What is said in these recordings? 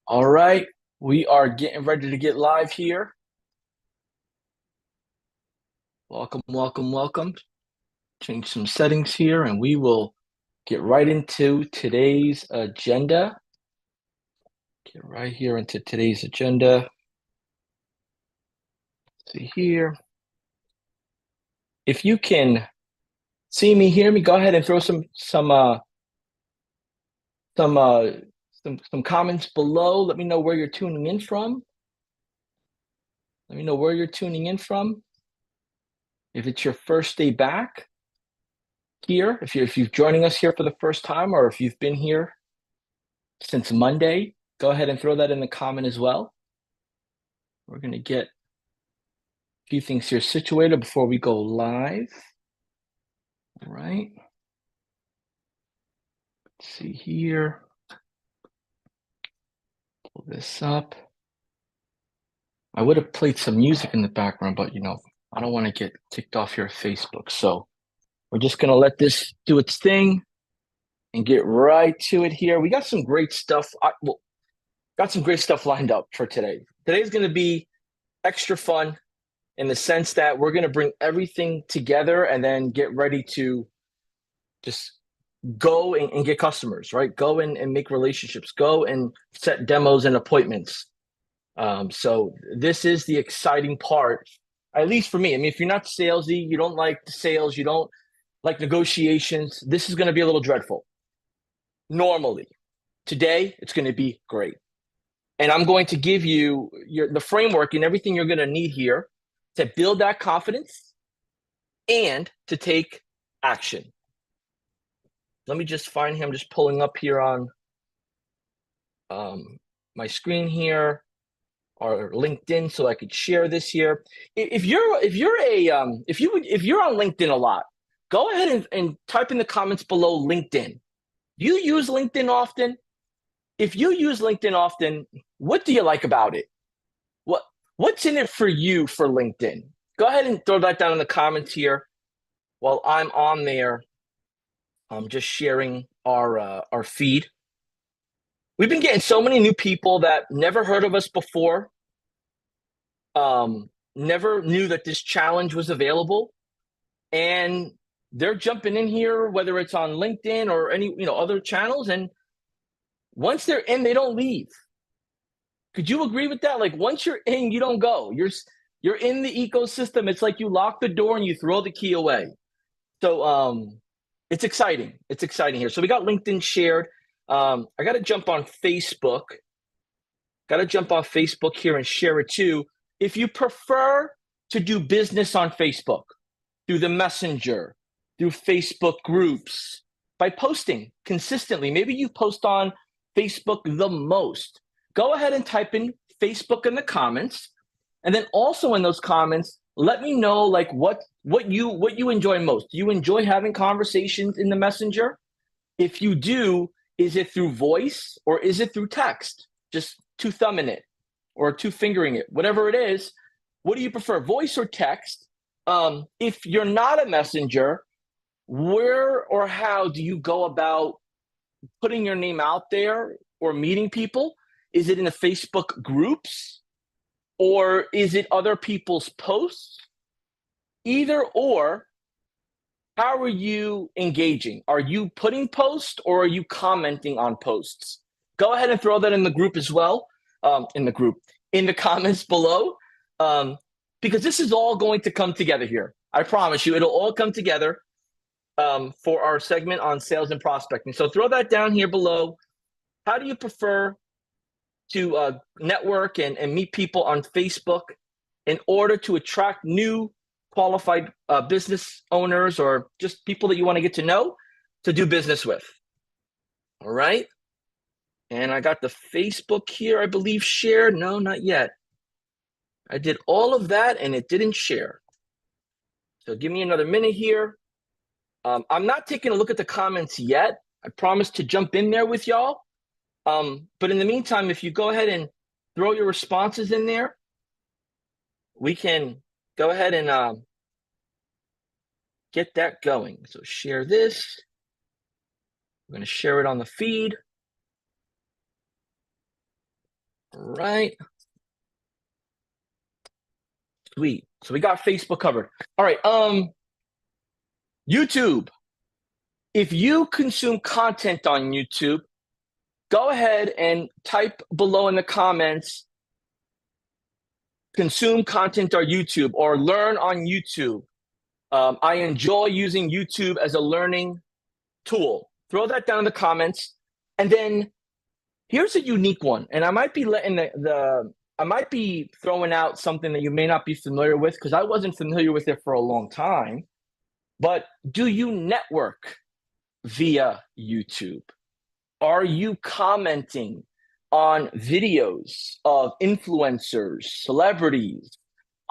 All right, we are getting ready to get live here. Welcome, welcome, welcome. Change some settings here and we will get right into today's agenda. Get right here into today's agenda. Let's see here. If you can see me, hear me, go ahead and throw some some uh some comments below. Let me know where you're tuning in from. Let me know where you're tuning in from. If it's your first day back here, if you're joining us here for the first time, or if you've been here since Monday, go ahead and throw that in the comment as well. We're going to get a few things here situated before we go live. All right. Let's see here. Pull this up. I would have played some music in the background, but I don't want to get kicked off here at Facebook. So we're just going to let this do its thing and get right to it here. We got some great stuff. Got some great stuff lined up for today. Today's going to be extra fun in the sense that we're going to bring everything together and then get ready to just go and get customers, right? Go and make relationships, go and set demos and appointments. So this is the exciting part, at least for me. I mean, if you're not salesy, you don't like the sales, you don't like negotiations, this is going to be a little dreadful. Normally, today, it's going to be great. And I'm going to give you the framework and everything you're going to need here to build that confidence and to take action. Let me just find him. Just pulling up here on my screen here, or LinkedIn, so I could share this here. If you're on LinkedIn a lot, go ahead and type in the comments below LinkedIn. Do you use LinkedIn often? If you use LinkedIn often, what do you like about it? What's in it for you for LinkedIn? Go ahead and throw that down in the comments here while I'm on there. I'm just sharing our feed. We've been getting so many new people that never heard of us before, never knew that this challenge was available, and they're jumping in here, whether it's on LinkedIn or any other channels, and once they're in, they don't leave. Could you agree with that? Like, once you're in, you don't go. You're in the ecosystem. It's like you lock the door and you throw the key away. So it's exciting. It's exciting here. So we got LinkedIn shared. I got to jump on Facebook. Got to jump on Facebook here and share it too. If you prefer to do business on Facebook, through the Messenger, through Facebook groups, by posting consistently, maybe you post on Facebook the most, go ahead and type in Facebook in the comments. And then also in those comments, let me know like what you enjoy most. Do you enjoy having conversations in the Messenger? If you do, is it through voice or is it through text? Just two thumbing it or two fingering it, whatever it is. What do you prefer, voice or text? If you're not a messenger, where or how do you go about putting your name out there or meeting people? Is it in the Facebook groups or is it other people's posts? Either or, how are you engaging? Are you putting posts or are you commenting on posts? Go ahead and throw that in the group as well, in the comments below, because this is all going to come together here. I promise you, it'll all come together for our segment on sales and prospecting. So throw that down here below. How do you prefer to network and meet people on Facebook in order to attract new qualified business owners or just people that you want to get to know to do business with? All right. And I got the Facebook here, I believe, shared. No, not yet. I did all of that and it didn't share. So give me another minute here. I'm not taking a look at the comments yet. I promise to jump in there with y'all. But in the meantime, if you go ahead and throw your responses in there, we can go ahead and get that going. So share this. I'm going to share it on the feed. All right. Sweet. So we got Facebook covered. All right. YouTube. If you consume content on YouTube, go ahead and type below in the comments, consume content on YouTube or learn on YouTube. I enjoy using YouTube as a learning tool. Throw that down in the comments. And then here's a unique one. And I might be letting I might be throwing out something that you may not be familiar with because I wasn't familiar with it for a long time. But do you network via YouTube? Are you commenting on videos of influencers, celebrities,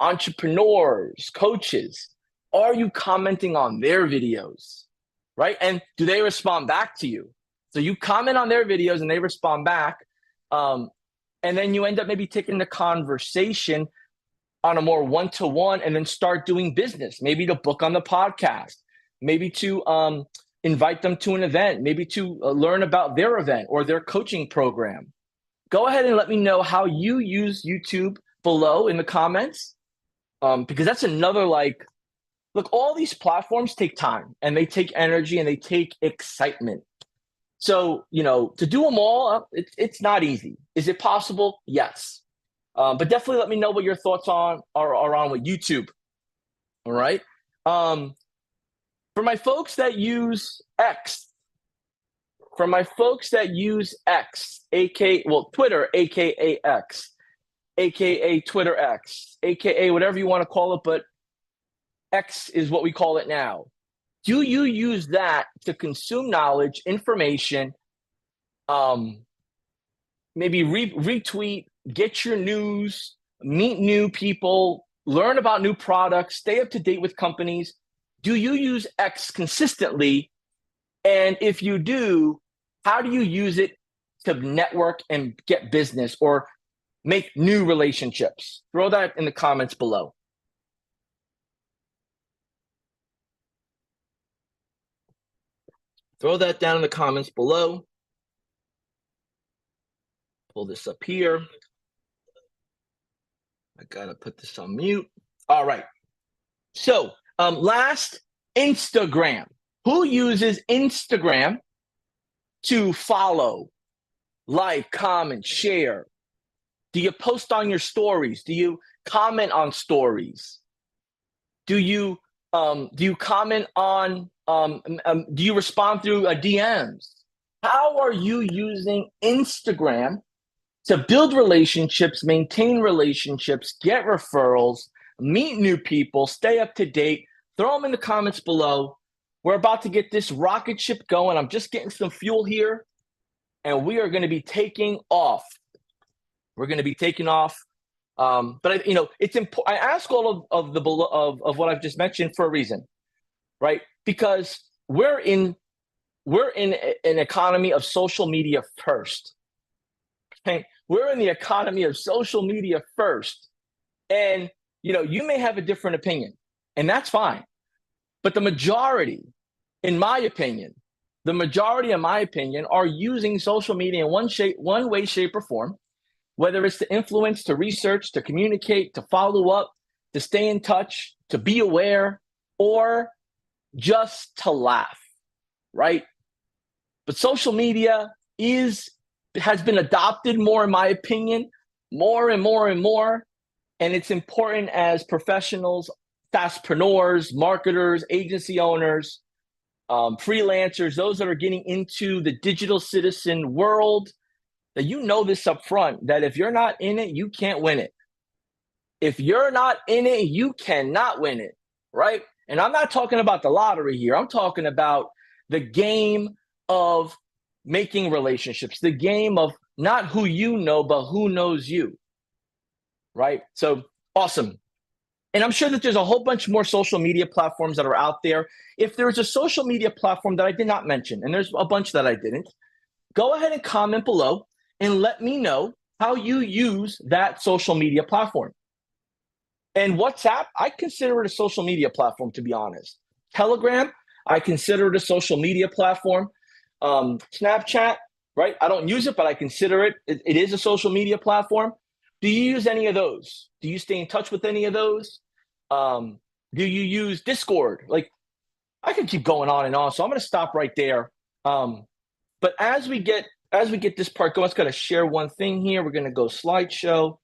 entrepreneurs, coaches? Are you commenting on their videos, right? And do they respond back to you? So you comment on their videos and they respond back. And then you end up maybe taking the conversation on a more one-to-one and then start doing business, maybe to book on the podcast, maybe to invite them to an event, maybe to learn about their event or their coaching program. Go ahead and let me know how you use YouTube below in the comments, because that's another look, all these platforms take time and they take energy and they take excitement. So, to do them all, it's not easy. Is it possible? Yes. But definitely let me know what your thoughts are on with YouTube. All right. For my folks that use X, Twitter, aka X, aka Twitter X, aka whatever you want to call it, but X is what we call it now. Do you use that to consume knowledge, information, maybe retweet, get your news, meet new people, learn about new products, stay up to date with companies? Do you use X consistently? And if you do, how do you use it to network and get business or make new relationships? Throw that in the comments below. Throw that down in the comments below. Pull this up here. I gotta put this on mute. All right. So last, Instagram. Who uses Instagram to follow, like, comment, share? Do you post on your stories? Do you comment on stories? Do you comment on, do you respond through DMs? How are you using Instagram to build relationships, maintain relationships, get referrals, meet new people, stay up to date? Throw them in the comments below. We're about to get this rocket ship going. I'm just getting some fuel here, and we are going to be taking off. We're going to be taking off. But it's important. I ask all of what I've just mentioned for a reason, right? Because we're in an economy of social media first. Okay? We're in the economy of social media first, and you may have a different opinion, and that's fine. But the majority, in my opinion, are using social media in one way, shape, or form. Whether it's to influence, to research, to communicate, to follow up, to stay in touch, to be aware, or just to laugh, right? But social media has been adopted more, in my opinion, more and more and more. And it's important as professionals, fastpreneurs, marketers, agency owners, freelancers, those that are getting into the digital citizen world, that this up front, that if you're not in it, you can't win it. If you're not in it, you cannot win it, right? And I'm not talking about the lottery here. I'm talking about the game of making relationships, the game of not who you know, but who knows you, right? So awesome. And I'm sure that there's a whole bunch more social media platforms that are out there. If there's a social media platform that I did not mention, and there's a bunch that I didn't, go ahead and comment below and let me know how you use that social media platform. And WhatsApp, I consider it a social media platform, to be honest. Telegram, I consider it a social media platform. Snapchat, right? I don't use it, but I consider it is a social media platform. Do you use any of those? Do you stay in touch with any of those? Do you use Discord? Like, I could keep going on and on, so I'm going to stop right there. But as we get this part going, let's kind of share one thing here. We're going to go slideshow.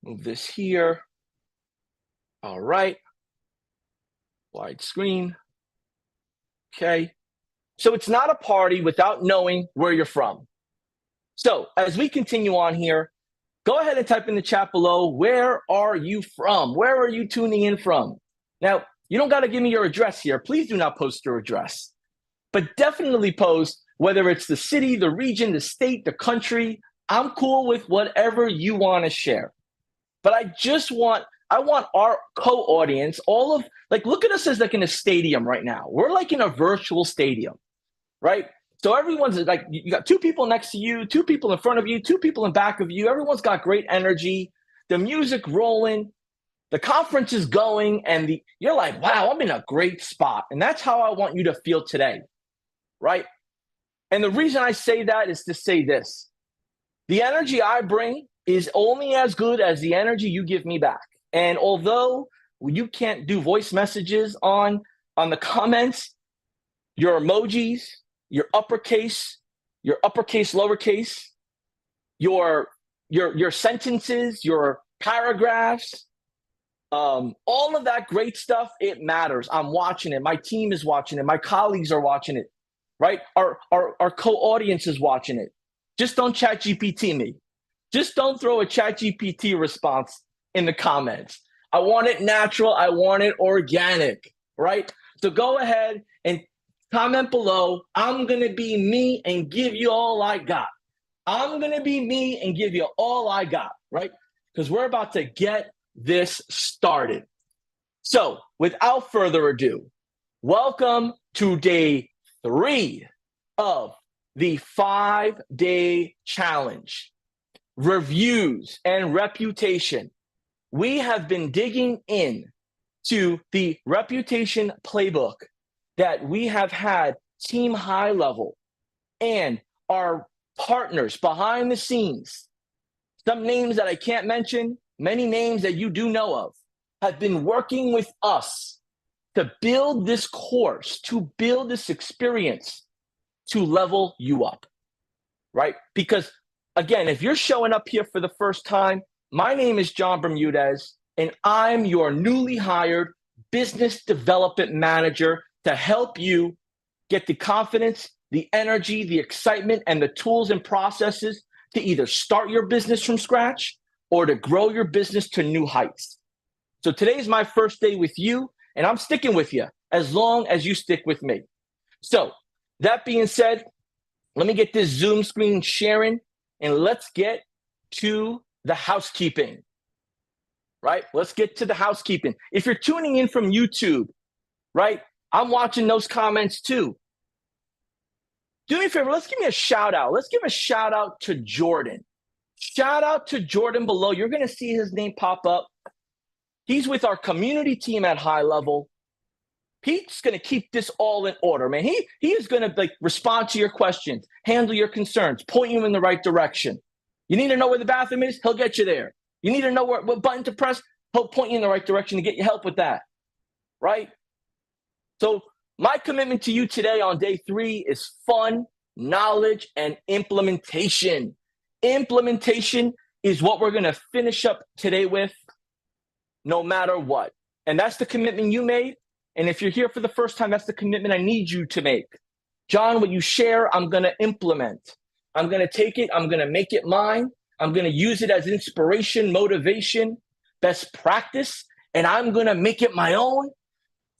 Move this here. All right. Wide screen. Okay. So it's not a party without knowing where you're from. So as we continue on here, go ahead and type in the chat below, where are you from? Where are you tuning in from? Now, you don't got to give me your address here. Please do not post your address, but definitely post whether it's the city, the region, the state, the country. I'm cool with whatever you want to share. But I want our co-audience, all of, like, look at us as like in a stadium right now. We're like in a virtual stadium, right? So everyone's like, you got two people next to you, two people in front of you, two people in back of you. Everyone's got great energy, the music rolling, the conference is going, and you're like, wow, I'm in a great spot. And that's how I want you to feel today, right? And the reason I say that is to say this. The energy I bring is only as good as the energy you give me back. And although you can't do voice messages on the comments, your emojis, your uppercase, lowercase, your sentences, your paragraphs, all of that great stuff, it matters. I'm watching it. My team is watching it. My colleagues are watching it, right? Our co-audience is watching it. Just don't chat GPT me. Just don't throw a chat GPT response in the comments. I want it natural. I want it organic, right? So go ahead and comment below. I'm going to be me and give you all I got. I'm going to be me and give you all I got, right? Because we're about to get this started. So without further ado, welcome to day 3 of the 5-day challenge. Reviews and reputation. We have been digging in to the reputation playbook that we have had team high level and our partners behind the scenes. Some names that I can't mention, many names that you do know of, have been working with us to build this course, to build this experience, to level you up, right? Because again, if you're showing up here for the first time, my name is John Bermudez, and I'm your newly hired business development manager to help you get the confidence, the energy, the excitement, and the tools and processes to either start your business from scratch or to grow your business to new heights. So today's my first day with you, and I'm sticking with you as long as you stick with me. So that being said, let me get this Zoom screen sharing, and let's get to the housekeeping, right? Let's get to the housekeeping. If you're tuning in from YouTube, right, I'm watching those comments too. Do me a favor, let's give me a shout out. Let's give a shout out to Jordan. Shout out to Jordan below. You're going to see his name pop up. He's with our community team at High Level. He's going to keep this all in order, man. He is going to respond to your questions, handle your concerns, point you in the right direction. You need to know where the bathroom is, he'll get you there. You need to know what button to press, he'll point you in the right direction to get you help with that, right? So my commitment to you today on day 3 is fun, knowledge, and implementation. Implementation is what we're going to finish up today with, no matter what. And that's the commitment you made. And if you're here for the first time, that's the commitment I need you to make. John, what you share, I'm going to implement. I'm going to take it. I'm going to make it mine. I'm going to use it as inspiration, motivation, best practice. And I'm going to make it my own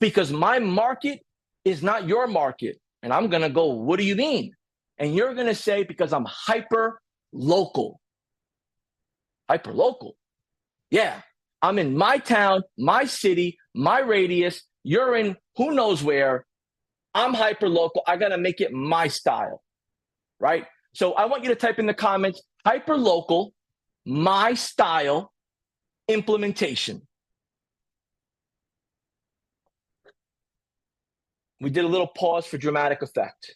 because my market is not your market. And I'm going to go, what do you mean? And you're going to say, because I'm hyper local. Hyper local. Yeah. I'm in my town, my city, my radius. You're in who knows where. I'm hyper local. I got to make it my style, right? So I want you to type in the comments, hyper local, my style, implementation. We did a little pause for dramatic effect.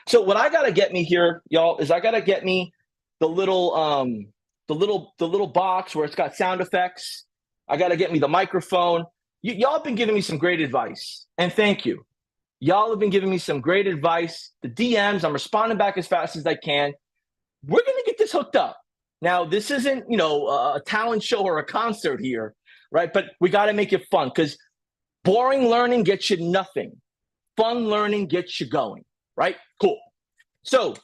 So what I gotta get me here, y'all, is I gotta get me the little box where it's got sound effects. I gotta get me the microphone. Y'all have been giving me some great advice, and thank you. Y'all have been giving me some great advice. The DMs, I'm responding back as fast as I can. We're gonna get this hooked up. Now, this isn't, a talent show or a concert here, right? But we got to make it fun, because boring learning gets you nothing. Fun learning gets you going, right? Cool. So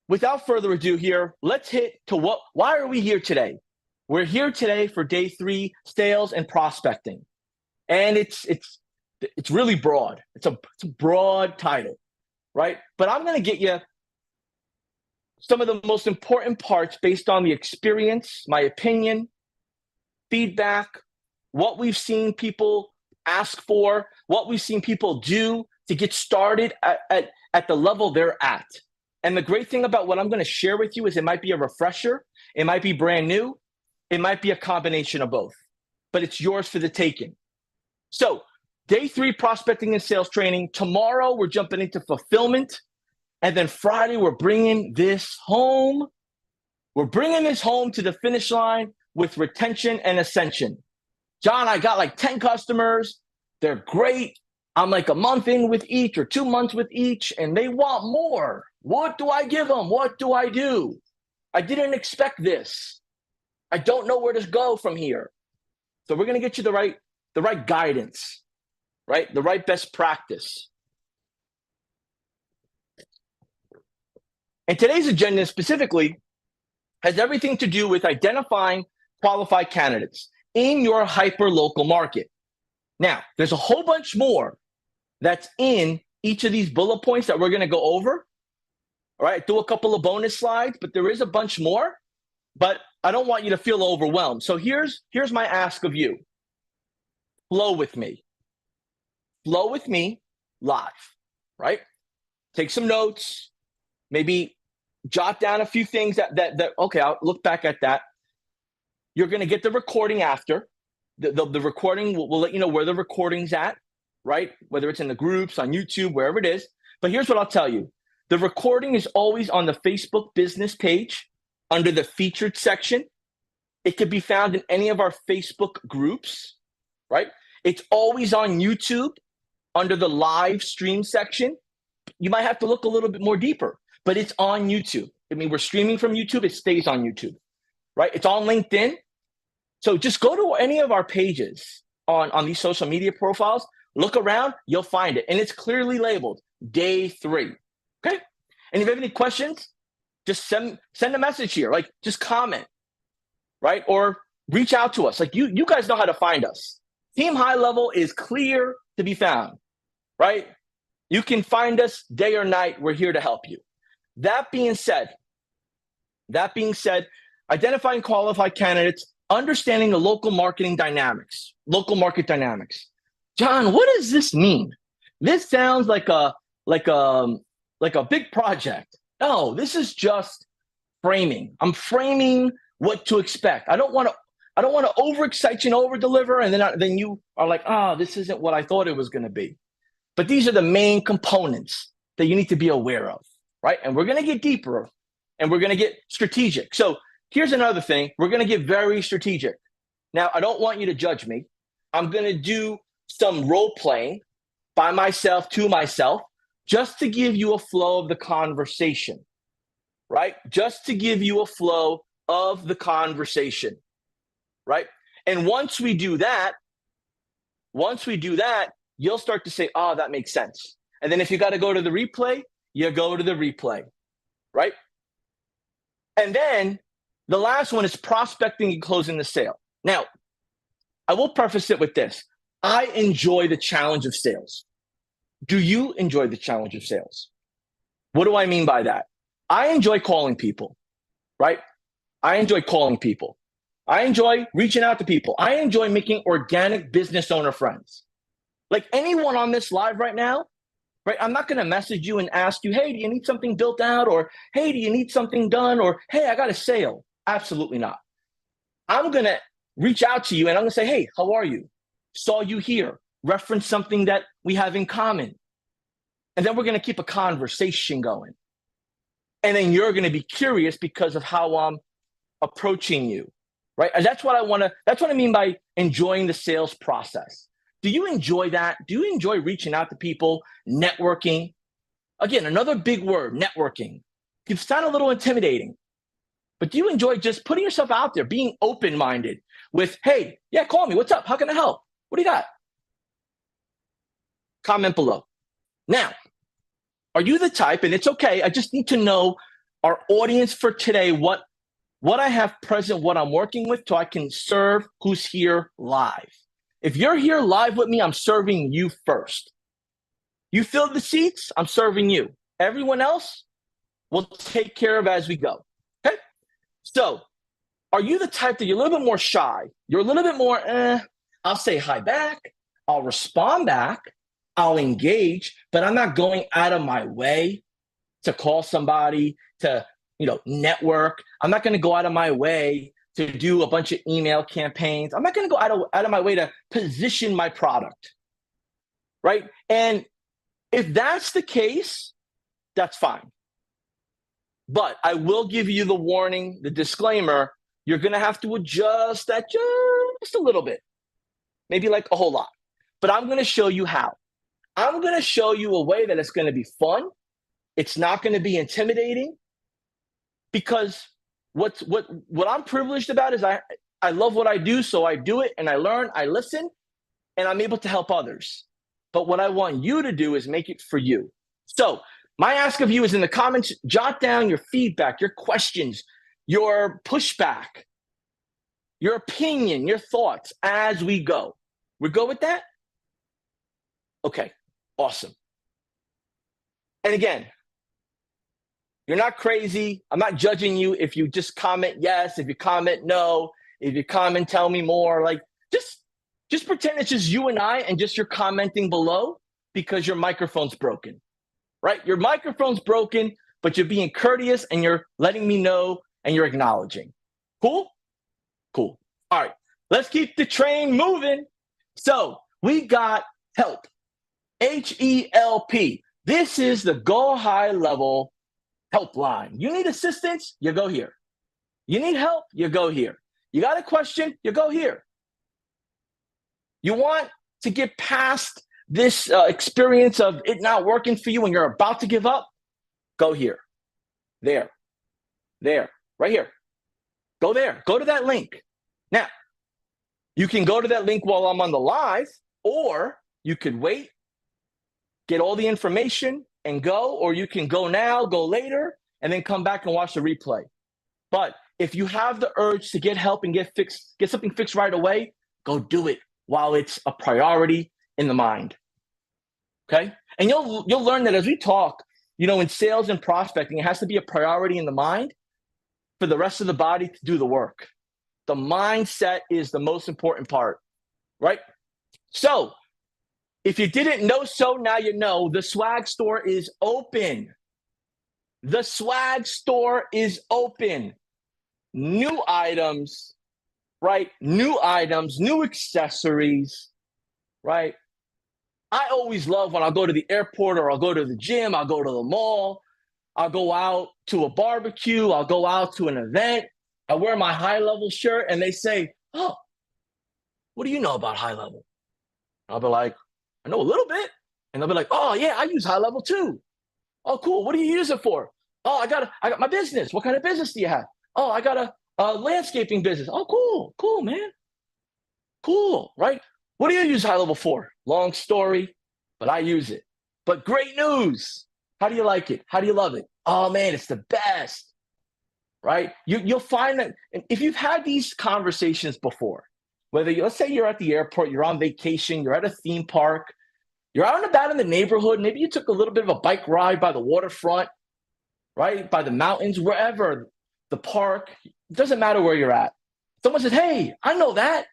without further ado here, let's hit to why are we here today? We're here today for day 3, sales and prospecting. And it's really broad. It's a broad title, right? But I'm going to get you some of the most important parts based on the experience, my opinion, feedback, what we've seen people ask for, what we've seen people do to get started at the level they're at. And the great thing about what I'm going to share with you is it might be a refresher, it might be brand new, it might be a combination of both, but it's yours for the taking. So day 3, prospecting and sales training. Tomorrow, we're jumping into fulfillment. And then Friday, we're bringing this home. We're bringing this home to the finish line with retention and ascension. John, I got like 10 customers. They're great. I'm like a month in with each or 2 months with each, and they want more. What do I give them? What do I do? I didn't expect this. I don't know where to go from here. So we're going to get you the right guidance, right? The right best practice. And today's agenda specifically has everything to do with identifying qualified candidates in your hyper-local market. Now, there's a whole bunch more that's in each of these bullet points that we're going to go over. All right, do a couple of bonus slides, but there is a bunch more. But I don't want you to feel overwhelmed. So here's my ask of you. Flow with me. Flow with me live, right? Take some notes. Maybe jot down a few things that okay, I'll look back at that. You're going to get the recording after. The recording will let you know where the recording's at, right? Whether it's in the groups, on YouTube, wherever it is. But here's what I'll tell you. The recording is always on the Facebook business page under the featured section. It could be found in any of our Facebook groups, right? It's always on YouTube under the live stream section. You might have to look a little bit more deeper, but it's on YouTube. I mean, we're streaming from YouTube. It stays on YouTube, right? It's on LinkedIn. So just go to any of our pages on these social media profiles, look around, you'll find it. And it's clearly labeled day 3, okay? And if you have any questions, just send a message here, like just comment, right? Or reach out to us. Like you guys know how to find us. Team High Level is clear to be found, right? You can find us day or night. We're here to help you. That being said, identifying qualified candidates, understanding the local market dynamics. John, what does this mean? This sounds like a big project. No, this is just framing. I'm framing what to expect. I don't want to overexcite you and overdeliver, and then you are like, this isn't what I thought it was going to be. But these are the main components that you need to be aware of, right? And we're going to get deeper, and we're going to get strategic. So here's another thing. We're going to get very strategic. Now, I don't want you to judge me. I'm going to do some role playing by myself, to myself, just to give you a flow of the conversation, right? Just to give you a flow of the conversation, right? And once we do that, you'll start to say, that makes sense. And then if you got to go to the replay, you go to the replay, right? And then the last one is prospecting and closing the sale. Now, I will preface it with this. I enjoy the challenge of sales. Do you enjoy the challenge of sales? What do I mean by that? I enjoy calling people, right? I enjoy calling people. I enjoy reaching out to people. I enjoy making organic business owner friends. Like anyone on this live right now, right? I'm not going to message you and ask you, hey, do you need something built out? Or, hey, do you need something done? Or, hey, I got a sale. Absolutely not. I'm going to reach out to you and I'm going to say, hey, how are you? Saw you here. Reference something that we have in common. And then we're going to keep a conversation going. And then you're going to be curious because of how I'm approaching you, right? And that's what I mean by enjoying the sales process. Do you enjoy that? Do you enjoy reaching out to people, networking? Again, another big word, networking. It can sound a little intimidating, but do you enjoy just putting yourself out there, being open-minded with, hey, yeah, call me. What's up? How can I help? What do you got? Comment below. Now, are you the type, and it's okay, I just need to know our audience for today, what I have present, what I'm working with, so I can serve who's here live. If you're here live with me, I'm serving you first. You filled the seats, I'm serving you. Everyone else, we'll take care of as we go. Okay? So, are you the type that you're a little bit more shy? You're a little bit more, I'll say hi back, I'll respond back, I'll engage, but I'm not going out of my way to call somebody, to network. I'm not going to go out of my way to do a bunch of email campaigns. I'm not going to go out of my way to position my product, right? And if that's the case, that's fine. But I will give you the warning, the disclaimer, you're going to have to adjust that just a little bit, maybe like a whole lot. But I'm going to show you how. I'm going to show you a way that it's going to be fun. It's not going to be intimidating, because what I'm privileged about is I love what I do, so I do it and I learn, I listen, and I'm able to help others. But what I want you to do is make it for you. So my ask of you is in the comments, jot down your feedback, your questions, your pushback, your opinion, your thoughts as we go. We go with that? Okay, awesome. And again, you're not crazy. I'm not judging you if you just comment yes, if you comment no, if you comment tell me more. Like, just pretend it's just you and I, and just you're commenting below because your microphone's broken, right? Your microphone's broken, but you're being courteous and you're letting me know and you're acknowledging. Cool? Cool. All right, let's keep the train moving. So we got help. HELP. This is the Go High Level helpline. You need assistance, you go here. You need help, you go here. You got a question, you go here. You want to get past this experience of it not working for you and you're about to give up, go here. There, right here. Go there, go to that link. Now, you can go to that link while I'm on the live, or you could wait, get all the information and go, or you can go now, go later, and then come back and watch the replay. But if you have the urge to get help and get something fixed right away, go do it while it's a priority in the mind. Okay? And you'll learn that as we talk, in sales and prospecting, it has to be a priority in the mind for the rest of the body to do the work. The mindset is the most important part, right? So, if you didn't know so, now you know. The swag store is open. The swag store is open. New items, right? New items, new accessories, right? I always love when I'll go to the airport, or I'll go to the gym, I'll go to the mall, I'll go out to a barbecue, I'll go out to an event, I wear my high level shirt, and they say, oh, what do you know about high level? I'll be like, I know a little bit. And they'll be like, oh yeah, I use high level too. Oh, cool. What do you use it for? Oh, I got my business. What kind of business do you have? Oh, I got a landscaping business. Oh, cool, man. Cool, right? What do you use high level for? Long story, but I use it. But great news. How do you like it? How do you love it? Oh man, it's the best, right? You'll find that if you've had these conversations before, let's say you're at the airport, you're on vacation, you're at a theme park, you're out and about in the neighborhood, maybe you took a little bit of a bike ride by the waterfront, right? By the mountains, wherever, the park, it doesn't matter where you're at. Someone says, hey, I know that.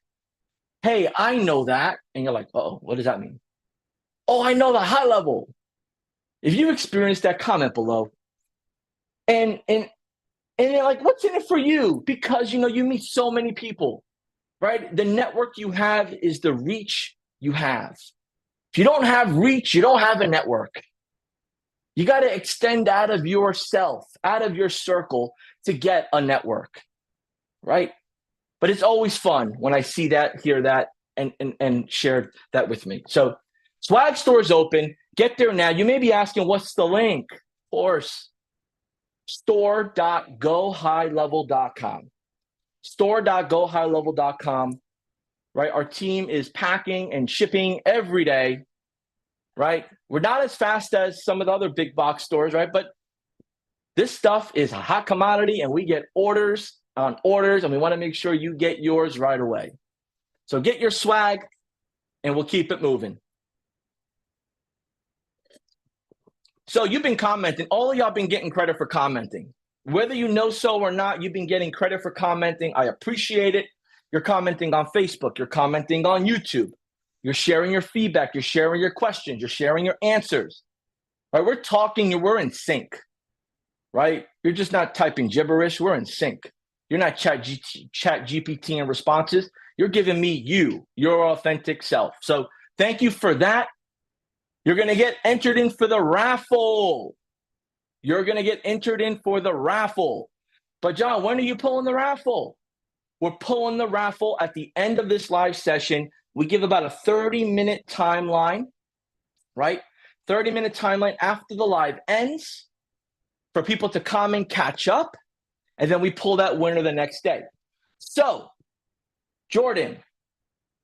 Hey, I know that. And you're like, uh-oh, what does that mean? Oh, I know the high level. If you experienced that, comment below. And you're like, what's in it for you? Because, you meet so many people. Right? The network you have is the reach you have. If you don't have reach, you don't have a network. You got to extend out of yourself, out of your circle to get a network, right? But it's always fun when I see that, hear that, and share that with me. So swag store is open. Get there now. You may be asking, what's the link? Of course, store.gohighlevel.com. Store.gohighlevel.com, right? Our team is packing and shipping every day, right? We're not as fast as some of the other big box stores, right? But this stuff is a hot commodity, and we get orders on orders, and we want to make sure you get yours right away. So get your swag, and we'll keep it moving. So you've been commenting. All of y'all been getting credit for commenting. Whether you know so or not, you've been getting credit for commenting. I appreciate it. You're commenting on Facebook. You're commenting on YouTube. You're sharing your feedback. You're sharing your questions. You're sharing your answers. Right? We're talking. We're in sync. Right? You're just not typing gibberish. We're in sync. You're not chat GPT and responses. You're giving me your authentic self. So thank you for that. You're going to get entered in for the raffle. You're going to get entered in for the raffle. But John, when are you pulling the raffle? We're pulling the raffle at the end of this live session. We give about a 30-minute timeline, right? 30-minute timeline after the live ends for people to come and catch up. And then we pull that winner the next day. So, Jordan,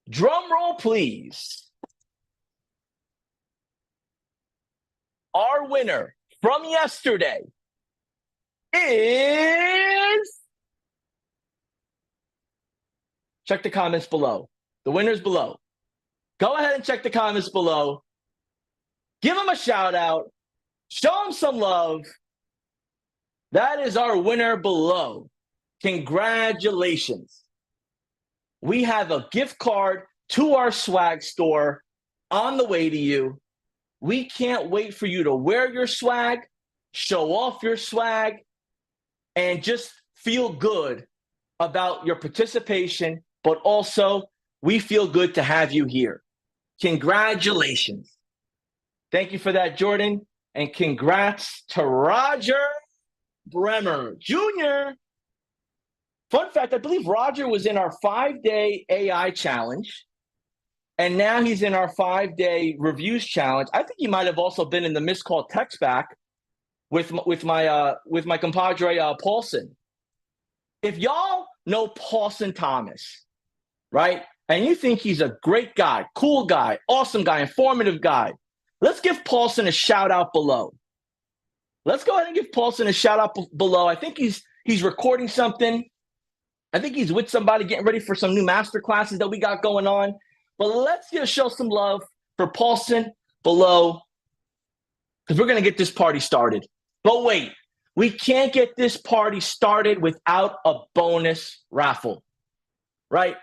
drum roll, please. Our winner from yesterday is... Check the comments below. The winner's below. Go ahead and check the comments below. Give them a shout out. Show them some love. That is our winner below. Congratulations. We have a gift card to our swag store on the way to you. We can't wait for you to wear your swag, show off your swag, and just feel good about your participation, but also we feel good to have you here. Congratulations. Thank you for that, Jordan, and congrats to Roger Bremer Jr. Fun fact, I believe Roger was in our 5-day AI challenge, and now he's in our 5-day reviews challenge. I think he might have also been in the missed call text back with my compadre Paulson. If y'all know Paulson Thomas, right, and you think he's a great guy, cool guy, awesome guy, informative guy, let's give Paulson a shout out below. Let's go ahead and give Paulson a shout out below. I think he's recording something. I think he's with somebody getting ready for some new master classes that we got going on. But let's just show some love for Paulson below, because we're going to get this party started. But wait, we can't get this party started without a bonus raffle, right?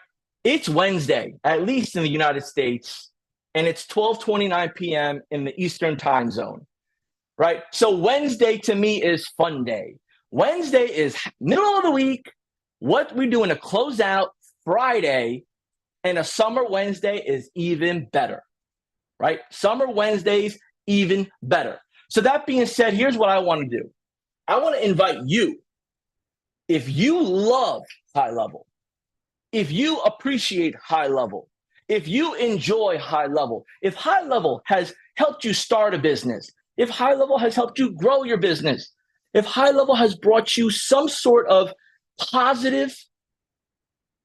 It's Wednesday, at least in the United States, and it's 12:29 p.m. in the Eastern time zone, right? So Wednesday to me is fun day. Wednesday is middle of the week. What we're doing to close out Friday, and a summer Wednesday is even better, right? Summer Wednesdays, even better. So that being said, here's what I want to do. I want to invite you, if you love high level, if you appreciate high level, if you enjoy high level, if high level has helped you start a business, if high level has helped you grow your business, if high level has brought you some sort of positive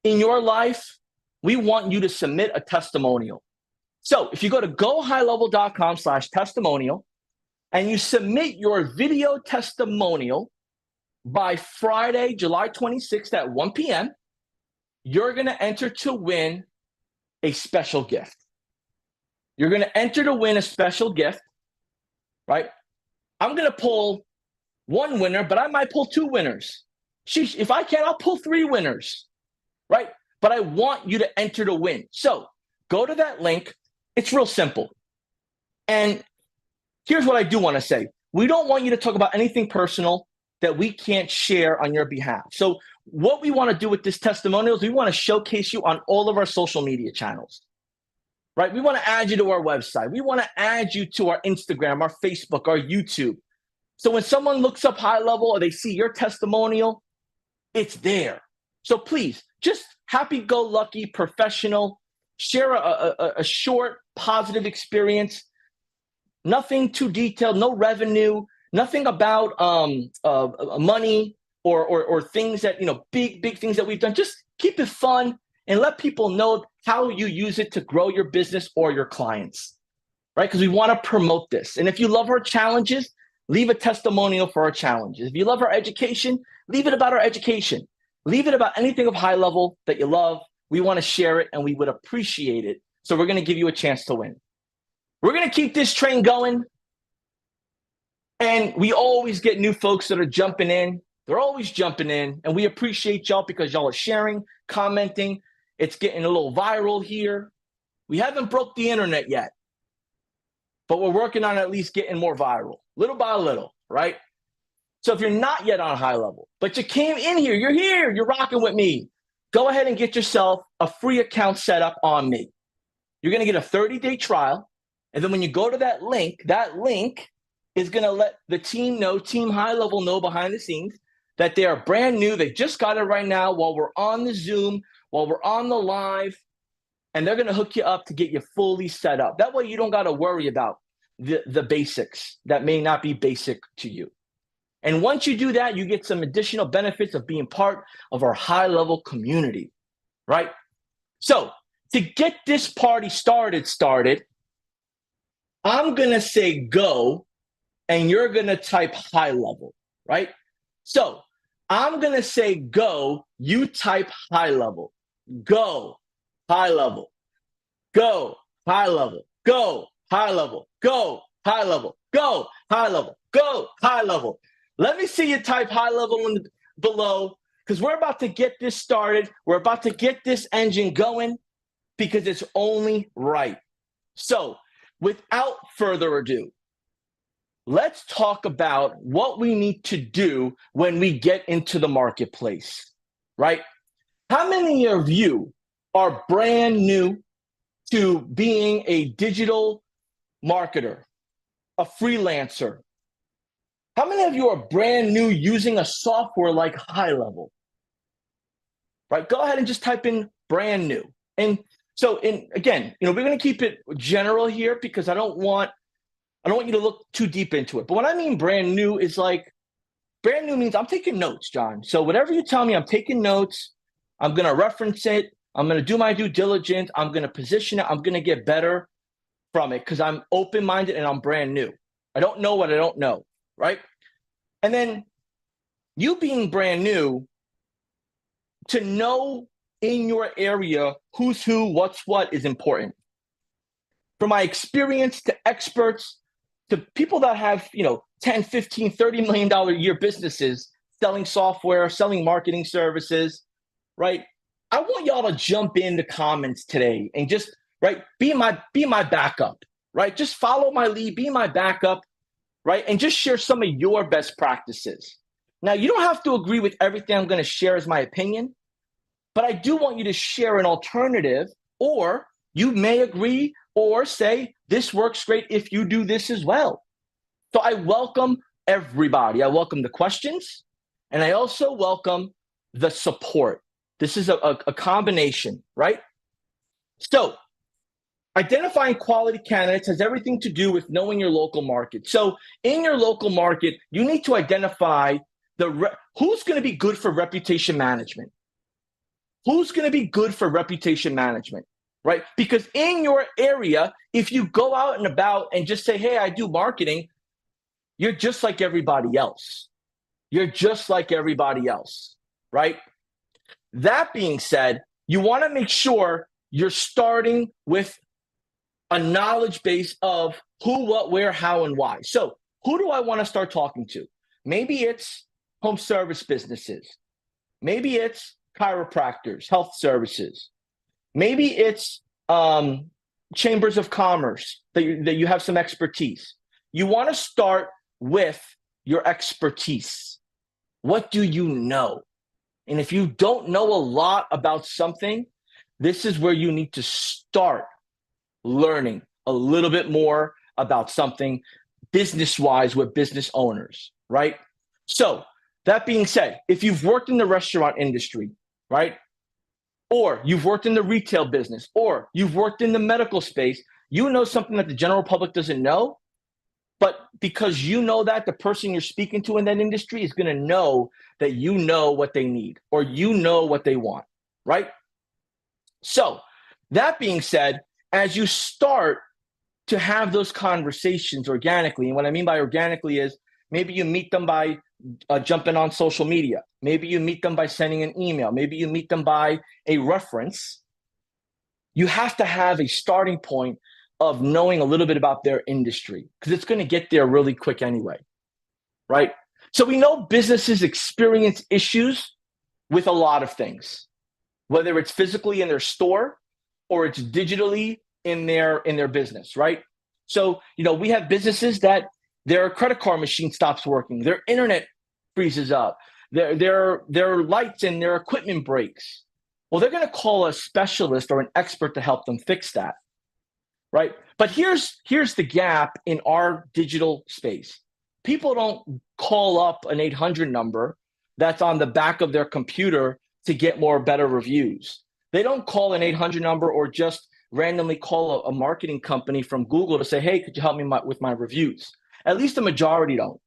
in your life, we want you to submit a testimonial. So if you go to gohighlevel.com/testimonial and you submit your video testimonial by Friday, July 26th at 1 p.m., you're going to enter to win a special gift. You're going to enter to win a special gift, right? I'm going to pull one winner, but I might pull two winners. Sheesh, if I can, I'll pull three winners, right? But I want you to enter to win. So go to that link. It's real simple. And here's what I do want to say. We don't want you to talk about anything personal that we can't share on your behalf. So what we want to do with this testimonial is we want to showcase you on all of our social media channels, right? We want to add you to our website. We want to add you to our Instagram, our Facebook, our YouTube. So when someone looks up high level or they see your testimonial, it's there. So please, just happy-go-lucky, professional, share a short, positive experience. Nothing too detailed, no revenue, nothing about money or things that, big things that we've done. Just keep it fun and let people know how you use it to grow your business or your clients, right? Because we want to promote this. And if you love our challenges, leave a testimonial for our challenges. If you love our education, leave it about our education. Leave it about anything of high level that you love. We want to share it and we would appreciate it. So we're going to give you a chance to win. We're going to keep this train going. And we always get new folks that are jumping in. They're always jumping in. And we appreciate y'all because y'all are sharing, commenting. It's getting a little viral here. We haven't broke the internet yet, but we're working on at least getting more viral, little by little, right? So if you're not yet on high level, but you came in here, you're rocking with me, go ahead and get yourself a free account set up on me. You're going to get a 30-day trial. And then when you go to that link is going to let the team know, Team High Level know behind the scenes that they are brand new. They just got it right now while we're on the Zoom, while we're on the live, and they're going to hook you up to get you fully set up. That way you don't got to worry about the basics that may not be basic to you. And once you do that, you get some additional benefits of being part of our high-level community, right? So to get this party started, I'm going to say go, and you're going to type high level, right? So I'm going to say go, you type high level. Go, high level. Go, high level. Go, high level. Go, high level. Go, high level. Go, high level. Let me see you type high level below because we're about to get this started. We're about to get this engine going because it's only right. So without further ado, let's talk about what we need to do when we get into the marketplace, right? How many of you are brand new to being a digital marketer, a freelancer? How many of you are brand new using a software like High Level? Right? Go ahead and just type in brand new. And so again, we're going to keep it general here because I don't want you to look too deep into it. But when I mean brand new is like brand new means I'm taking notes, John. So whatever you tell me, I'm taking notes. I'm going to reference it. I'm going to do my due diligence. I'm going to position it. I'm going to get better from it because I'm open-minded and I'm brand new. I don't know what I don't know, right? And then you being brand new, to know in your area who's who, what's what is important. From my experience to experts, to people that have, 10, 15, $30 million a year businesses selling software, selling marketing services, right? I want y'all to jump in the comments today and just, right, be my backup, right? Just follow my lead, be my backup, right? And just share some of your best practices. Now, you don't have to agree with everything I'm going to share as my opinion, but I do want you to share an alternative, or you may agree or say, this works great if you do this as well. So I welcome everybody. I welcome the questions, and I also welcome the support. This is a combination, right? So identifying quality candidates has everything to do with knowing your local market. So in your local market, you need to identify who's going to be good for reputation management. Who's going to be good for reputation management, right? Because in your area, if you go out and about and just say, hey, I do marketing, you're just like everybody else. You're just like everybody else, right? That being said, you want to make sure you're starting with a knowledge base of who, what, where, how, and why. So who do I want to start talking to? Maybe it's home service businesses. Maybe it's chiropractors, health services. Maybe it's chambers of commerce that you have some expertise. You want to start with your expertise. What do you know? And if you don't know a lot about something, this is where you need to start. learning a little bit more about something business-wise with business owners, right? So that being said, if you've worked in the restaurant industry, right, or you've worked in the retail business, or you've worked in the medical space, you know something that the general public doesn't know. But because you know that, the person you're speaking to in that industry is going to know that you know what they need or you know what they want, right? So that being said, as you start to have those conversations organically, and what I mean by organically is maybe you meet them by jumping on social media. Maybe you meet them by sending an email. Maybe you meet them by a reference. You have to have a starting point of knowing a little bit about their industry because it's going to get there really quick anyway, right? So we know businesses experience issues with a lot of things, whether it's physically in their store or it's digitally in their business, right? So, we have businesses that their credit card machine stops working, their internet freezes up, their lights and their equipment breaks. Well, they're going to call a specialist or an expert to help them fix that, right? But here's the gap in our digital space. People don't call up an 800 number that's on the back of their computer to get better reviews. They don't call an 800 number or just randomly call a marketing company from Google to say, hey, could you help me with my reviews? At least the majority don't.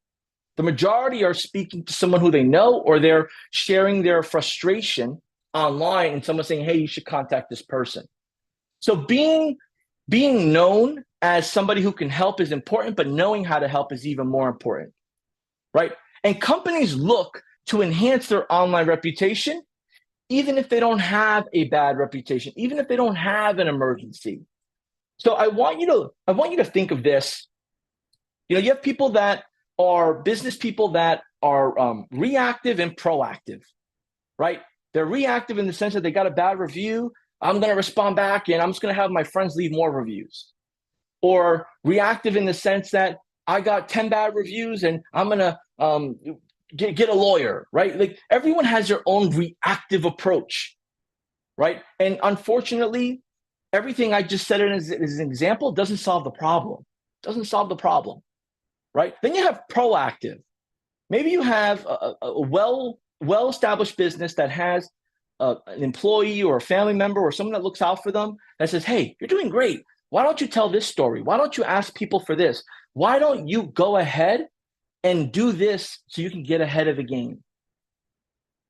The majority are speaking to someone who they know, or they're sharing their frustration online and someone saying, hey, you should contact this person. So being known as somebody who can help is important, but knowing how to help is even more important, right? And companies look to enhance their online reputation, even if they don't have a bad reputation, even if they don't have an emergency. So I want you to think of this. You have people that are business people that are reactive and proactive, right? They're reactive in the sense that they got a bad review. I'm going to respond back and I'm just going to have my friends leave more reviews. Or reactive in the sense that I got 10 bad reviews and I'm going to get a lawyer, right? Like everyone has their own reactive approach, right? And unfortunately, everything I just said as an example doesn't solve the problem. Doesn't solve the problem, right? Then you have proactive. Maybe you have a well-established business that has an employee or a family member or someone that looks out for them that says, hey, you're doing great. Why don't you tell this story? Why don't you ask people for this? Why don't you go ahead and do this so you can get ahead of the game,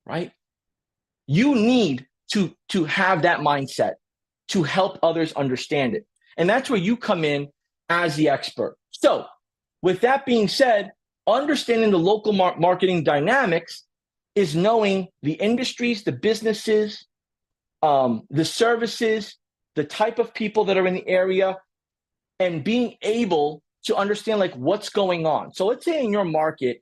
right? You need to have that mindset to help others understand it. And that's where you come in as the expert. So with that being said, understanding the local marketing dynamics is knowing the industries, the businesses, the services, the type of people that are in the area, and being able to understand like what's going on. So let's say in your market,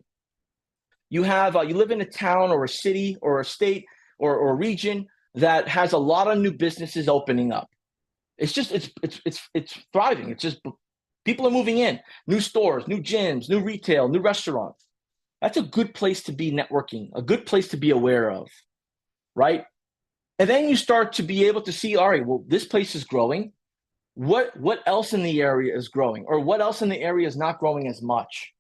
you have you live in a town or a city or a state or a region that has a lot of new businesses opening up. It's thriving. It's just people are moving in, new stores, new gyms, new retail, new restaurants. That's a good place to be networking, a good place to be aware of, right? And then you start to be able to see, all right, well, this place is growing. What else in the area is growing, or what else in the area is not growing as much,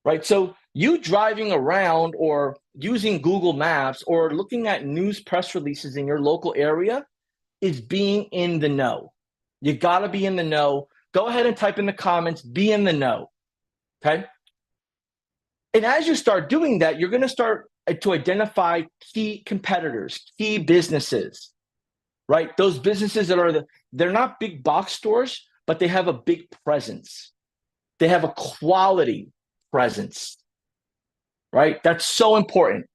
right? So you driving around or using Google Maps or looking at news press releases in your local area is being in the know. You got to be in the know. Go ahead and type in the comments, be in the know, okay? And as you start doing that, you're going to start to identify key competitors, key businesses, right? Those businesses that they're not big box stores, but they have a big presence. They have a quality presence, right? That's so important.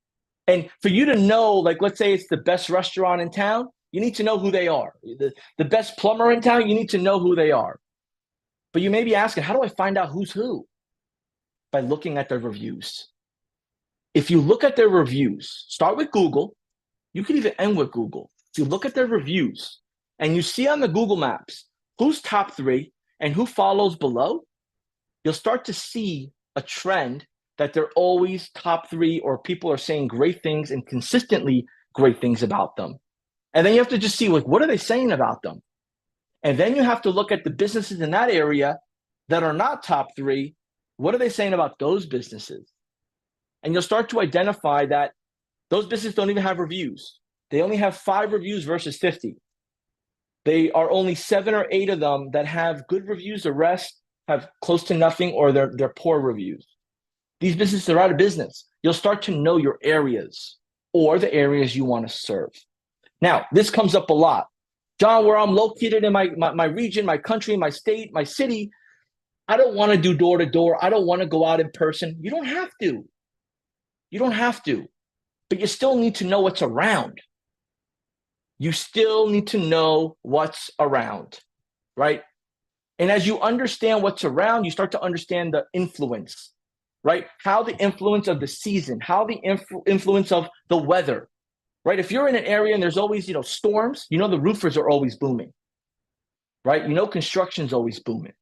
And for you to know, like, let's say it's the best restaurant in town, you need to know who they are. The best plumber in town, you need to know who they are. But you may be asking, how do I find out who's who? By looking at their reviews. If you look at their reviews, start with Google. You can even end with Google. If you look at their reviews and you see on the Google Maps who's top 3 and who follows below, you'll start to see a trend that they're always top 3, or people are saying great things and consistently great things about them. And then you have to just see, like, what are they saying about them? And then you have to look at the businesses in that area that are not top 3. What are they saying about those businesses? And you'll start to identify that those businesses don't even have reviews. They only have 5 reviews versus 50. They are only 7 or 8 of them that have good reviews. The rest have close to nothing, or they're poor reviews. These businesses are out of business. You'll start to know your areas or the areas you want to serve. Now, this comes up a lot. John, where I'm located in my region, my country, my state, my city, I don't want to do door-to-door. I don't want to go out in person. You don't have to. You don't have to. But you still need to know what's around. You still need to know what's around, right? And as you understand what's around, you start to understand the influence, right? How the influence of the season, how the influence of the weather, right? If you're in an area and there's always, storms, the roofers are always booming, right? Construction's always booming,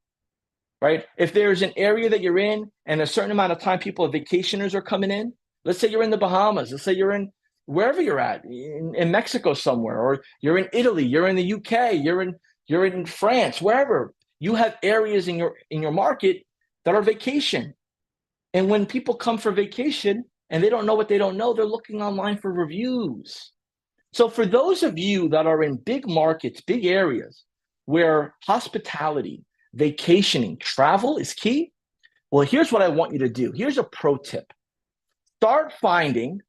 right? If there's an area that you're in and a certain amount of time vacationers are coming in, let's say you're in the Bahamas, let's say you're in wherever you're at, in Mexico somewhere, or you're in Italy, you're in the UK, you're in France, wherever. You have areas in your market that are vacation. And when people come for vacation and they don't know what they don't know, they're looking online for reviews. So for those of you that are in big markets, big areas where hospitality, vacationing, travel is key, well, here's what I want you to do. Here's a pro tip. Start finding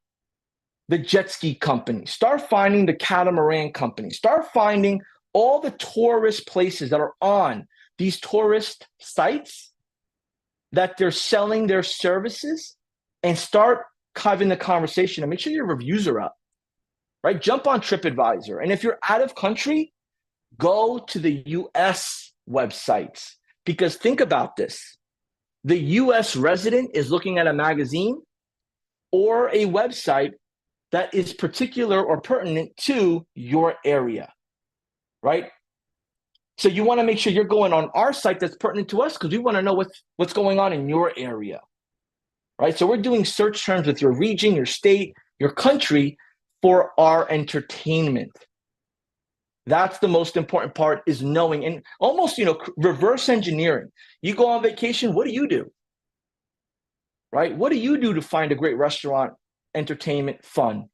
the jet ski company. Start finding the catamaran company. Start finding all the tourist places that are on these tourist sites that they're selling their services, and start having the conversation and make sure your reviews are up, right? Jump on TripAdvisor. And if you're out of country, go to the US websites, because think about this. The US resident is looking at a magazine or a website that is particular or pertinent to your area, right? So you want to make sure you're going on our site that's pertinent to us, because we want to know what's going on in your area, right? So we're doing search terms with your region, your state, your country for our entertainment. That's the most important part, is knowing, and almost, reverse engineering. You go on vacation, what do you do? Right? What do you do to find a great restaurant, entertainment, fun?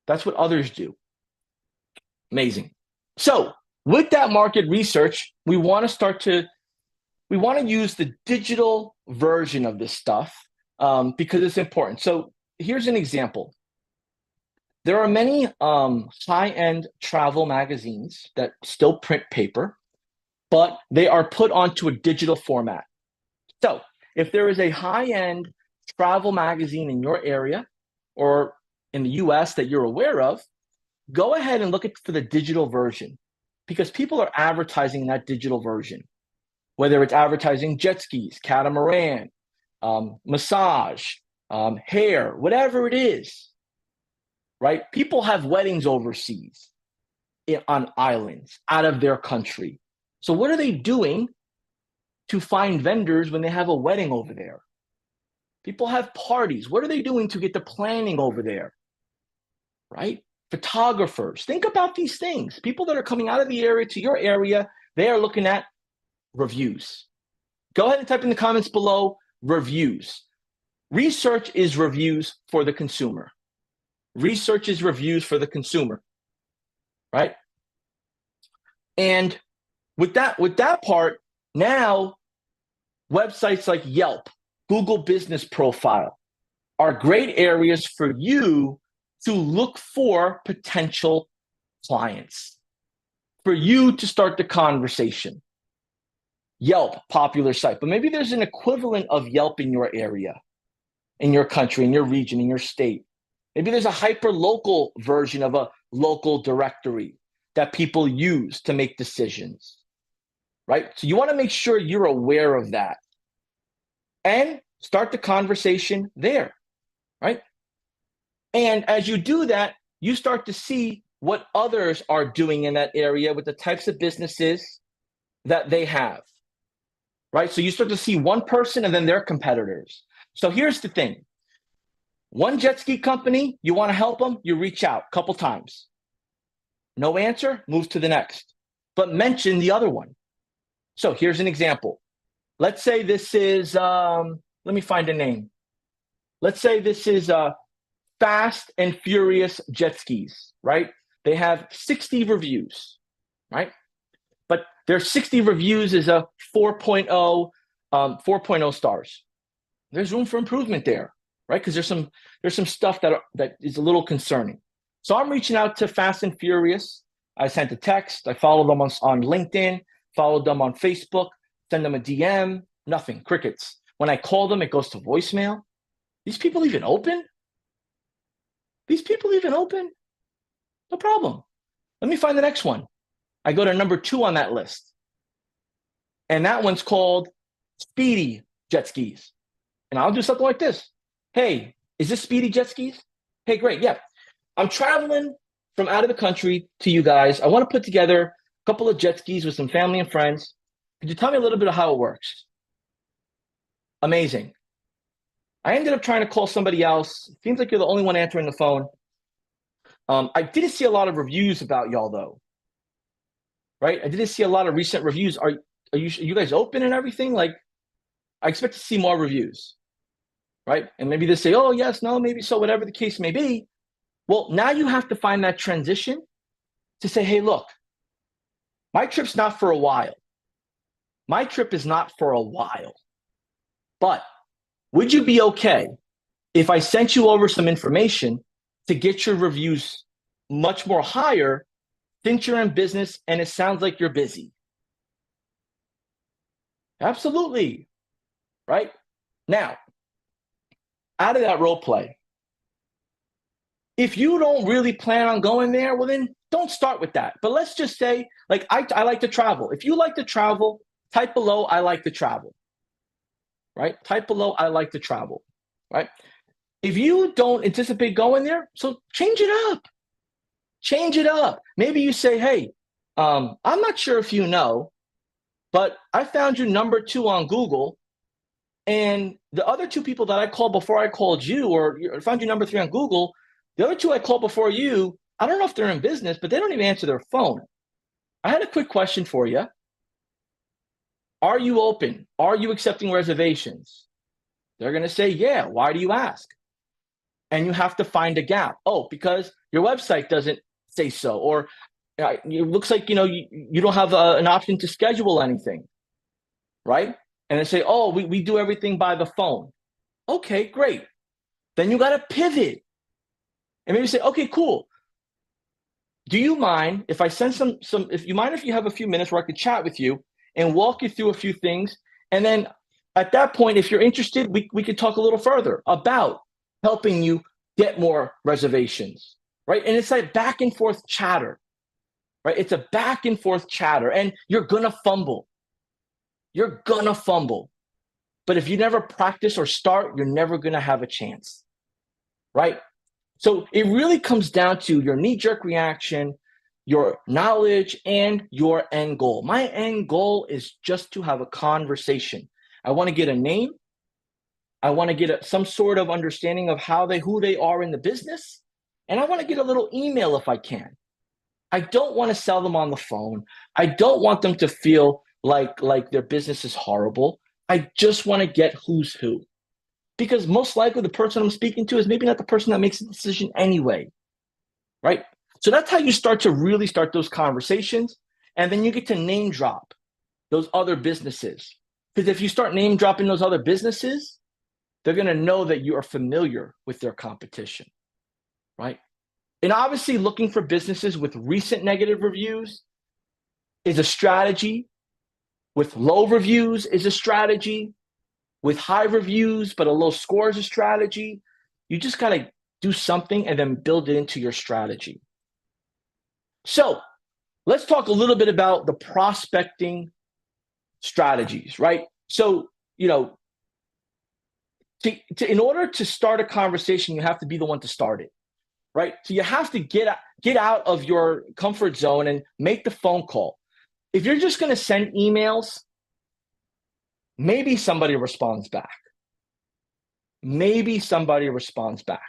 That's what others do. Amazing. So with that market research, we want to use the digital version of this stuff because it's important. So here's an example. There are many high-end travel magazines that still print paper, but they are put onto a digital format. So if there is a high-end travel magazine in your area or in the US that you're aware of, go ahead and look for the digital version, because people are advertising that digital version, whether it's advertising jet skis, catamaran, massage, hair, whatever it is, right? People have weddings overseas on islands out of their country. So what are they doing to find vendors when they have a wedding over there? People have parties. What are they doing to get the planning over there, right? Photographers. Think about these things. People that are coming out of the area to your area, they are looking at reviews. Go ahead and type in the comments below, reviews. Research is reviews for the consumer. Research is reviews for the consumer, right? And with that part, now websites like Yelp, Google Business Profile are great areas for you to look for potential clients, for you to start the conversation. Yelp, popular site, but maybe there's an equivalent of Yelp in your area, in your country, in your region, in your state. Maybe there's a hyper-local version of a local directory that people use to make decisions, right? So you want to make sure you're aware of that and start the conversation there, right? And as you do that, you start to see what others are doing in that area with the types of businesses that they have, right? So you start to see one person and then their competitors. So here's the thing. One jet ski company, you want to help them, you reach out a couple times. No answer, move to the next. but mention the other one. So here's an example. Let's say this is, let me find a name. Let's say this is Fast and Furious Jet Skis, right? They have 60 reviews, right? But their 60 reviews is a 4.0 stars. There's room for improvement there, right? Because there's some stuff that is a little concerning. So I'm reaching out to Fast and Furious. I sent a text. I followed them on LinkedIn, followed them on Facebook, send them a DM, nothing, crickets. When I call them, it goes to voicemail. These people even open? These people even open? No problem. Let me find the next one. I go to number 2 on that list. And that one's called Speedy Jet Skis. And I'll do something like this. Hey, is this Speedy Jet Skis? Hey, great. Yeah. I'm traveling from out of the country to you guys. I want to put together a couple of jet skis with some family and friends. Could you tell me a little bit of how it works? Amazing. I ended up trying to call somebody else. Seems like you're the only one answering the phone. I didn't see a lot of reviews about y'all, though. Right? I didn't see a lot of recent reviews. Are you guys open and everything? Like, I expect to see more reviews. Right? And maybe they say, oh, yes, no, maybe so, whatever the case may be. Well, now you have to find that transition to say, hey, look, my trip's not for a while. My trip is not for a while. But would you be okay if I sent you over some information to get your reviews much more higher since you're in business and it sounds like you're busy? Absolutely. Right? Now, out of that role play, if you don't really plan on going there, well, then don't start with that. But let's just say, like, I like to travel. If you like to travel, type below, I like to travel. Right? Type below, I like to travel. Right? If you don't anticipate going there, so change it up. Change it up. Maybe you say, hey, I'm not sure if you know, but I found you number 2 on Google. And the other 2 people that I called before I called you, or found you number 3 on Google, the other 2 I called before you, I don't know if they're in business, but they don't even answer their phone. I had a quick question for you. Are you open? Are you accepting reservations? They're going to say, yeah. Why do you ask? And you have to find a gap. Oh, because your website doesn't say so. Or it looks like, you don't have an option to schedule anything. Right? And they say, oh, we do everything by the phone. Okay, great. Then you got to pivot. And maybe say, okay, cool. Do you mind if I send if you have a few minutes where I could chat with you and walk you through a few things? And then at that point, if you're interested, we could talk a little further about helping you get more reservations, right? And it's like back and forth chatter, right? It's a back and forth chatter, and you're going to fumble. You're going to fumble. But if you never practice or start, you're never going to have a chance, right? So it really comes down to your knee-jerk reaction, your knowledge, and your end goal. My end goal is just to have a conversation. I want to get a name. I want to get some sort of understanding of who they are in the business. And I want to get a little email if I can. I don't want to sell them on the phone. I don't want them to feel like their business is horrible. I just want to get who's who. Because most likely the person I'm speaking to is maybe not the person that makes the decision anyway, right? So that's how you start to really start those conversations. And then you get to name drop those other businesses. Because if you start name dropping those other businesses, they're going to know that you are familiar with their competition, right? And obviously looking for businesses with recent negative reviews is a strategy. With low reviews is a strategy. With high reviews, but a low score is a strategy. You just got to do something and then build it into your strategy. So let's talk a little bit about the prospecting strategies, right? So, in order to start a conversation, you have to be the one to start it, right? So you have to get out of your comfort zone and make the phone call. If you're just going to send emails, maybe somebody responds back. Maybe somebody responds back.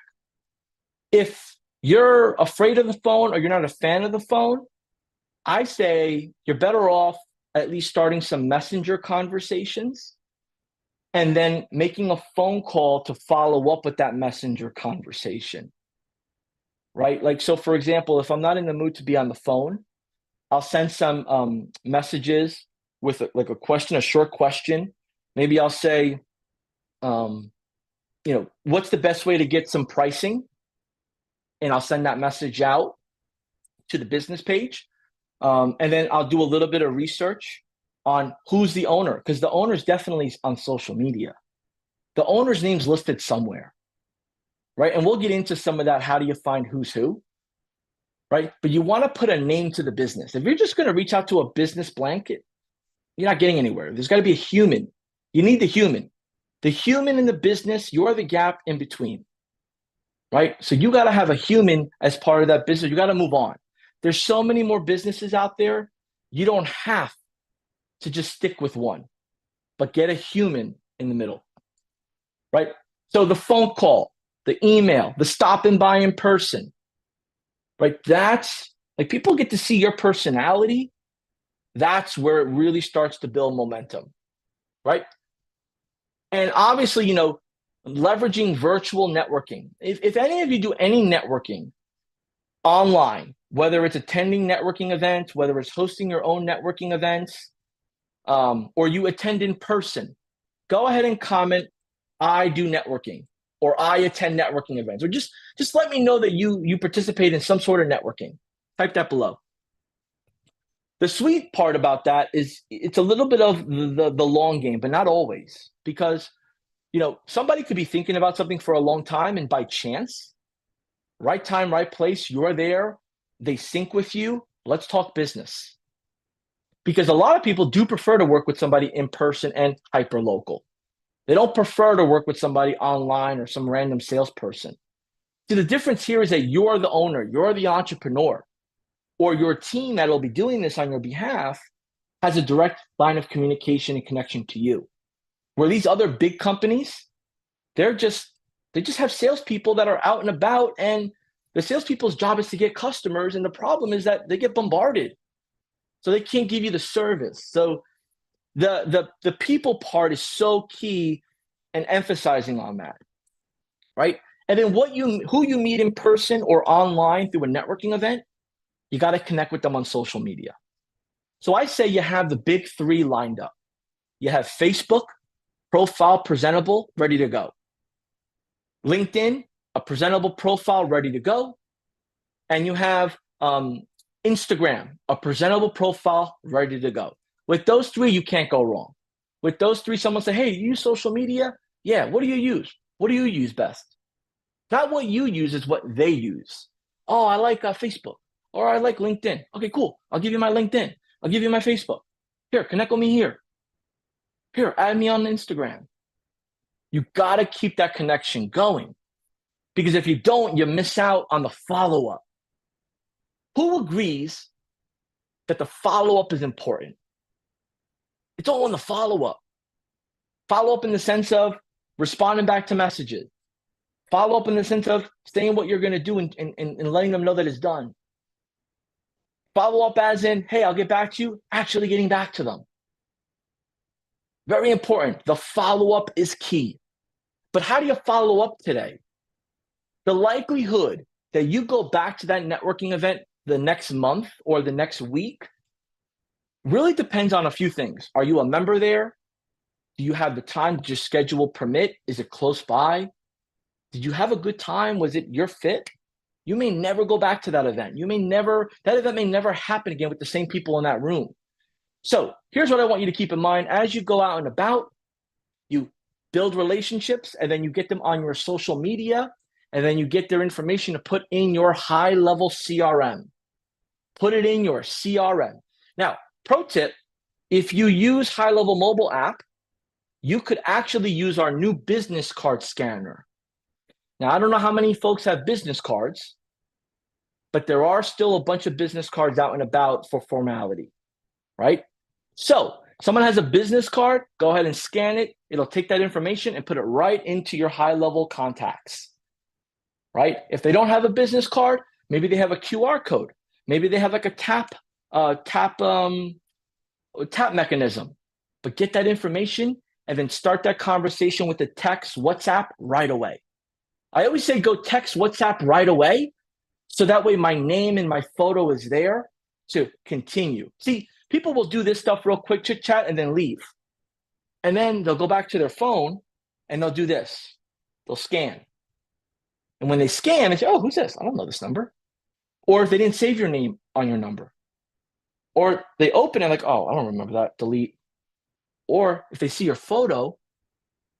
If you're afraid of the phone or you're not a fan of the phone, I say you're better off at least starting some messenger conversations and then making a phone call to follow up with that messenger conversation, right? Like, so for example, if I'm not in the mood to be on the phone, I'll send some messages with like a question, a short question. Maybe I'll say, um, what's the best way to get some pricing? And I'll send that message out to the business page. And then I'll do a little bit of research on who's the owner, because the owner's definitely on social media. The owner's name's listed somewhere, right? And we'll get into some of that. How do you find who's who, right? But you want to put a name to the business. If you're just going to reach out to a business blanket, you're not getting anywhere. There's got to be a human. You need the human. The human in the business, you're the gap in between, right? So you got to have a human as part of that business. You got to move on. There's so many more businesses out there. You don't have to just stick with one, but get a human in the middle, right? So the phone call, the email, the stopping by in person, right? That's like people get to see your personality. That's where it really starts to build momentum, right? And obviously, leveraging virtual networking. If any of you do any networking online, whether it's attending networking events, whether it's hosting your own networking events, or you attend in person, go ahead and comment, I do networking, or I attend networking events, or just let me know that you participate in some sort of networking. Type that below. The sweet part about that is it's a little bit of the long game, but not always, because somebody could be thinking about something for a long time, and by chance, right time, right place, you're there, they sync with you, let's talk business. Because a lot of people do prefer to work with somebody in person and hyper local. They don't prefer to work with somebody online or some random salesperson. See, the difference here is that you're the owner, you're the entrepreneur, or your team that will be doing this on your behalf has a direct line of communication and connection to you. Where these other big companies, they just have salespeople that are out and about, and the salespeople's job is to get customers, and the problem is that they get bombarded, so they can't give you the service. So the people part is so key, and emphasizing on that, right? And then who you meet in person or online through a networking event, you got to connect with them on social media. So I say you have the big three lined up. You have Facebook, profile presentable, ready to go. LinkedIn, a presentable profile, ready to go. And you have Instagram, a presentable profile, ready to go. With those three, you can't go wrong. With those three, someone say, hey, you use social media? Yeah, what do you use? What do you use best? Not what you use, is what they use. Oh, I like Facebook, or I like LinkedIn. Okay, cool. I'll give you my LinkedIn. I'll give you my Facebook. Here, connect with me here. Here, add me on Instagram. You got to keep that connection going, because if you don't, you miss out on the follow-up. Who agrees that the follow-up is important? It's all in the follow-up. Follow-up in the sense of responding back to messages. Follow-up in the sense of saying what you're going to do and letting them know that it's done. Follow-up as in, hey, I'll get back to you, actually getting back to them. Very important. The follow-up is key. But how do you follow up today? The likelihood that you go back to that networking event the next month or the next week really depends on a few things. Are you a member there? Do you have the time? Did your schedule permit? Is it close by? Did you have a good time? Was it your fit? You may never go back to that event. That event may never happen again with the same people in that room. So here's what I want you to keep in mind. As you go out and about, you build relationships, and then you get them on your social media, and then you get their information to put in your high-level CRM. Put it in your CRM. Now, pro tip, if you use high-level mobile app, you could actually use our new business card scanner. Now, I don't know how many folks have business cards, but there are still a bunch of business cards out and about for formality, right? So someone has a business card, go ahead and scan it. It'll take that information and put it right into your high-level contacts, right? If they don't have a business card, maybe they have a QR code. Maybe they have like a tap tap mechanism, but get that information and then start that conversation with the text, WhatsApp right away. I always say go text WhatsApp right away. So that way my name and my photo is there to continue. See, people will do this stuff real quick, chit chat, and then leave. And then they'll go back to their phone and they'll do this. They'll scan. And when they scan, they say, oh, who's this? I don't know this number. Or if they didn't save your name on your number. Or they open it like, oh, I don't remember that, delete. Or if they see your photo,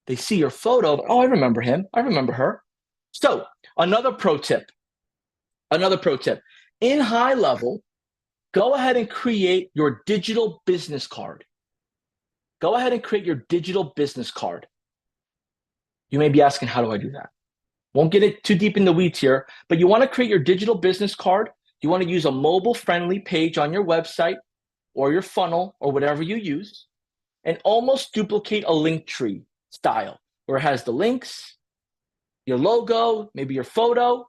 oh, I remember him, I remember her. So another pro tip, in high level, go ahead and create your digital business card. Go ahead and create your digital business card. You may be asking, how do I do that? Won't get it too deep in the weeds here, but you want to create your digital business card. You want to use a mobile-friendly page on your website or your funnel or whatever you use, and almost duplicate a link tree style where it has the links, your logo, maybe your photo.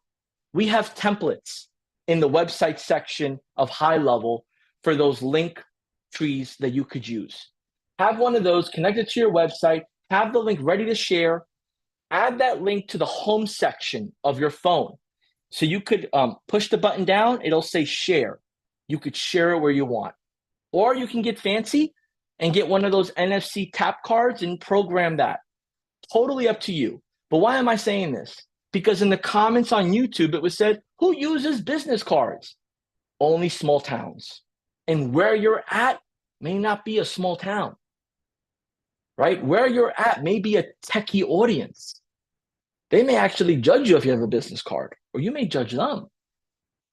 We have templates in the website section of High Level for those link trees that you could use. Have one of those connected to your website, have the link ready to share, add that link to the home section of your phone. So you could push the button down, it'll say share. You could share it where you want. Or you can get fancy and get one of those NFC tap cards and program that. Totally up to you. But why am I saying this? Because in the comments on YouTube, it was said, who uses business cards? Only small towns. And where you're at may not be a small town, right? Where you're at may be a techie audience. They may actually judge you if you have a business card, or you may judge them.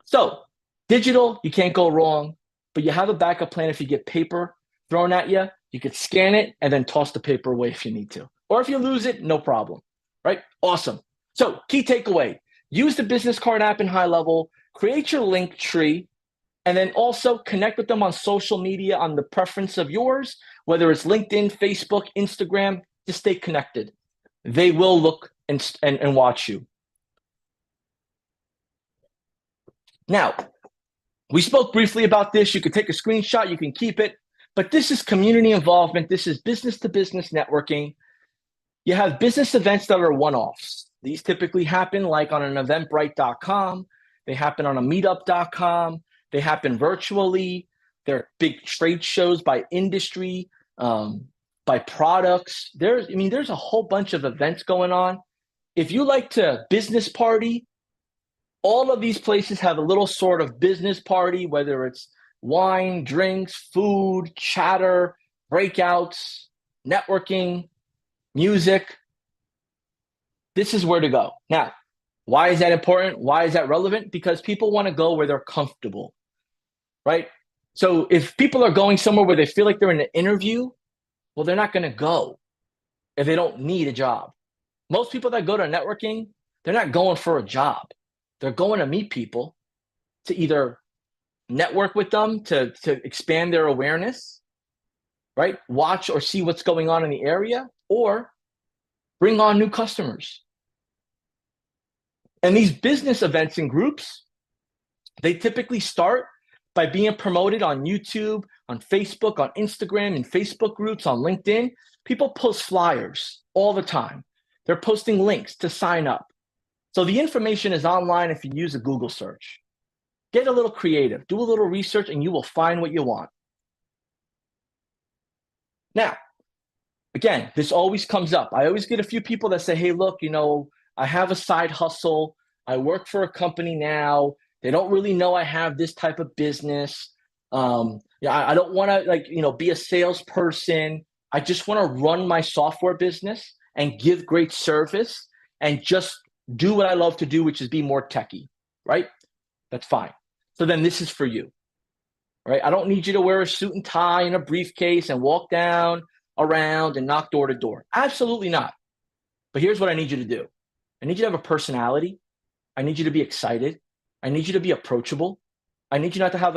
So digital, you can't go wrong, but you have a backup plan. If you get paper thrown at you, you could scan it and then toss the paper away if you need to. Or if you lose it, no problem, right? Awesome. So key takeaway, use the business card app in High Level, create your link tree, and then also connect with them on social media on the preference of yours, whether it's LinkedIn, Facebook, Instagram, just stay connected. They will look and watch you. Now, we spoke briefly about this. You can take a screenshot, you can keep it, but this is community involvement. This is business-to-business networking. You have business events that are one-offs. These typically happen like on an eventbrite.com. They happen on a meetup.com. They happen virtually. They're big trade shows by industry, by products. There's a whole bunch of events going on. If you like to business party, all of these places have a little sort of business party, whether it's wine, drinks, food, chatter, breakouts, networking, music. This is where to go. Now, why is that important? Why is that relevant? Because people want to go where they're comfortable, right? So if people are going somewhere where they feel like they're in an interview, well, they're not going to go if they don't need a job. Most people that go to networking, they're not going for a job. They're going to meet people to either network with them to expand their awareness, right? Watch or see what's going on in the area, or bring on new customers. And these business events and groups, they typically start by being promoted on YouTube, on Facebook, on Instagram, in Facebook groups, on LinkedIn. People post flyers all the time. They're posting links to sign up. So the information is online if you use a Google search. Get a little creative, do a little research, and you will find what you want. Now, again, this always comes up. I always get a few people that say, hey, look, I have a side hustle. I work for a company now. They don't really know I have this type of business. I don't want to be a salesperson. I just want to run my software business and give great service and just do what I love to do, which is be more techie, right? That's fine. So then this is for you, right? I don't need you to wear a suit and tie and a briefcase and walk down around and knock door to door. Absolutely not. But here's what I need you to do. I need you to have a personality. I need you to be excited. I need you to be approachable. I need you not to have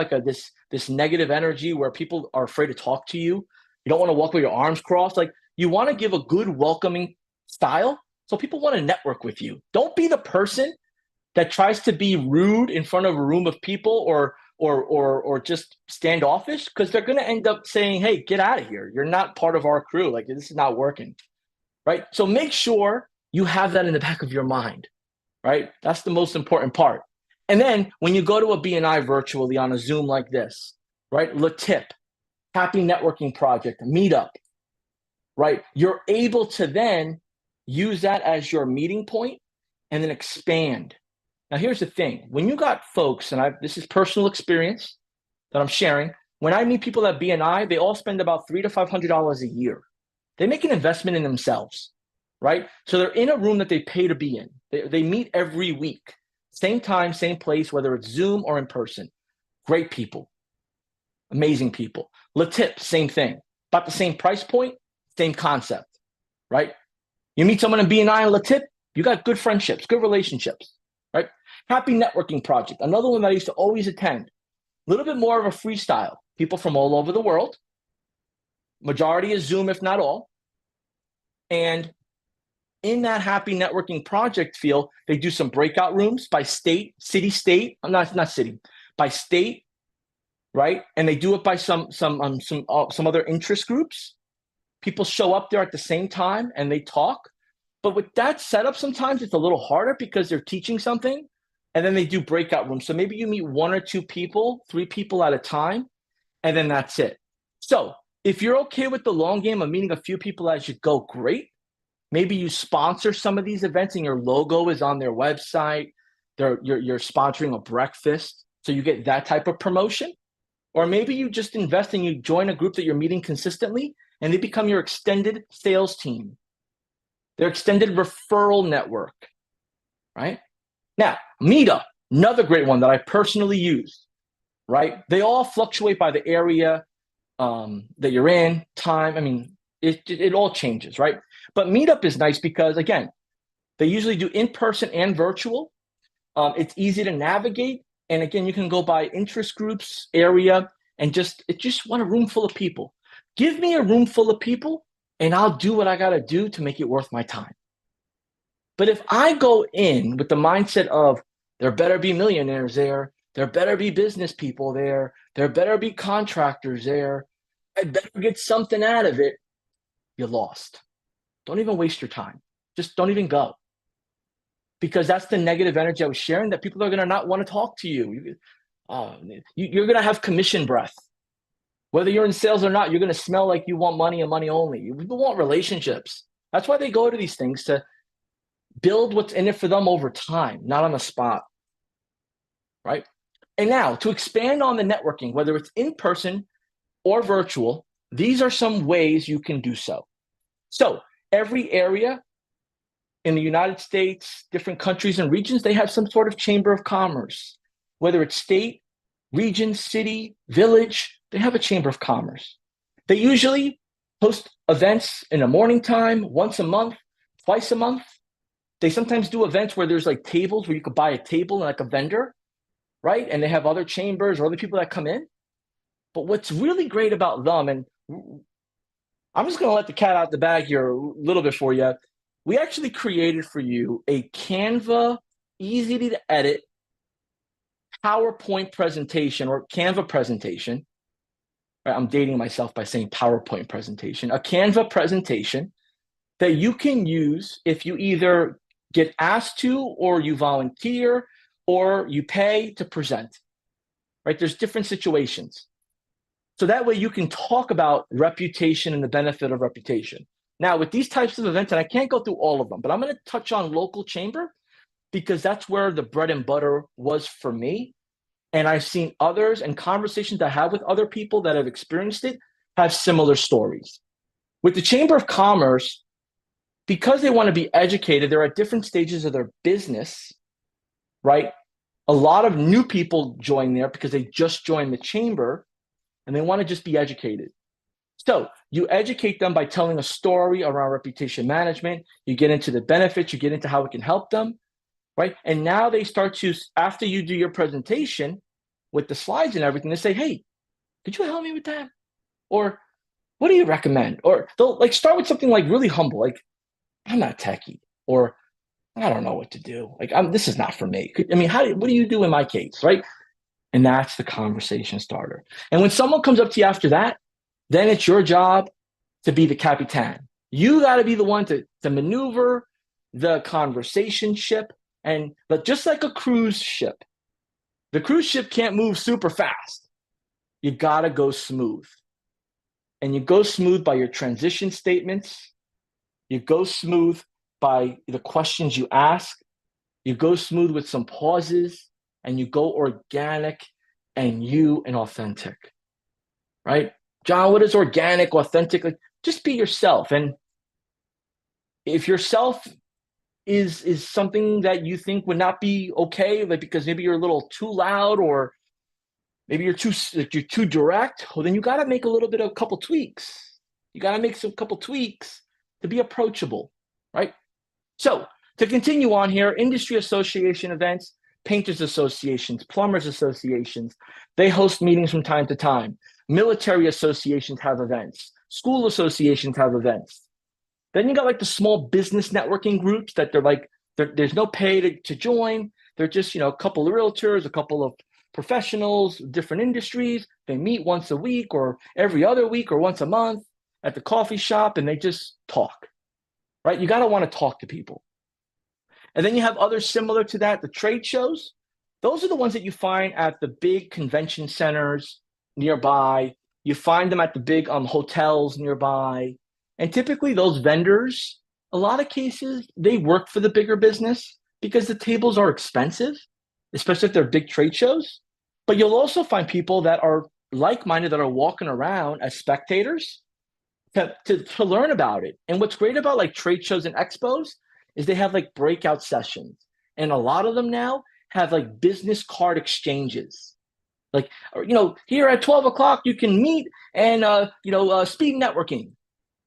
this negative energy where people are afraid to talk to you. You don't want to walk with your arms crossed. You want to give a good welcoming style so people want to network with you. Don't be the person that tries to be rude in front of a room of people or just standoffish, because they're going to end up saying, hey, get out of here. You're not part of our crew. Like, this is not working, right? So make sure you have that in the back of your mind, right? That's the most important part. And then when you go to a BNI virtually on a Zoom like this, right? Tip, happy networking project, meetup, right? You're able to then use that as your meeting point and then expand. Now, here's the thing. When you got folks, and this is personal experience that I'm sharing, when I meet people at BNI, they all spend about $300 to $500 a year. They make an investment in themselves, right? So they're in a room that they pay to be in. They meet every week, same time, same place, whether it's Zoom or in person. Great people, amazing people. Latip, same thing. About the same price point, same concept, right? You meet someone in BNI and Latip, you got good friendships, good relationships, right? Happy networking project, another one that I used to always attend. A little bit more of a freestyle. People from all over the world. Majority is Zoom, if not all. And in that happy networking project field, they do some breakout rooms by state, city, not city, by state, right? And they do it by some other interest groups. People show up there at the same time and they talk. But with that setup, sometimes it's a little harder because they're teaching something and then they do breakout rooms. So maybe you meet 1 or 2 people, 3 people at a time, and then that's it. So if you're okay with the long game of meeting a few people as you go, great. Maybe you sponsor some of these events and your logo is on their website. You're sponsoring a breakfast, so you get that type of promotion. Or maybe you just invest and you join a group that you're meeting consistently and they become your extended sales team, their extended referral network, right? Now, Meetup, another great one that I personally use, right? They all fluctuate by the area that you're in, time. I mean, it all changes, right? But Meetup is nice because, again, they usually do in-person and virtual. It's easy to navigate. And again, you can go by interest groups, area, and just want a room full of people. Give me a room full of people and I'll do what I got to do to make it worth my time. But if I go in with the mindset of there better be millionaires there better be business people there better be contractors there, I better get something out of it, you're lost. Don't even waste your time. Just don't even go. Because that's the negative energy I was sharing, that people are going to not want to talk to you. You're going to have commission breath. Whether you're in sales or not, you're going to smell like you want money and money only. People want relationships. That's why they go to these things, to build what's in it for them over time, not on the spot, right? And now, to expand on the networking, whether it's in person or virtual, these are some ways you can do so. So every area in the United States, different countries and regions, they have some sort of chamber of commerce, whether it's state, region, city, village, they have a chamber of commerce. They usually host events in the morning time, once a month, twice a month. They sometimes do events where there's like tables where you could buy a table and like a vendor, right? And they have other chambers or other people that come in. But what's really great about them, and I'm just going to let the cat out the bag here a little bit for you. We actually created for you a Canva, easy to edit PowerPoint presentation, or Canva presentation. Right? I'm dating myself by saying PowerPoint presentation. A Canva presentation that you can use if you either get asked to, or you volunteer, or you pay to present. Right? There's different situations. So that way you can talk about reputation and the benefit of reputation. Now, with these types of events, and I can't go through all of them, but I'm going to touch on local chamber because that's where the bread and butter was for me. And I've seen others, and conversations I have with other people that have experienced it have similar stories. With the Chamber of Commerce, because they want to be educated, they're at different stages of their business, right? A lot of new people join there because they just joined the chamber and they want to just be educated. So you educate them by telling a story around reputation management. You get into the benefits, you get into how it can help them, right? And now they start to, after you do your presentation with the slides and everything, they say, hey, could you help me with that? Or what do you recommend? Or they'll like start with something like really humble, like, I'm not techie, or I don't know what to do. Like, this is not for me. I mean, what do you do in my case, right? And that's the conversation starter. And when someone comes up to you after that, then it's your job to be the capitan. You got to be the one to maneuver the conversation ship. But just like a cruise ship, the cruise ship can't move super fast. You got to go smooth. And you go smooth by your transition statements. You go smooth by the questions you ask. You go smooth with some pauses, and you go organic and authentic, right? John, what is organic, authentic? Like, just be yourself. And if yourself is something that you think would not be okay, like because maybe you're a little too loud or maybe you're too direct, well, then you got to make a little bit of a couple tweaks. You got to make some couple tweaks to be approachable, right? So to continue on here, industry association events, painters associations, plumbers associations, they host meetings from time to time. Military associations have events. School associations have events. Then you got like the small business networking groups that there's no pay to join. They're just, a couple of realtors, a couple of professionals, different industries. They meet once a week or every other week or once a month at the coffee shop, and they just talk, right? You got to want to talk to people. And then you have others similar to that, the trade shows. Those are the ones that you find at the big convention centers nearby. You find them at the big hotels nearby. And typically those vendors, a lot of cases, they work for the bigger business because the tables are expensive, especially if they're big trade shows. But you'll also find people that are like-minded that are walking around as spectators to learn about it. And what's great about like trade shows and expos is they have like breakout sessions. And a lot of them now have like business card exchanges. Like, here at 12 o'clock, you can meet and, speed networking,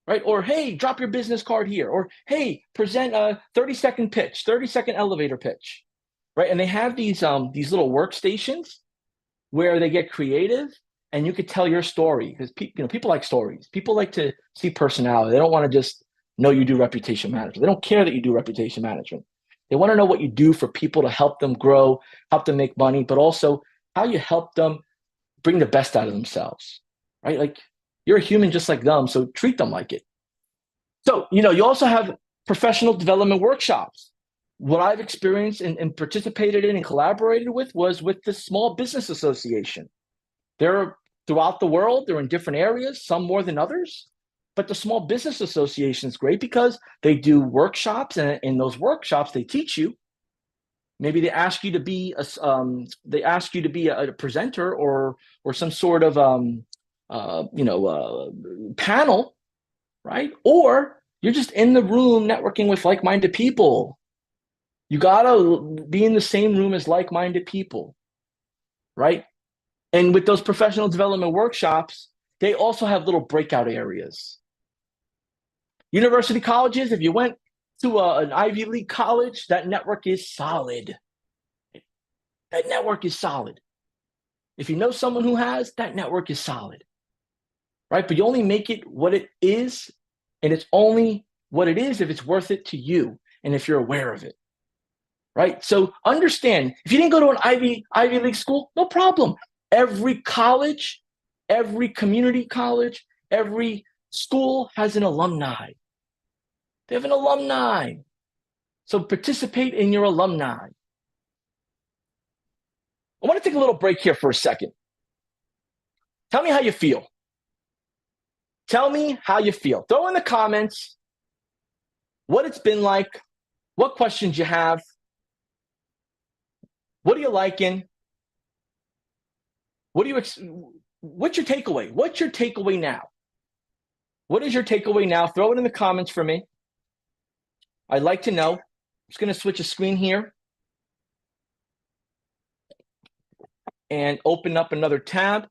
right? Or, hey, drop your business card here. Or, hey, present a 30-second pitch, 30-second elevator pitch, right? And they have these little workstations where they get creative and you could tell your story because people like stories. People like to see personality. They don't want to just know you do reputation management. They don't care that you do reputation management. They want to know what you do for people to help them grow, help them make money, but also how you help them bring the best out of themselves, right? Like you're a human just like them, so treat them like it. So, you also have professional development workshops. What I've experienced and participated in and collaborated with was with the Small Business Association. They're throughout the world. They're in different areas, some more than others. But the Small Business Association is great because they do workshops, and in those workshops, they teach you. Maybe they ask you to be a presenter or some sort of panel, right? Or you're just in the room networking with like-minded people. You gotta be in the same room as like-minded people, right? And with those professional development workshops, they also have little breakout areas. University colleges, if you went to an Ivy League college, that network is solid. That network is solid. If you know someone who has, that network is solid, right? But you only make it what it is, and it's only what it is if it's worth it to you and if you're aware of it, right? So understand, if you didn't go to an Ivy League school, no problem. Every college, every community college, every school has an alumni. They have an alumni. So participate in your alumni. I want to take a little break here for a second. Tell me how you feel. Tell me how you feel. Throw in the comments what it's been like, what questions you have, what are you liking? What's your takeaway? What's your takeaway now? What is your takeaway now? Throw it in the comments for me. I'd like to know. I'm just going to switch a screen here and open up another tab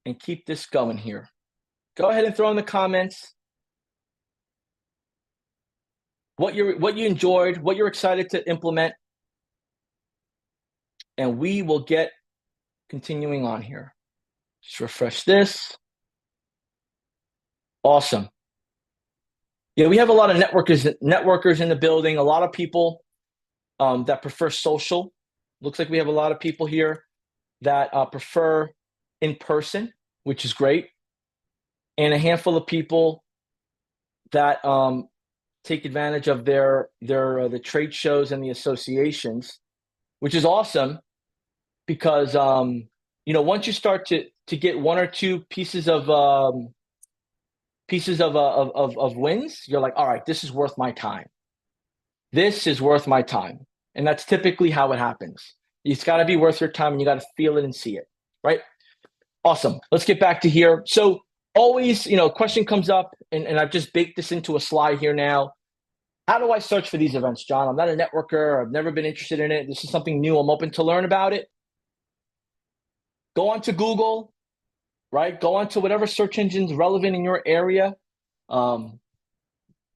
and keep this going here. Go ahead and throw in the comments what you enjoyed, what you're excited to implement, and we will get continuing on here. Just refresh this. Awesome. Yeah, we have a lot of networkers in the building, a lot of people that prefer social. Looks like we have a lot of people here that prefer in person, which is great, and a handful of people that take advantage of the trade shows and the associations, which is awesome because once you start to get one or two pieces of wins, you're like, all right, this is worth my time. This is worth my time. And that's typically how it happens. It's got to be worth your time and you got to feel it and see it, right? Awesome. Let's get back to here. So always, a question comes up and I've just baked this into a slide here now. How do I search for these events, John? I'm not a networker. I've never been interested in it. This is something new. I'm open to learn about it. Go onto Google, right? Go onto whatever search engine's relevant in your area.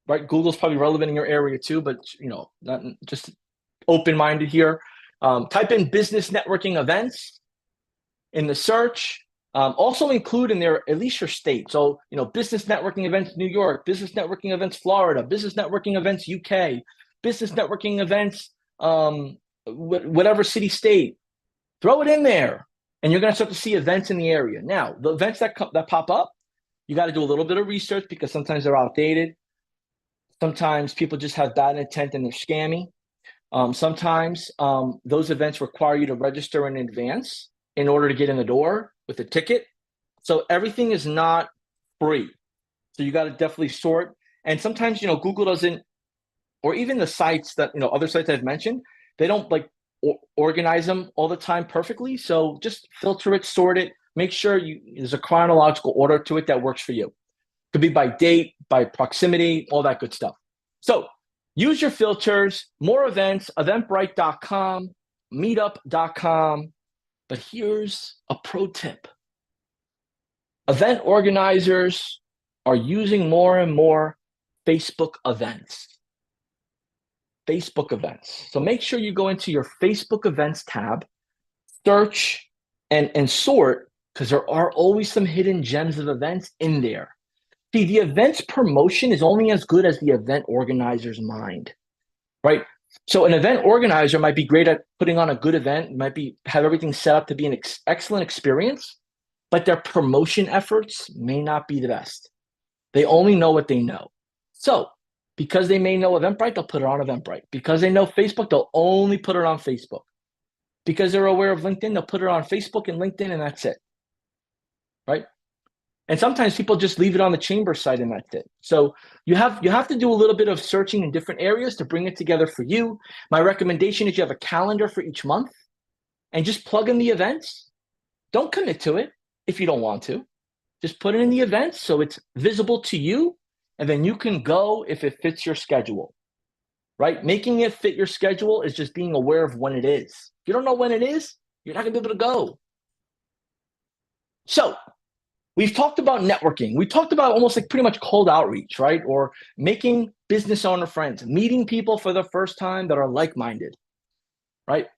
Right? Google's probably relevant in your area too, but not just open-minded here. Type in business networking events in the search. Also include in there at least your state. So, business networking events New York, business networking events Florida, business networking events UK, business networking events whatever city, state. Throw it in there, and you're going to start to see events in the area. Now, the events that pop up, you got to do a little bit of research because sometimes they're outdated. Sometimes people just have bad intent and they're scammy. Sometimes those events require you to register in advance in order to get in the door with a ticket. So everything is not free. So you got to definitely sort. And sometimes, Google doesn't, or even the sites that, other sites I've mentioned, they don't organize them all the time perfectly. So just filter it, sort it, make sure there's a chronological order to it that works for you. Could be by date, by proximity, all that good stuff. So use your filters, more events, eventbrite.com, meetup.com. But here's a pro tip. Event organizers are using more and more Facebook events. Facebook events. So make sure you go into your Facebook events tab, search and sort, because there are always some hidden gems of events in there. See, the event's promotion is only as good as the event organizer's mind, right? So an event organizer might be great at putting on a good event, have everything set up to be an excellent experience, but their promotion efforts may not be the best. They only know what they know. So because they may know Eventbrite, they'll put it on Eventbrite. Because they know Facebook, they'll only put it on Facebook. Because they're aware of LinkedIn, they'll put it on Facebook and LinkedIn, and that's it, right? And sometimes people just leave it on the chamber site and that's it. So you have to do a little bit of searching in different areas to bring it together for you. My recommendation is you have a calendar for each month and just plug in the events. Don't commit to it if you don't want to. Just put it in the events so it's visible to you, and then you can go if it fits your schedule, right? Making it fit your schedule is just being aware of when it is. If you don't know when it is, you're not going to be able to go. So we've talked about networking. We talked about almost like pretty much cold outreach, right? Or making business owner friends, meeting people for the first time that are like-minded, right?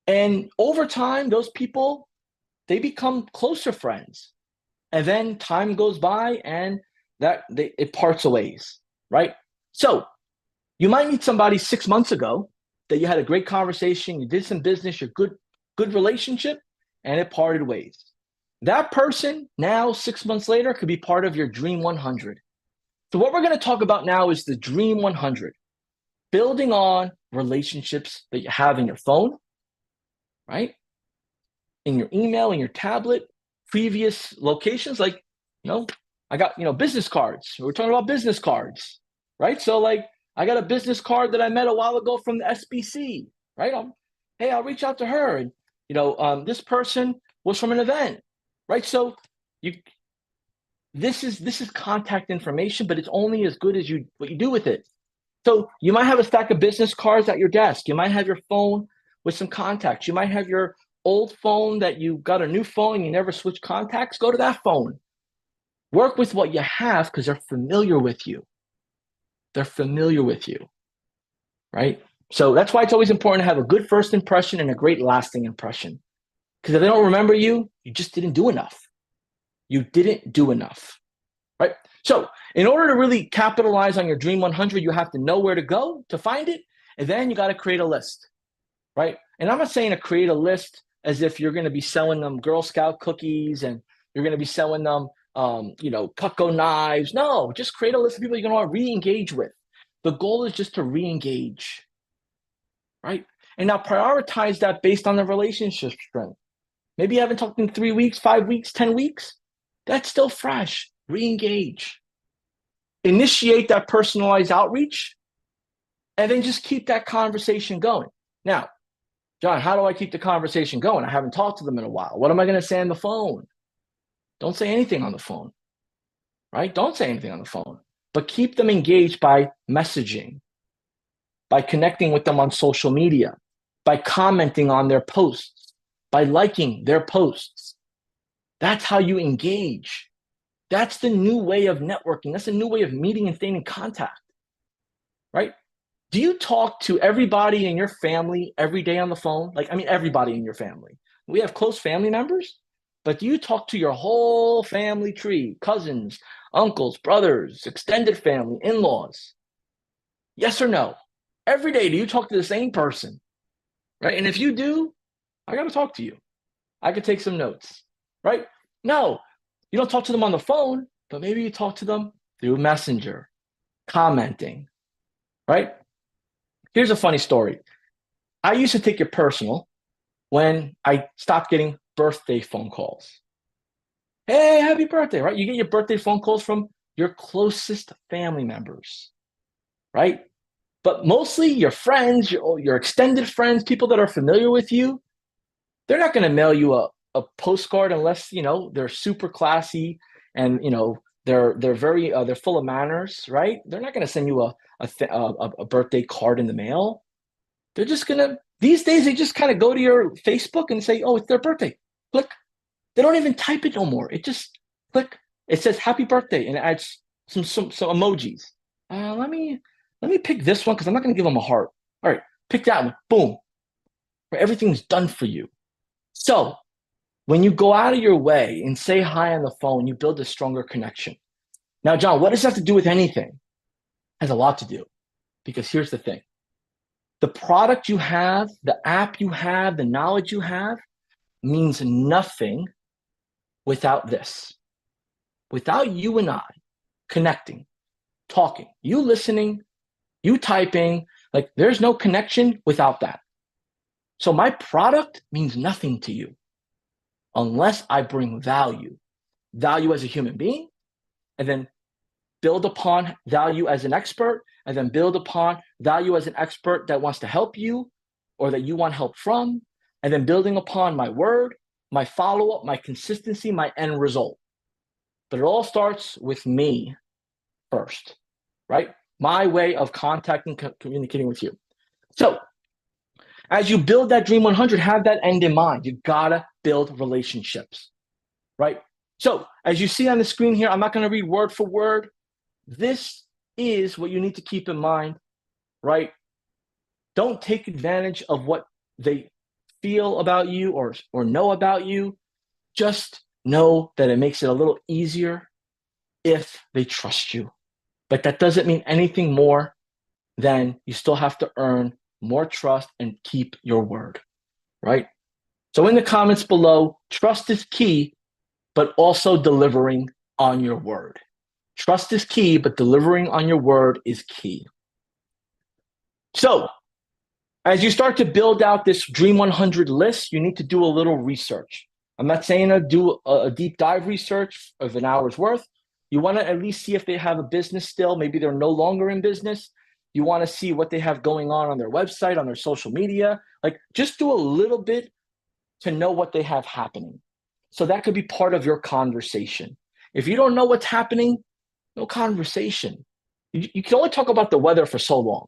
And over time, those people, they become closer friends. And then time goes by and it parts ways, right? So you might meet somebody 6 months ago that you had a great conversation, you did some business, you're good relationship, and it parted ways. That person now 6 months later could be part of your Dream 100. So what we're going to talk about now is the Dream 100, building on relationships that you have in your phone, right? In your email, in your tablet, previous locations, like, I got, business cards. We're talking about business cards, right? So I got a business card that I met a while ago from the SBC, right? I'll reach out to her. And, this person was from an event, right? So this is contact information, but it's only as good as what you do with it. So you might have a stack of business cards at your desk. You might have your phone with some contacts. You might have your old phone that you got a new phone and you never switch contacts. Go to that phone. Work with what you have because they're familiar with you. They're familiar with you, right? So that's why it's always important to have a good first impression and a great lasting impression. Because if they don't remember you, you just didn't do enough. You didn't do enough, right? So in order to really capitalize on your Dream 100, you have to know where to go to find it. And then you got to create a list, right? And I'm not saying to create a list as if you're going to be selling them Girl Scout cookies and you're going to be selling them, Cutco knives. No, just create a list of people you're going to want to re-engage with. The goal is just to re-engage, right? And now prioritize that based on the relationship strength. Maybe you haven't talked in 3 weeks, 5 weeks, 10 weeks. That's still fresh. Re-engage. Initiate that personalized outreach, and then just keep that conversation going. Now, John, how do I keep the conversation going? I haven't talked to them in a while. What am I going to say on the phone? Don't say anything on the phone, right? Don't say anything on the phone, but keep them engaged by messaging, by connecting with them on social media, by commenting on their posts, by liking their posts. That's how you engage. That's the new way of networking. That's a new way of meeting and staying in contact, right? Do you talk to everybody in your family every day on the phone? Everybody in your family. We have close family members, but do you talk to your whole family tree, cousins, uncles, brothers, extended family, in-laws? Yes or no? Every day, do you talk to the same person, right? And if you do, I got to talk to you. I could take some notes, right? No, you don't talk to them on the phone, but maybe you talk to them through Messenger, commenting, right? Here's a funny story. I used to take it personal when I stopped getting birthday phone calls. Hey, happy birthday, right? You get your birthday phone calls from your closest family members, right? But mostly your friends, your extended friends, people that are familiar with you, they're not going to mail you a postcard unless, they're super classy and, they're very, they're full of manners, right? They're not going to send you a birthday card in the mail. They're just going to, these days, they just kind of go to your Facebook and say, oh, it's their birthday. Click. They don't even type it no more. It just click. It says happy birthday and it adds some emojis. Let me pick this one because I'm not going to give them a heart. All right, pick that one. Boom. Everything's done for you. So when you go out of your way and say hi on the phone, you build a stronger connection. Now, John, what does that have to do with anything? It has a lot to do, because here's the thing. The product you have, the app you have, the knowledge you have means nothing without this. Without you and I connecting, talking, you listening, you typing, there's no connection without that. So my product means nothing to you unless I bring value as a human being, and then build upon value as an expert, and then build upon value as an expert that wants to help you or that you want help from, and then building upon my word, my follow-up, my consistency, my end result. But it all starts with me first, right? My way of contacting, communicating with you. So as you build that Dream 100, have that end in mind. You gotta build relationships, right? So as you see on the screen here, I'm not gonna read word for word. This is what you need to keep in mind, right? Don't take advantage of what they feel about you or know about you. Just know that it makes it a little easier if they trust you. But that doesn't mean anything more than you still have to earn more trust and keep your word, right? So in the comments below, trust is key, but also delivering on your word. Trust is key, but delivering on your word is key. So as you start to build out this Dream 100 list, you need to do a little research. I'm not saying to do a deep dive research of an hour's worth. You want to at least see if they have a business still. Maybe they're no longer in business. You want to see what they have going on their website, on their social media. Just do a little bit to know what they have happening. So that could be part of your conversation. If you don't know what's happening, no conversation. You can only talk about the weather for so long.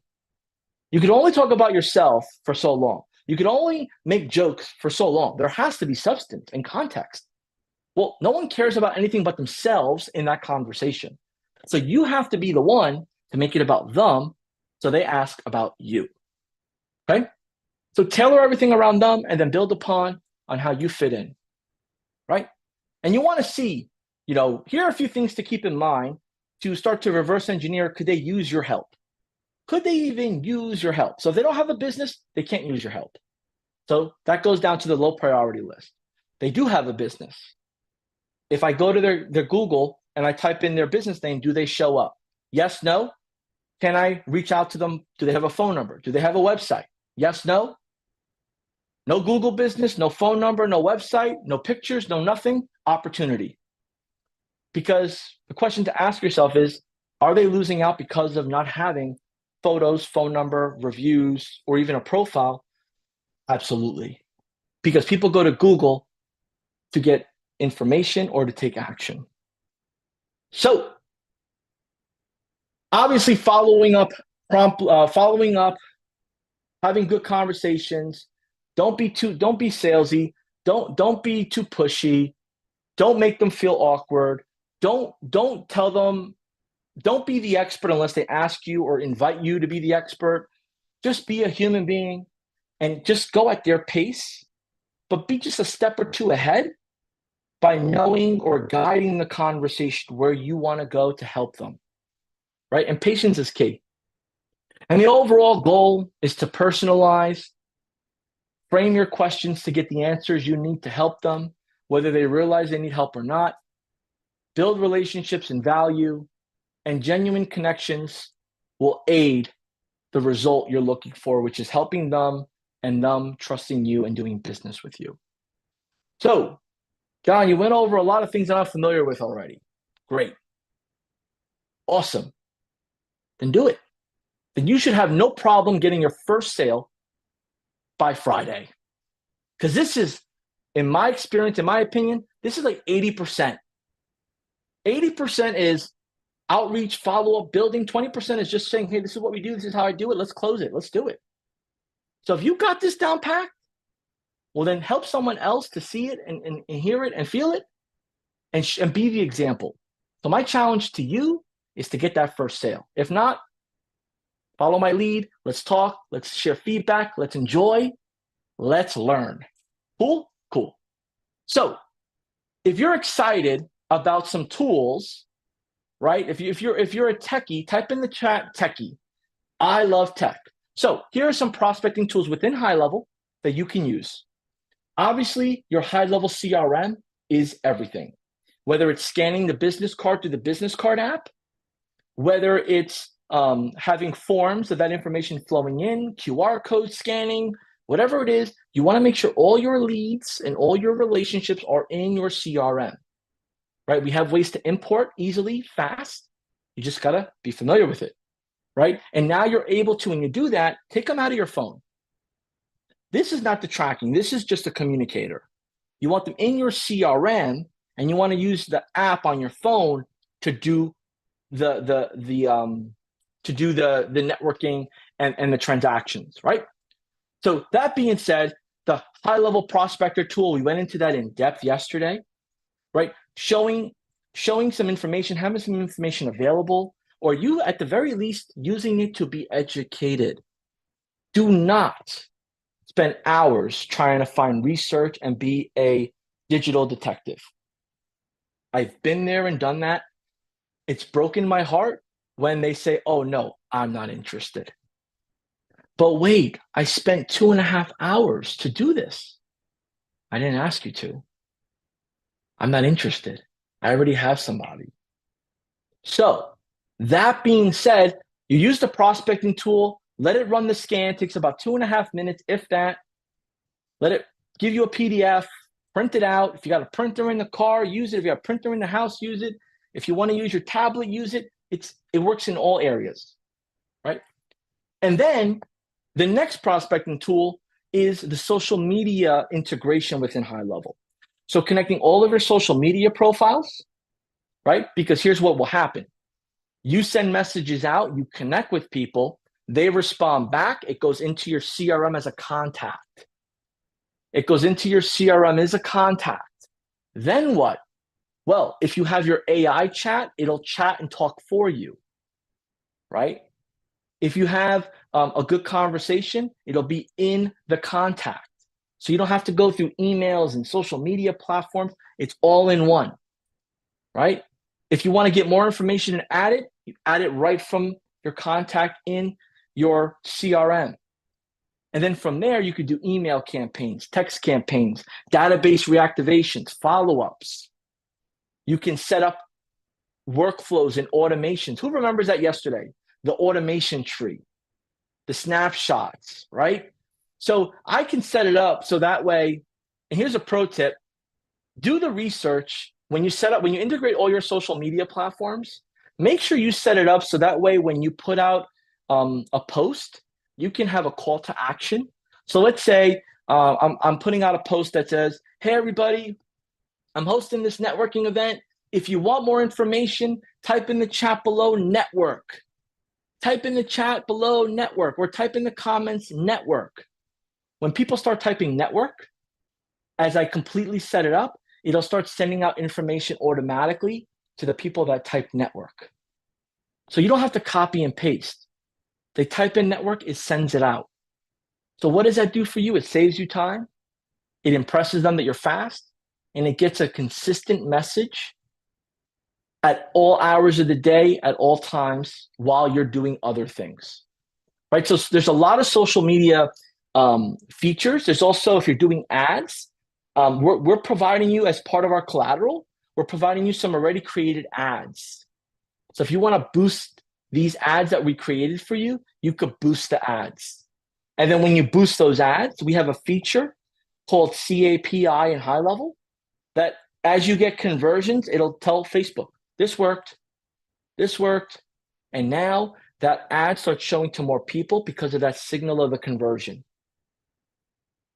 You can only talk about yourself for so long. You can only make jokes for so long. There has to be substance and context. Well, no one cares about anything but themselves in that conversation. So you have to be the one to make it about them, so they ask about you, okay? So tailor everything around them and then build upon how you fit in, right? And you want to see, here are a few things to keep in mind to start to reverse engineer. Could they use your help? Could they even use your help? So if they don't have a business, they can't use your help. So that goes down to the low priority list. They do have a business. If I go to their Google and I type in their business name, do they show up? Yes, no. Can I reach out to them? Do they have a phone number? Do they have a website? Yes, no. No Google business, no phone number, no website, no pictures, no nothing. Opportunity. Because the question to ask yourself is, are they losing out because of not having photos, phone number, reviews, or even a profile? Absolutely. Because people go to Google to get information or to take action. So obviously following up, having good conversations. Don't be salesy. Don't be too pushy. Don't make them feel awkward. Don't tell them, don't be the expert unless they ask you or invite you to be the expert. Just be a human being and just go at their pace, but be just a step or two ahead by knowing or guiding the conversation where you want to go to help them, right? And patience is key. And the overall goal is to personalize, frame your questions to get the answers you need to help them, whether they realize they need help or not, build relationships and value, and genuine connections will aid the result you're looking for, which is helping them and them trusting you and doing business with you. So, John, you went over a lot of things that I'm familiar with already. Great. Awesome. Then do it. Then you should have no problem getting your first sale by Friday. Because this is, in my experience, in my opinion, this is like 80%. 80% is outreach, follow-up, building. 20% is just saying, hey, this is what we do. This is how I do it. Let's close it. Let's do it. So if you got this down packed, well, then help someone else to see it and hear it and feel it and be the example. So my challenge to you is to get that first sale. If not, follow my lead. Let's talk. Let's share feedback. Let's enjoy. Let's learn. Cool? Cool. So if you're excited about some tools, right? If you're a techie, type in the chat techie. I love tech. So here are some prospecting tools within High Level that you can use. Obviously, your High Level CRM is everything. Whether it's scanning the business card through the business card app, whether it's having forms of that information flowing in, QR code scanning, whatever it is, you want to make sure all your leads and all your relationships are in your CRM, right? We have ways to import easily, fast. You just got to be familiar with it, right? And now you're able to, when you do that, take them out of your phone. This is not the tracking. This is just a communicator. You want them in your CRM, and you want to use the app on your phone to do the networking and the transactions, right? So that being said, the High Level Prospector tool, we went into that in depth yesterday, right? Showing some information, having some information available, or you at the very least using it to be educated. Do not spend hours trying to find research and be a digital detective. I've been there and done that. It's broken my heart when they say, oh no, I'm not interested. But wait, I spent 2.5 hours to do this. I didn't ask you to. I'm not interested. I already have somebody. So that being said, you use the prospecting tool, let it run the scan. It takes about 2.5 minutes, if that. Let it give you a PDF, print it out. If you got a printer in the car, use it. If you got a printer in the house, use it. If you want to use your tablet, use it. It works in all areas, right? And then the next prospecting tool is the social media integration within High Level. So connecting all of your social media profiles, right? Because here's what will happen. You send messages out, you connect with people, they respond back, it goes into your CRM as a contact. It goes into your CRM as a contact. Then what? Well, if you have your AI chat, it'll chat and talk for you, right? If you have a good conversation, it'll be in the contact. So you don't have to go through emails and social media platforms. It's all in one, right? If you want to get more information and add it, you add it right from your contact in your CRM. And then from there, you could do email campaigns, text campaigns, database reactivations, follow-ups. You can set up workflows and automations. Who remembers that yesterday? The automation tree, the snapshots, right? So I can set it up so that way, and here's a pro tip, do the research when you integrate all your social media platforms, make sure you set it up so that way when you put out a post, you can have a call to action. So let's say I'm putting out a post that says, hey, everybody, I'm hosting this networking event. If you want more information, type in the chat below network. Type in the chat below network, or type in the comments network. When people start typing network, as I completely set it up, it'll start sending out information automatically to the people that type network. So you don't have to copy and paste. They type in network, it sends it out. So what does that do for you? It saves you time. It impresses them that you're fast, and it gets a consistent message at all hours of the day, at all times, while you're doing other things, right? So there's a lot of social media features. There's also, if you're doing ads, we're providing you as part of our collateral, we're providing you some already created ads. So if you want to boost these ads that we created for you, you could boost the ads. And then when you boost those ads, we have a feature called CAPI in high level that as you get conversions, it'll tell Facebook, this worked, and now that ad starts showing to more people because of that signal of the conversion.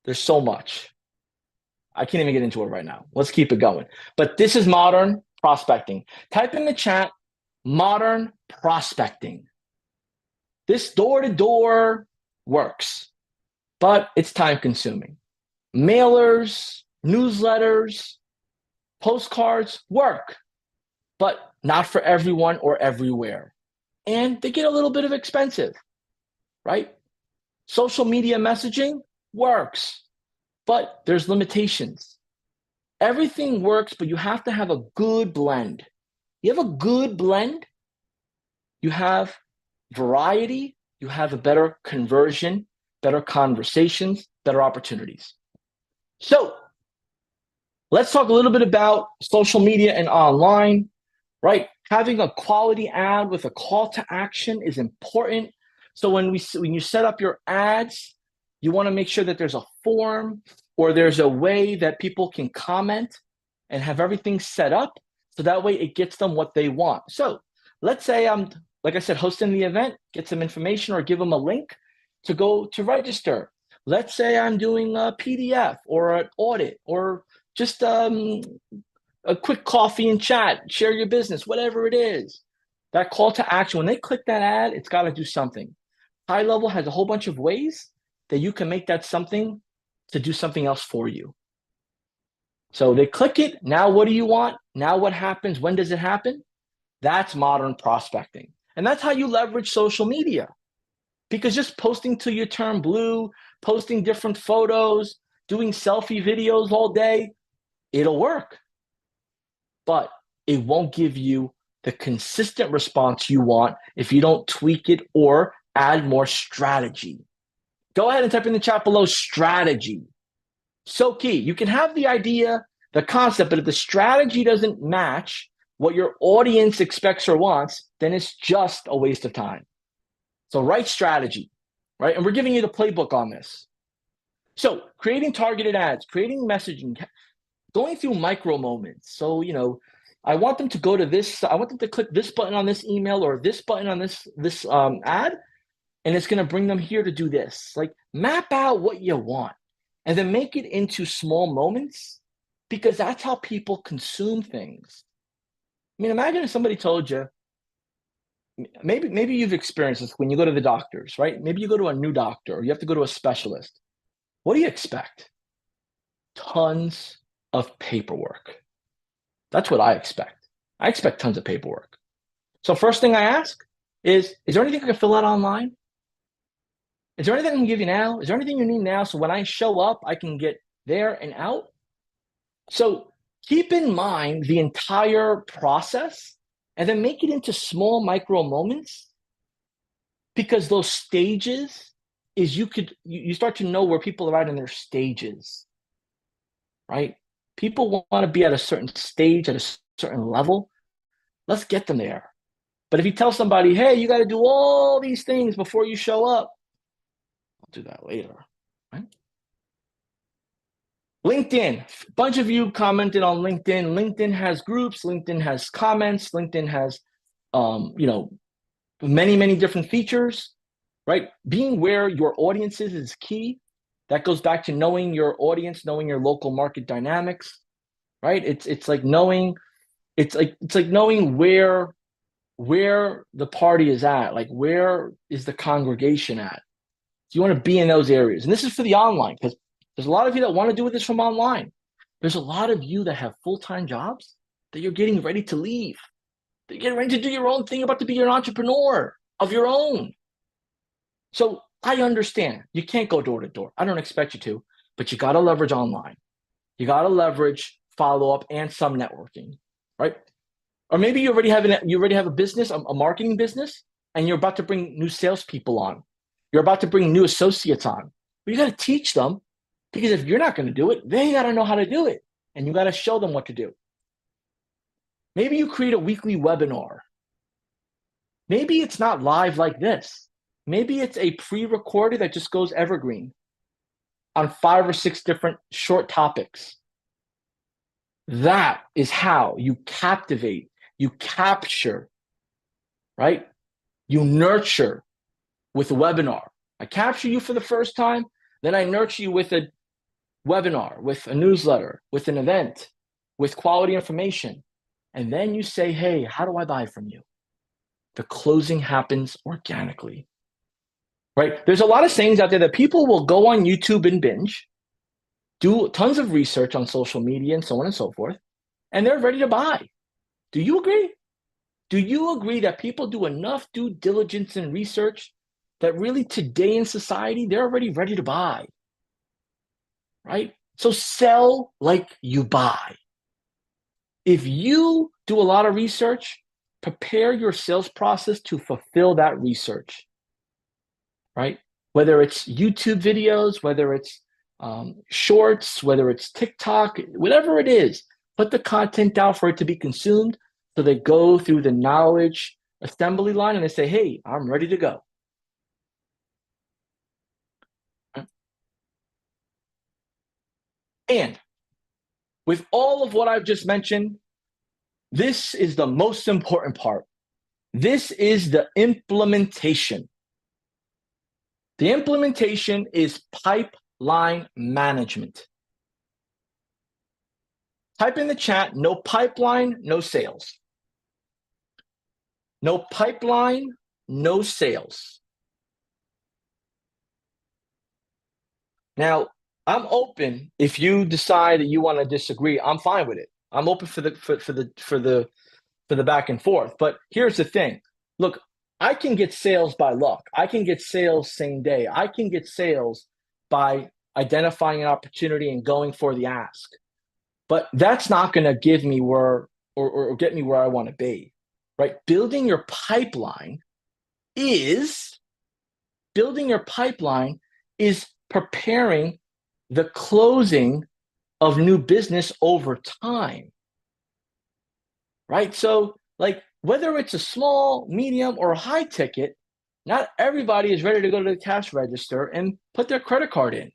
There's so much. I can't even get into it right now. Let's keep it going. But this is modern prospecting. Type in the chat, modern prospecting. This door-to-door works, but it's time-consuming. Mailers, newsletters, postcards work, but not for everyone or everywhere. And they get a little bit of expensive, right? Social media messaging works, but there's limitations. Everything works, but you have to have a good blend. You have a good blend, you have variety, you have a better conversion, better conversations, better opportunities. So let's talk a little bit about social media and online, right? Having a quality ad with a call to action is important. So when you set up your ads, you want to make sure that there's a form or there's a way that people can comment and have everything set up so that way it gets them what they want. So let's say I'm, like I said, hosting the event, get some information or give them a link to go to register. Let's say I'm doing a PDF or an audit or just a quick coffee and chat, share your business, whatever it is. That call to action, when they click that ad, it's got to do something. High level has a whole bunch of ways that you can make that something to do something else for you. So they click it. Now, what do you want? Now, what happens? When does it happen? That's modern prospecting. And that's how you leverage social media. Because just posting till you turn blue, posting different photos, doing selfie videos all day, it'll work. But it won't give you the consistent response you want if you don't tweak it or add more strategy. Go ahead and type in the chat below strategy. So key. You can have the idea, the concept, but if the strategy doesn't match what your audience expects or wants, then it's just a waste of time. So write strategy, right? And we're giving you the playbook on this. So creating targeted ads, creating messaging, going through micro moments. So, I want them to go to this, I want them to click this button on this email or this button on this ad, and it's going to bring them here to do this. Like map out what you want and then make it into small moments because that's how people consume things. I mean, imagine if somebody told you, maybe you've experienced this when you go to the doctors, right? Maybe you go to a new doctor or you have to go to a specialist. What do you expect? Tons of paperwork. That's what I expect. I expect tons of paperwork. So first thing I ask is there anything I can fill out online? Is there anything I can give you now? Is there anything you need now so when I show up, I can get there and out? So keep in mind the entire process and then make it into small micro moments because those stages is you start to know where people are at in their stages, right? People want to be at a certain stage, at a certain level. Let's get them there. But if you tell somebody, hey, you got to do all these things before you show up, I'll do that later, right? LinkedIn. A bunch of you commented on LinkedIn. LinkedIn has groups. LinkedIn has comments. LinkedIn has, many different features, right? Being where your audience is key. That goes back to knowing your audience, knowing your local market dynamics, right? It's like knowing where the party is at, like where is the congregation at. So you want to be in those areas. And this is for the online, because there's a lot of you that want to do this from online. There's a lot of you that have full-time jobs that you're getting ready to leave. You're getting ready to do your own thing, about to be an entrepreneur of your own. So I understand you can't go door to door. I don't expect you to, but you got to leverage online. You got to leverage follow-up and some networking, right? Or maybe you already have a business, a marketing business, and you're about to bring new salespeople on. You're about to bring new associates on. But you got to teach them, because if you're not going to do it, they got to know how to do it. And you got to show them what to do. Maybe you create a weekly webinar. Maybe it's not live like this. Maybe it's a pre-recorded that just goes evergreen on 5 or 6 different short topics. That is how you captivate, you capture, right? You nurture with a webinar. I capture you for the first time, then I nurture you with a webinar, with a newsletter, with an event, with quality information. And then you say, hey, how do I buy from you? The closing happens organically, right? There's a lot of sayings out there that people will go on YouTube and binge, do tons of research on social media and so on and so forth, and they're ready to buy. Do you agree? Do you agree that people do enough due diligence and research that really today in society, they're already ready to buy, right? So sell like you buy. If you do a lot of research, prepare your sales process to fulfill that research, right? Whether it's YouTube videos, whether it's shorts, whether it's TikTok, whatever it is, put the content out for it to be consumed. So they go through the knowledge assembly line and they say, hey, I'm ready to go. And with all of what I've just mentioned, this is the most important part. This is the implementation. The implementation is pipeline management. Type in the chat, no pipeline, no sales. No pipeline, no sales. Now, I'm open. If you decide that you want to disagree, I'm fine with it. I'm open for the back and forth. But here's the thing. Look, I can get sales by luck. I can get sales same day. I can get sales by identifying an opportunity and going for the ask. But that's not going to give me where or get me where I want to be, right? Building your pipeline is preparing the closing of new business over time, right? So like whether it's a small, medium, or high ticket, not everybody is ready to go to the cash register and put their credit card in.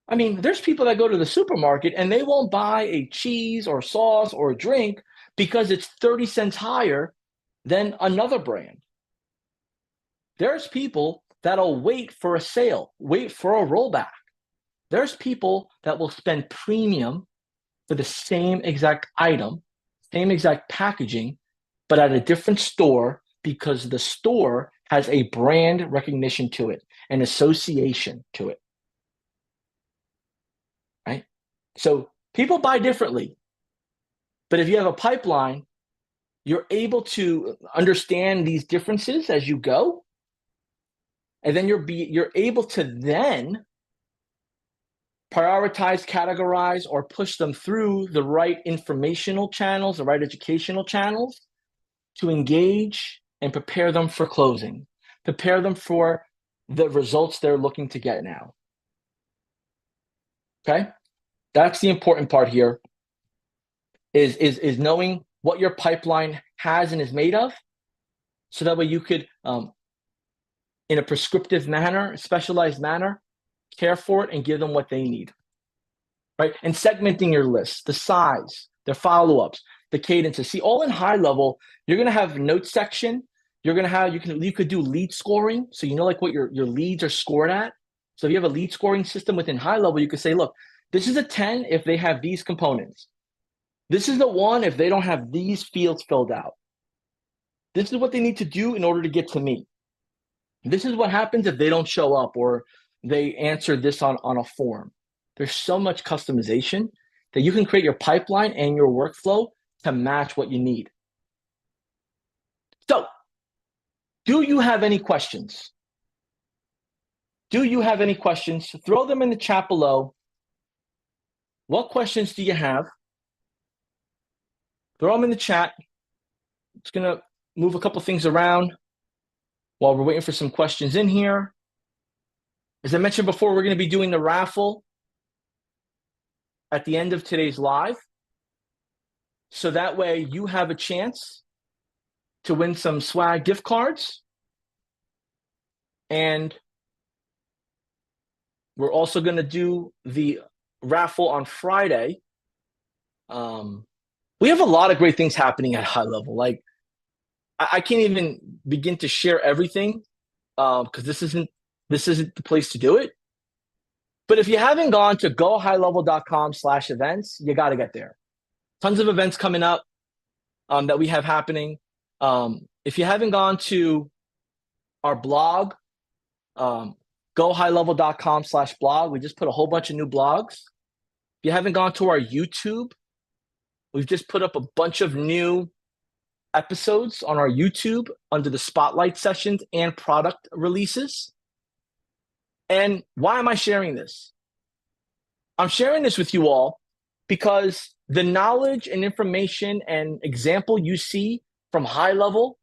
I mean, there's people that go to the supermarket and they won't buy a cheese or sauce or a drink because it's 30 cents higher than another brand. There's people that'll wait for a sale, wait for a rollback. There's people that will spend premium for the same exact item, same exact packaging, but at a different store because the store has a brand recognition to it, an association to it. Right? So people buy differently. But if you have a pipeline, you're able to understand these differences as you go. And then you're able to then prioritize, categorize, or push them through the right informational channels, the right educational channels to engage and prepare them for closing, prepare them for the results they're looking to get now. Okay? That's the important part here is knowing what your pipeline has and is made of, so that way you could, in a prescriptive manner, specialized manner, care for it and give them what they need, right? And segmenting your list, the size, their follow-ups, the cadences. See, all in high level, you're going to have notes section. You're going to have, you could do lead scoring. So you know like what your leads are scored at. So if you have a lead scoring system within high level, you could say, look, this is a 10 if they have these components. This is the 1 if they don't have these fields filled out. This is what they need to do in order to get to me. This is what happens if they don't show up or they answer this on a form. There's so much customization that you can create your pipeline and your workflow to match what you need. So, do you have any questions? Do you have any questions? Throw them in the chat below. What questions do you have? Throw them in the chat. It's going to move a couple things around while we're waiting for some questions in here. As I mentioned before, we're going to be doing the raffle at the end of today's live. So that way you have a chance to win some swag gift cards. And we're also going to do the raffle on Friday. We have a lot of great things happening at high level. Like, I can't even begin to share everything because this isn't the place to do it. But if you haven't gone to gohighlevel.com/events, you got to get there. Tons of events coming up that we have happening. If you haven't gone to our blog, gohighlevel.com/blog, we just put a whole bunch of new blogs. If you haven't gone to our YouTube, we've just put up a bunch of new episodes on our YouTube under the spotlight sessions and product releases. And why am I sharing this? I'm sharing this with you all because the knowledge and information and example you see from high level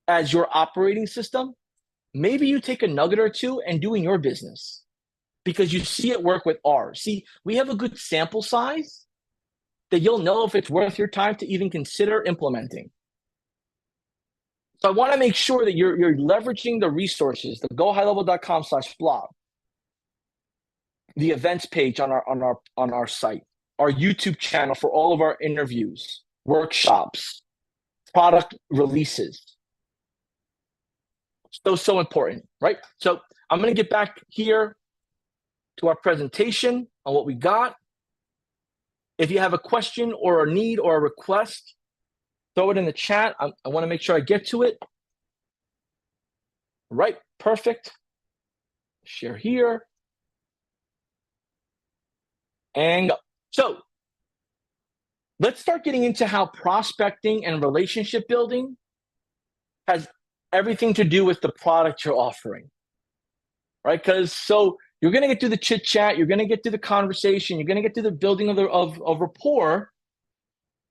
as your operating system, maybe you take a nugget or two and do in your business because you see it work with ours. See, we have a good sample size that you'll know if it's worth your time to even consider implementing. So I want to make sure that you're leveraging the resources, the gohighlevel.com/blog, the events page on our site, our YouTube channel for all of our interviews, workshops, product releases. So important, right? So I'm going to get back here to our presentation on what we got. If you have a question or a need or a request, throw it in the chat. I want to make sure I get to it. Right, perfect. Share here. And go. So let's start getting into how prospecting and relationship building has everything to do with the product you're offering, right? Because so you're going to get to the chit chat, you're going to get to the conversation, you're going to get to the building of rapport,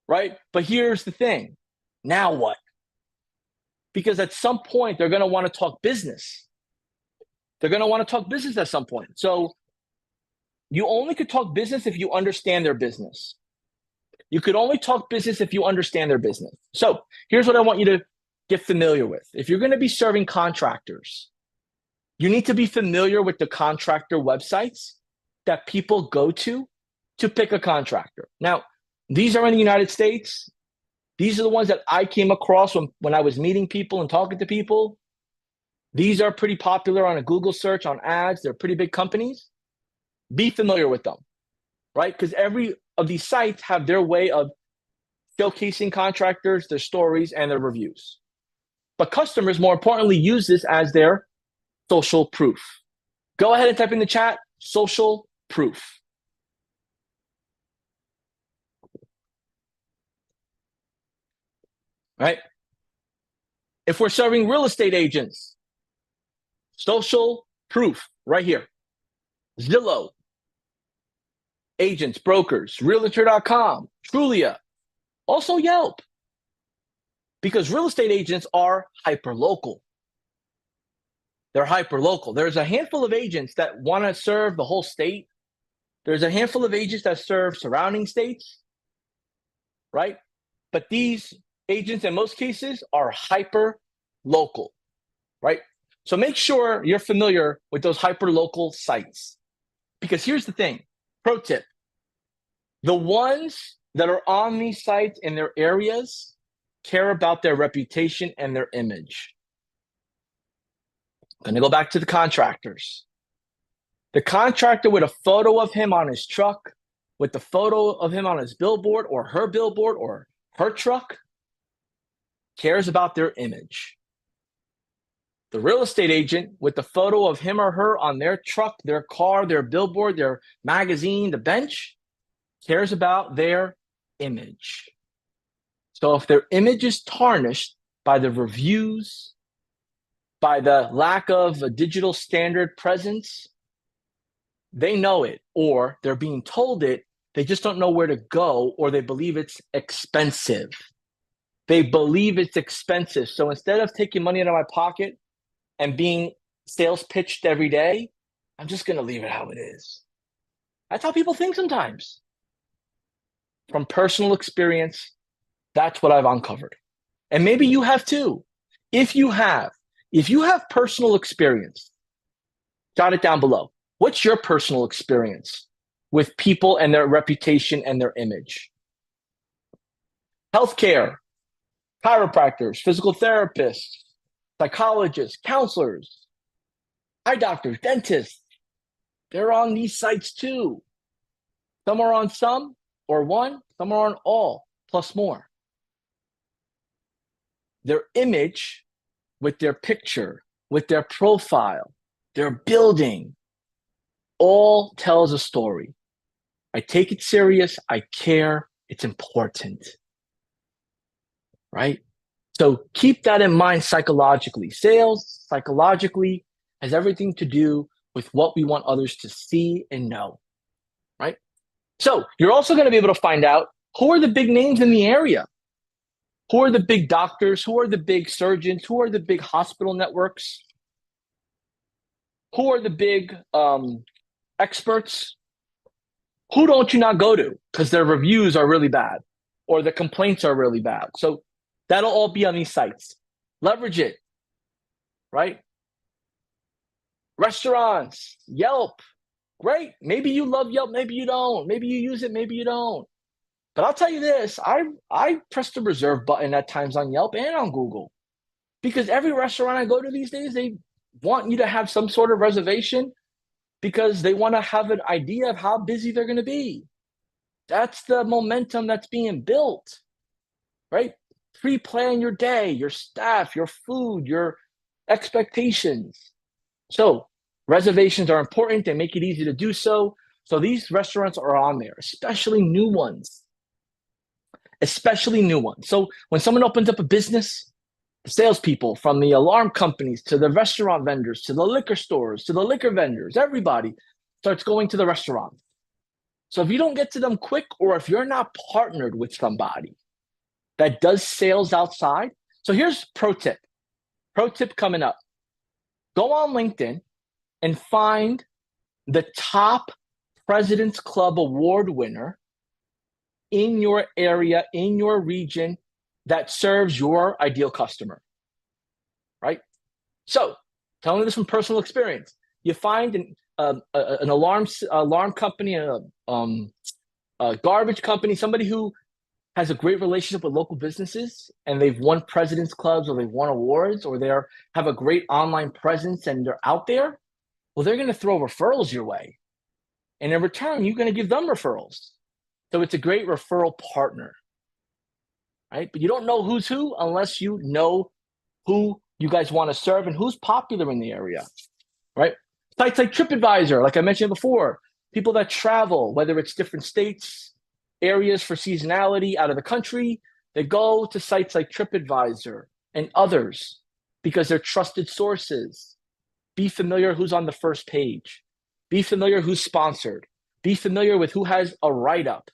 right? But here's the thing. Now what? Because at some point, they're going to want to talk business. They're going to want to talk business at some point. So you only could talk business if you understand their business. You could only talk business if you understand their business. So here's what I want you to get familiar with. If you're going to be serving contractors, you need to be familiar with the contractor websites that people go to pick a contractor. Now, these are in the United States. These are the ones that I came across when I was meeting people and talking to people. These are pretty popular on a Google search, on ads. They're pretty big companies. Be familiar with them, right? Because every of these sites have their way of showcasing contractors, their stories, and their reviews. But customers, more importantly, use this as their social proof. Go ahead and type in the chat, social proof. Right? If we're serving real estate agents, social proof right here. Zillow, agents, brokers, realtor.com, Trulia, also Yelp. Because real estate agents are hyper local. They're hyper local. There's a handful of agents that want to serve the whole state. There's a handful of agents that serve surrounding states, right? But these agents, in most cases, are hyper local, right? So make sure you're familiar with those hyper local sites. Because here's the thing, pro tip, the ones that are on these sites in their areas care about their reputation and their image. I'm going to go back to the contractors. The contractor with a photo of him on his truck, with the photo of him on his billboard or her truck, cares about their image. The real estate agent with the photo of him or her on their truck, their car, their billboard, their magazine, the bench, cares about their image. So if their image is tarnished by the reviews, by the lack of a digital standard presence, they know it, or they're being told it, they just don't know where to go, or they believe it's expensive. They believe it's expensive. So instead of taking money out of my pocket and being sales pitched every day, I'm just going to leave it how it is. That's how people think sometimes. From personal experience, that's what I've uncovered. And maybe you have too. If you have personal experience, jot it down below. What's your personal experience with people and their reputation and their image? Healthcare, chiropractors, physical therapists, psychologists, counselors, eye doctors, dentists, they're on these sites too. Some are on some or one, some are on all, plus more. Their image with their picture, with their profile, their building, all tells a story. I take it serious. I care. It's important, right? So keep that in mind psychologically. Sales, psychologically, has everything to do with what we want others to see and know, right? So you're also going to be able to find out who are the big names in the area. Who are the big doctors? Who are the big surgeons? Who are the big hospital networks? Who are the big experts? Who don't you not go to because their reviews are really bad or the complaints are really bad? So that'll all be on these sites. Leverage it, right? Restaurants, Yelp, great. Maybe you love Yelp, maybe you don't. Maybe you use it, maybe you don't. But I'll tell you this, I press the reserve button at times on Yelp and on Google because every restaurant I go to these days, they want you to have some sort of reservation because they want to have an idea of how busy they're going to be. That's the momentum that's being built, right? Pre-plan your day, your staff, your food, your expectations. So reservations are important. They make it easy to do so. So these restaurants are on there, especially new ones. So when someone opens up a business, the salespeople from the alarm companies to the restaurant vendors, to the liquor stores, to the liquor vendors, everybody starts going to the restaurant. So if you don't get to them quick, or if you're not partnered with somebody that does sales outside, so here's pro tip coming up. Go on LinkedIn and find the top President's Club Award winner in your area, in your region, that serves your ideal customer, right? So, telling you this from personal experience, you find an alarm company, a garbage company, somebody who has a great relationship with local businesses, and they've won president's clubs, or they've won awards, or they have a great online presence, and they're out there. Well, they're going to throw referrals your way, and in return, you're going to give them referrals. So it's a great referral partner, right? But you don't know who's who unless you know who you guys want to serve and who's popular in the area, right? Sites like TripAdvisor, like I mentioned before, people that travel, whether it's different states, areas for seasonality out of the country, they go to sites like TripAdvisor and others because they're trusted sources. Be familiar who's on the first page. Be familiar who's sponsored. Be familiar with who has a write-up.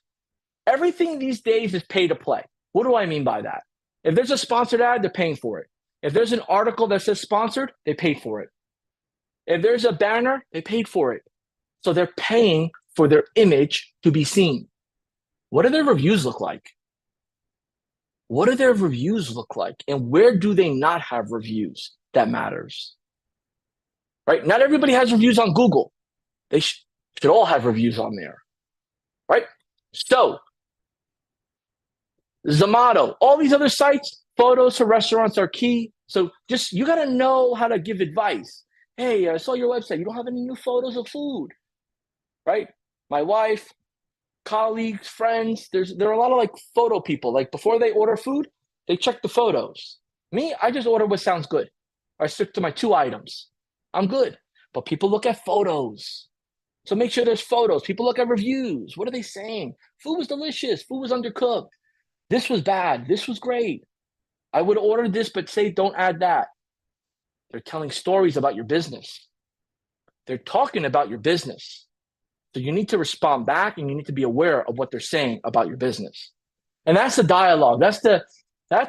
Everything these days is pay to play. What do I mean by that? If there's a sponsored ad, they're paying for it. If there's an article that says sponsored, they pay for it. If there's a banner, they paid for it. So they're paying for their image to be seen. What do their reviews look like? What do their reviews look like? And where do they not have reviews? That matters, right? Not everybody has reviews on Google. They should all have reviews on there, right? So, Zomato, all these other sites, photos for restaurants are key. So just, you got to know how to give advice. Hey, I saw your website. You don't have any new photos of food, right? My wife, colleagues, friends, there are a lot of like photo people. Like before they order food, they check the photos. Me, I just order what sounds good. I stick to my 2 items. I'm good. But people look at photos. So make sure there's photos. People look at reviews. What are they saying? Food was delicious. Food was undercooked. This was bad. This was great. I would order this, but say don't add that. They're telling stories about your business. They're talking about your business. So you need to respond back, and you need to be aware of what they're saying about your business. And that's the dialogue. That's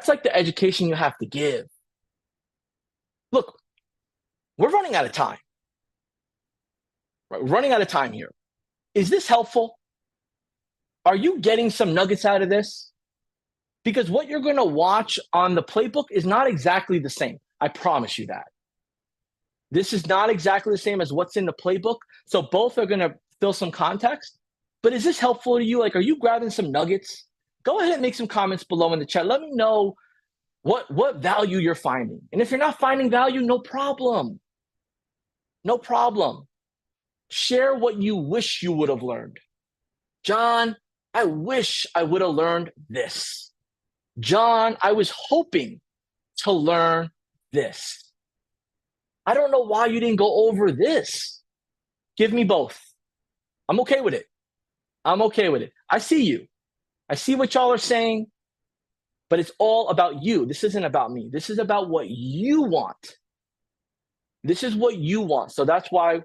like the education you have to give. Look, we're running out of time. Right? We're running out of time here. Is this helpful? Are you getting some nuggets out of this? Because what you're going to watch on the playbook is not exactly the same. I promise you that. This is not exactly the same as what's in the playbook. So both are going to fill some context. But is this helpful to you? Like, are you grabbing some nuggets? Go ahead and make some comments below in the chat. Let me know what value you're finding. And if you're not finding value, no problem. No problem. Share what you wish you would have learned. John, I wish I would have learned this. John, I was hoping to learn this. I don't know why you didn't go over this. Give me both. I'm okay with it. I'm okay with it. I see you. I see what y'all are saying, but it's all about you. This isn't about me. This is about what you want. This is what you want. So that's why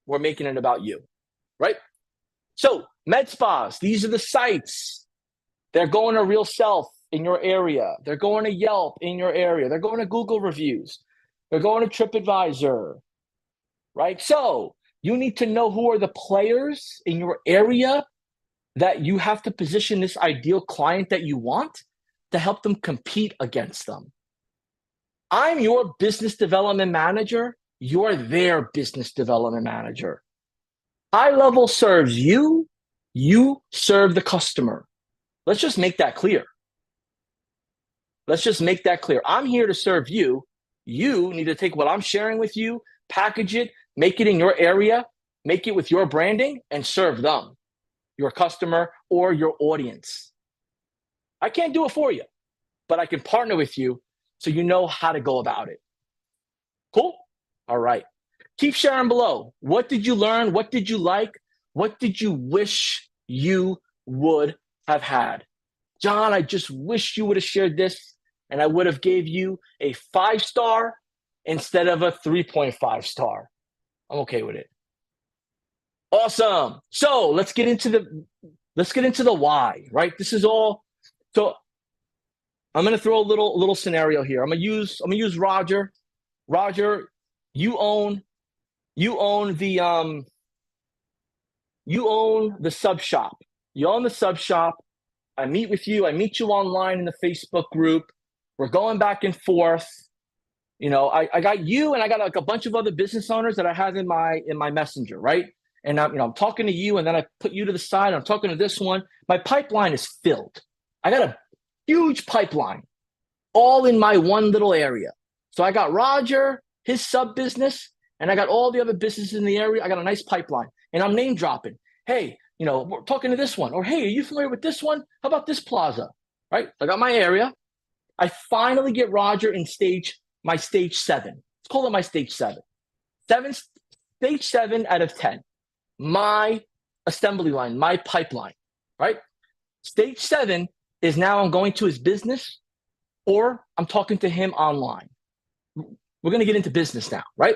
we're making it about you, right? So med spas, these are the sites. They're going to Real Self in your area. They're going to Yelp in your area. They're going to Google reviews. They're going to TripAdvisor, right? So you need to know who are the players in your area that you have to position this ideal client that you want to help them compete against them. I'm your business development manager. You're their business development manager. High level serves you. You serve the customer. Let's just make that clear. Let's just make that clear. I'm here to serve you. You need to take what I'm sharing with you, package it, make it in your area, make it with your branding, and serve them, your customer or your audience. I can't do it for you, but I can partner with you so you know how to go about it. Cool? All right. Keep sharing below. What did you learn? What did you like? What did you wish you would have had? John, I just wish you would have shared this, and I would have gave you a 5-star instead of a 3.5 star. I'm okay with it. Awesome. So let's get into the why, right? This is all. So I'm gonna throw a little scenario here. I'm gonna use Roger. Roger, you own the sub shop. You own the sub shop. I meet with you. I meet you online in the Facebook group. We're going back and forth. You know, I got you, and I got like a bunch of other business owners that I have in my messenger, right? And I'm talking to you, and then I put you to the side. I'm talking to this one. My pipeline is filled. I got a huge pipeline, all in my one little area. So I got Roger, his sub business, and I got all the other businesses in the area. I got a nice pipeline, and I'm name dropping. Hey, we're talking to this one, or hey, are you familiar with this one? How about this plaza, right? I got my area. I finally get Roger in my stage 7. Let's call it my stage 7. Stage 7 out of 10. My assembly line, my pipeline, right? Stage 7 is now I'm going to his business, or I'm talking to him online. We're going to get into business now, right?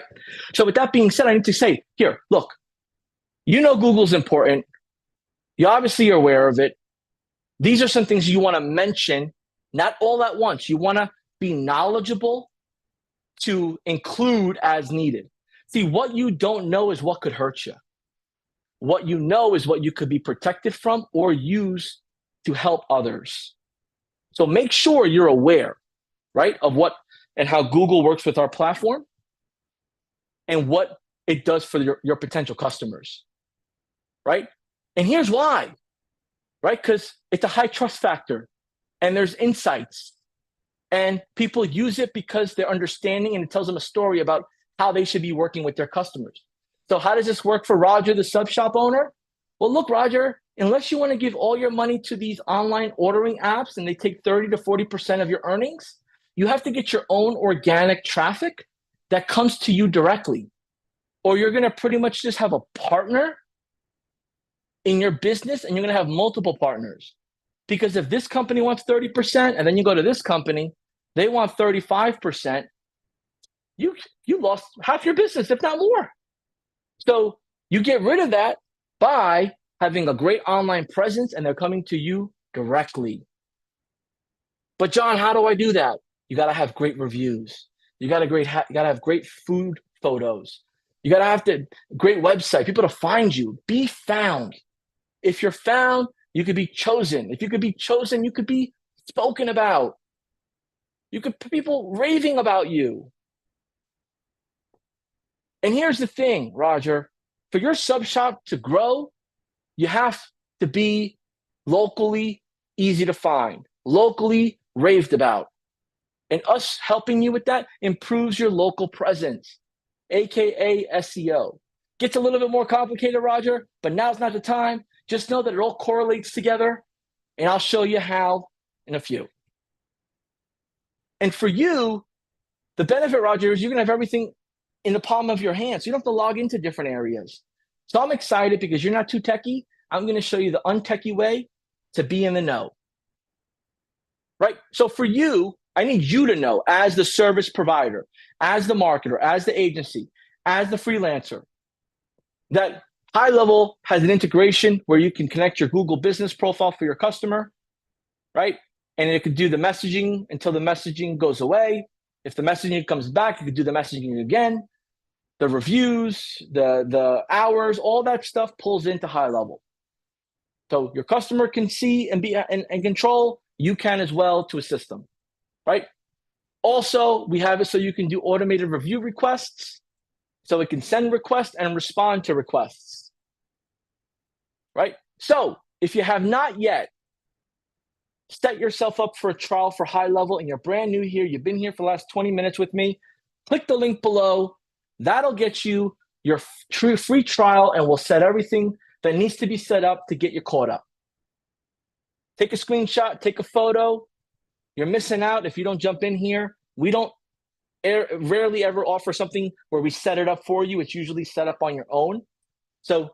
So with that being said, I need to say, here, look, Google's important. You obviously are aware of it. These are some things you want to mention, not all at once. You want to be knowledgeable to include as needed. See, what you don't know is what could hurt you. What you know is what you could be protected from or use to help others. So make sure you're aware, right, of what and how Google works with our platform and what it does for your potential customers, right? And here's why, right? Because it's a high trust factor and there's insights and people use it because they're understanding and it tells them a story about how they should be working with their customers. So how does this work for Roger, the sub shop owner? Well, look, Roger, unless you want to give all your money to these online ordering apps and they take 30 to 40% of your earnings, you have to get your own organic traffic that comes to you directly. Or you're going to pretty much just have a partner in your business and you're going to have multiple partners. Because if this company wants 30% and then you go to this company, they want 35%, you lost half your business, if not more. So you get rid of that by having a great online presence and they're coming to you directly. But John, how do I do that? You got to have great reviews. You got to have great food photos. You got to have the great website, people to find you, be found. If you're found, you could be chosen. If you could be chosen, you could be spoken about. You could people raving about you. And here's the thing, Roger, for your sub shop to grow, you have to be locally easy to find, locally raved about. And us helping you with that improves your local presence, AKA SEO. Gets a little bit more complicated, Roger, but now's not the time. Just know that it all correlates together, and I'll show you how in a few. And for you, the benefit, Roger, is you're going to have everything in the palm of your hands. So you don't have to log into different areas. So I'm excited because you're not too techie. I'm going to show you the untechie way to be in the know. Right? So for you, I need you to know as the service provider, as the marketer, as the agency, as the freelancer, that High Level has an integration where you can connect your Google business profile for your customer, right? And it could do the messaging until the messaging goes away. If the messaging comes back, you could do the messaging again. The reviews, the hours, all that stuff pulls into High Level. So your customer can see and be and control. You can as well to assist them, right? Also, we have it so you can do automated review requests. So it can send requests and respond to requests, right? So if you have not yet set yourself up for a trial for High Level and you're brand new here, you've been here for the last 20 minutes with me, click the link below. That'll get you your free trial and we'll set everything that needs to be set up to get you caught up. Take a screenshot, take a photo. You're missing out if you don't jump in here. We don't rarely ever offer something where we set it up for you. It's usually set up on your own. So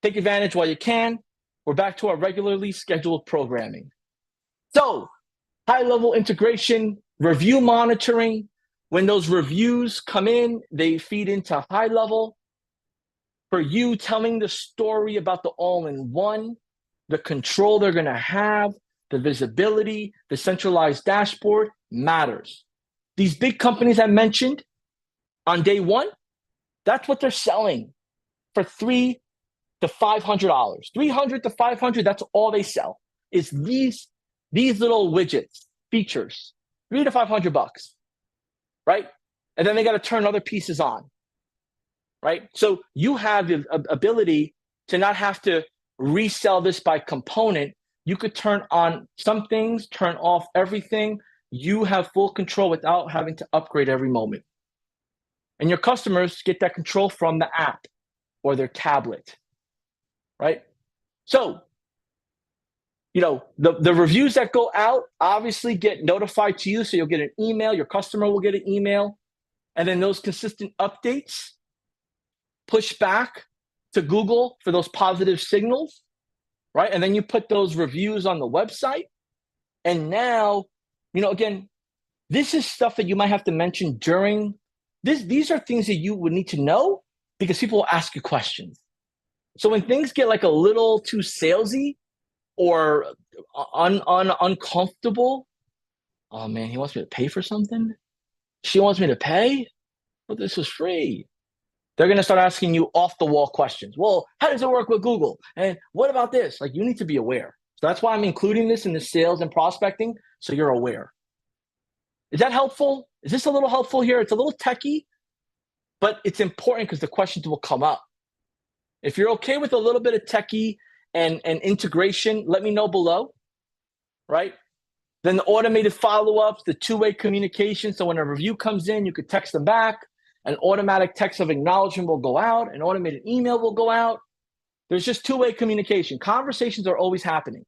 take advantage while you can. We're back to our regularly scheduled programming. So High Level integration, review monitoring. When those reviews come in, they feed into High Level. For you telling the story about the all-in-one, the control they're going to have, the visibility, the centralized dashboard matters. These big companies I mentioned on day one, that's what they're selling for $300 to $500. $300 to $500, that's all they sell, is these little widgets, features, $300 to $500, right? And then they got to turn other pieces on, right? So you have the ability to not have to resell this by component. You could turn on some things, turn off everything. You have full control without having to upgrade every moment. And your customers get that control from the app or their tablet, right? So, the reviews that go out obviously get notified to you. So you'll get an email, your customer will get an email. And then those consistent updates push back to Google for those positive signals, right? And then you put those reviews on the website. And now, again, this is stuff that you might have to mention during this. These are things that you would need to know because people will ask you questions. So when things get like a little too salesy or uncomfortable, oh man, he wants me to pay for something? She wants me to pay? Well, this is free. They're going to start asking you off the wall questions. Well, how does it work with Google? And what about this? Like, you need to be aware. So that's why I'm including this in the sales and prospecting, so you're aware. Is that helpful? Is this a little helpful here? It's a little techie, but it's important because the questions will come up. If you're okay with a little bit of techie and integration, let me know below, right? Then the automated follow-ups, the two-way communication. So when a review comes in, you could text them back. An automatic text of acknowledgement will go out. An automated email will go out. There's just two-way communication. Conversations are always happening.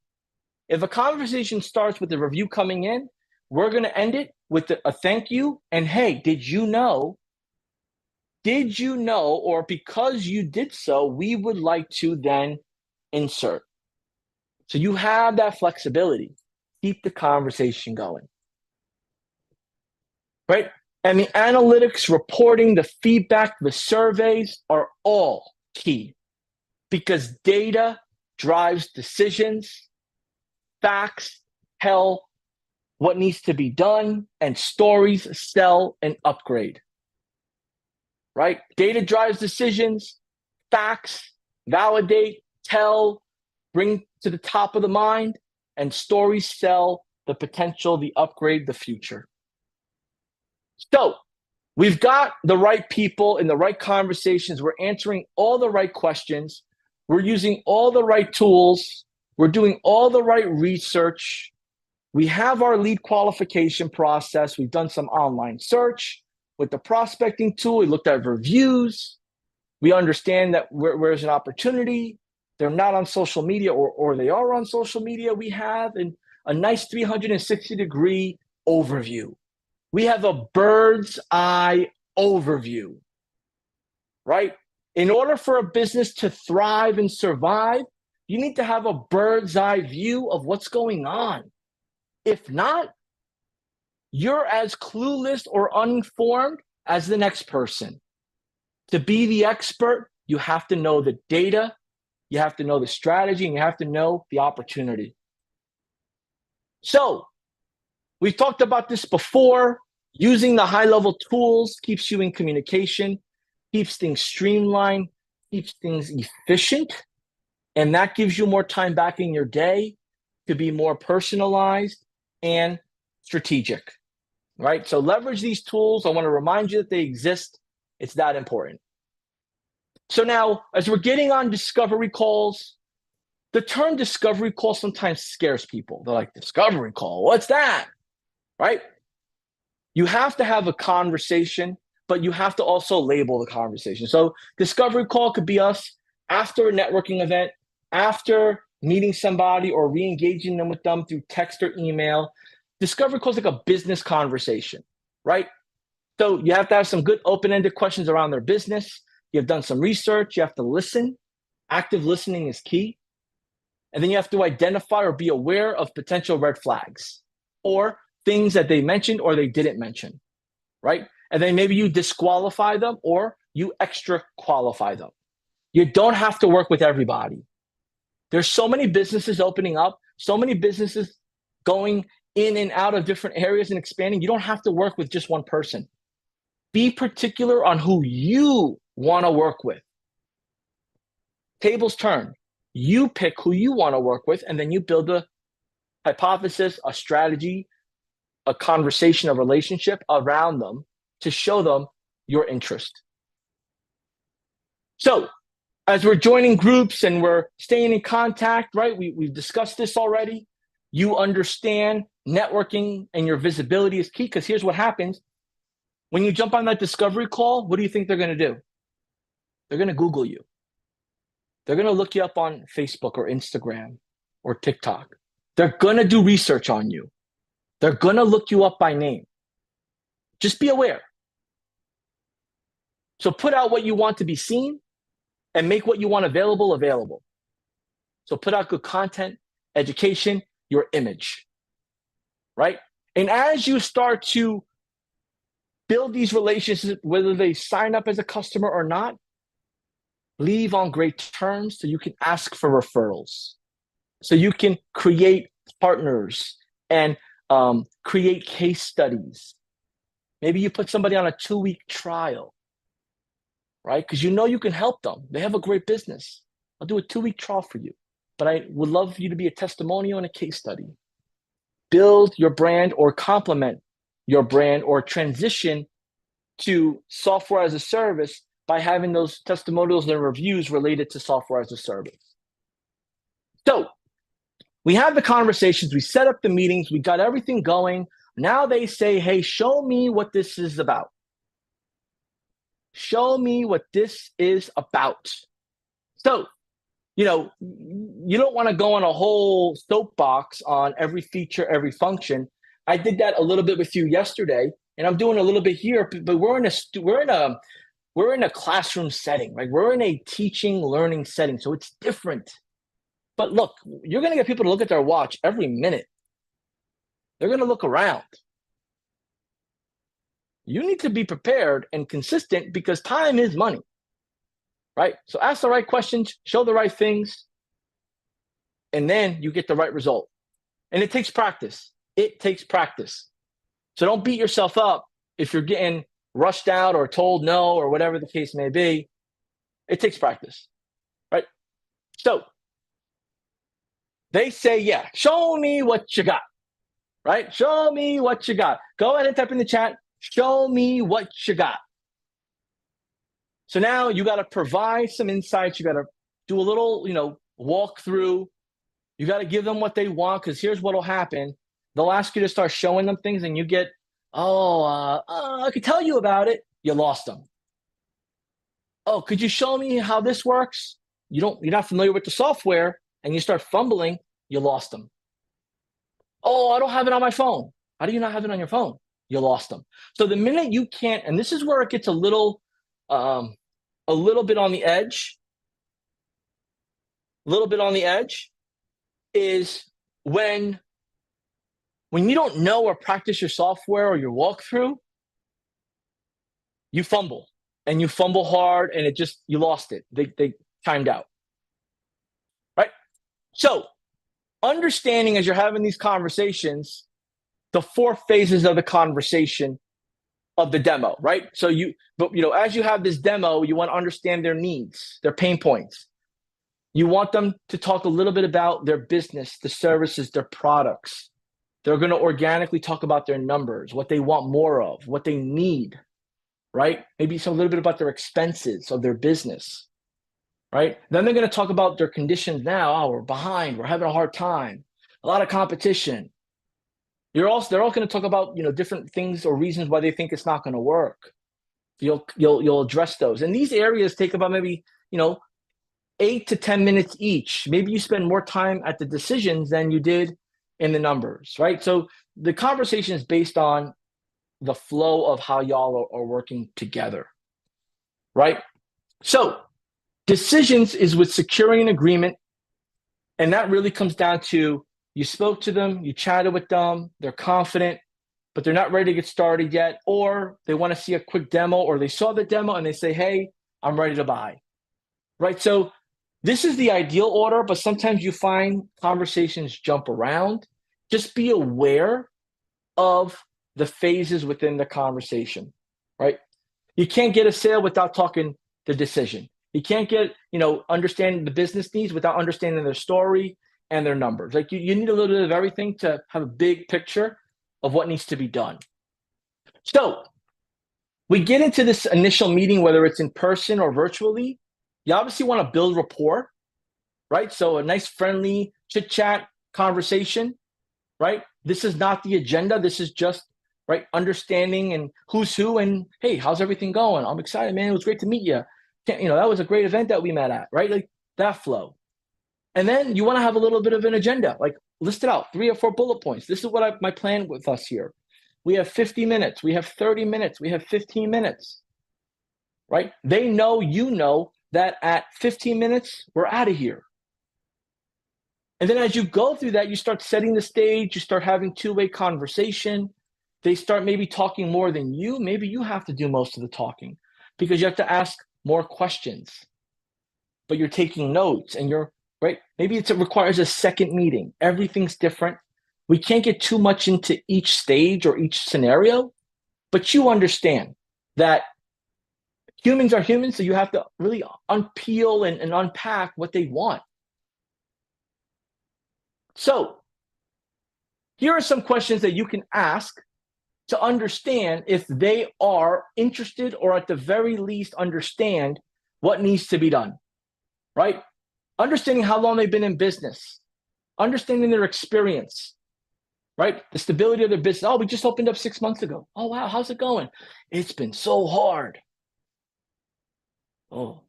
If a conversation starts with a review coming in, we're going to end it with a thank you. And hey, did you know? Did you know? Or because you did so, we would like to then insert. So you have that flexibility. Keep the conversation going. Right? And the analytics, reporting, the feedback, the surveys are all key because data drives decisions, facts tell what needs to be done, and stories sell and upgrade. Right? Data drives decisions, facts validate, tell, bring to the top of the mind, and stories sell the potential, the upgrade, the future. So we've got the right people in the right conversations. We're answering all the right questions. We're using all the right tools. We're doing all the right research. We have our lead qualification process. We've done some online search with the prospecting tool. We looked at reviews. We understand that where's an opportunity. They're not on social media or they are on social media. We have a nice 360-degree overview. We have a bird's eye overview, right? In order for a business to thrive and survive, you need to have a bird's eye view of what's going on. If not, you're as clueless or uninformed as the next person. To be the expert, you have to know the data, you have to know the strategy, and you have to know the opportunity. So, we've talked about this before. Using the high-level tools keeps you in communication, keeps things streamlined, keeps things efficient, and that gives you more time back in your day to be more personalized and strategic, right? So leverage these tools. I want to remind you that they exist. It's that important. So now, as we're getting on discovery calls, the term discovery call sometimes scares people. They're like, discovery call, what's that, right? You have to have a conversation, but you have to also label the conversation. So discovery call could be us after a networking event, after meeting somebody or re-engaging them with them through text or email. Discovery call is like a business conversation, right? So you have to have some good open-ended questions around their business. You've done some research. You have to listen. Active listening is key. And then you have to identify or be aware of potential red flags or things that they mentioned or they didn't mention, right? And then maybe you disqualify them or you extra qualify them. You don't have to work with everybody. There's so many businesses opening up, so many businesses going in and out of different areas and expanding. You don't have to work with just one person. Be particular on who you want to work with. Tables turn. You pick who you want to work with, and then you build a hypothesis, a strategy, a conversation, a relationship around them to show them your interest. So as we're joining groups and we're staying in contact, right? We've discussed this already. You understand networking and your visibility is key because here's what happens. When you jump on that discovery call, what do you think they're going to do? They're going to Google you. They're going to look you up on Facebook or Instagram or TikTok. They're going to do research on you. They're going to look you up by name. Just be aware. So put out what you want to be seen and make what you want available. So put out good content, education, your image, right? And as you start to build these relationships, whether they sign up as a customer or not, leave on great terms so you can ask for referrals. So you can create partners and create case studies. Maybe you put somebody on a 2-week trial, right? Because you know you can help them. They have a great business. I'll do a 2-week trial for you, but I would love for you to be a testimonial and a case study. Build your brand or complement your brand or transition to software as a service by having those testimonials and reviews related to software as a service. So we have the conversations, we set up the meetings, we got everything going. Now they say, hey, show me what this is about. Show me what this is about. So, you don't want to go on a whole soapbox on every feature, every function. I did that a little bit with you yesterday, and I'm doing a little bit here, but we're in a classroom setting, right? We're in a teaching, learning setting, so it's different. But look, you're going to get people to look at their watch every minute. They're going to look around. You need to be prepared and consistent because time is money, right? So ask the right questions, show the right things, and then you get the right result. And it takes practice. It takes practice. So don't beat yourself up if you're getting rushed out or told no or whatever the case may be. It takes practice, right? So they say, yeah, show me what you got, right? Show me what you got. Go ahead and type in the chat, show me what you got. So now you got to provide some insights. You got to do a little, walk through. You got to give them what they want, because here's what will happen. They'll ask you to start showing them things, and you get, I could tell you about it. You lost them. Oh, could you show me how this works? You're not familiar with the software, and you start fumbling. You lost them. Oh, I don't have it on my phone. How do you not have it on your phone? You lost them. So the minute you can't, and this is where it gets a little bit on the edge. A little bit on the edge is when you don't know or practice your software or your walkthrough, you fumble, and you fumble hard, and you lost it. They timed out, right? So understanding as you're having these conversations, the 4 phases of the conversation of the demo, right? So as you have this demo, you want to understand their needs, their pain points. You want them to talk a little bit about their business, the services, their products. They're going to organically talk about their numbers, what they want more of, what they need, right? Maybe a little bit about their expenses of their business, right? Then they're going to talk about their conditions now. Oh, we're behind. We're having a hard time. A lot of competition. They're all going to talk about, different things or reasons why they think it's not going to work. You'll address those. And these areas take about maybe, 8 to 10 minutes each. Maybe you spend more time at the decisions than you did in the numbers, right? So the conversation is based on the flow of how y'all are working together, right? So decisions is with securing an agreement. And that really comes down to you spoke to them, you chatted with them, they're confident, but they're not ready to get started yet, or they want to see a quick demo, or they saw the demo and they say, hey, I'm ready to buy, right? So this is the ideal order, but sometimes you find conversations jump around. Just be aware of the phases within the conversation, right? You can't get a sale without talking the decision. You can't get, understanding the business needs without understanding their story and their numbers. Like you need a little bit of everything to have a big picture of what needs to be done. So we get into this initial meeting, whether it's in person or virtually. You obviously want to build rapport, right? So a nice, friendly chit-chat conversation, right? This is not the agenda. This is just, right, understanding and who's who and, hey, how's everything going? I'm excited, man. It was great to meet you. That was a great event that we met at, right? Like that flow. And then you want to have a little bit of an agenda, like list it out, 3 or 4 bullet points. This is what my plan with us here. We have 50 minutes. We have 30 minutes. We have 15 minutes, right? They know, that at 15 minutes, we're out of here. And then as you go through that, you start setting the stage, you start having 2-way conversation. They start maybe talking more than you. Maybe you have to do most of the talking because you have to ask more questions, but you're taking notes and you're, right? Maybe it requires a second meeting. Everything's different. We can't get too much into each stage or each scenario, but you understand that Humans are humans, so you have to really unpeel and unpack what they want. So here are some questions that you can ask to understand if they are interested, or at the very least understand what needs to be done, right? Understanding how long they've been in business, understanding their experience, right? The stability of their business. Oh, we just opened up 6 months ago. Oh, wow, how's it going? It's been so hard. Oh,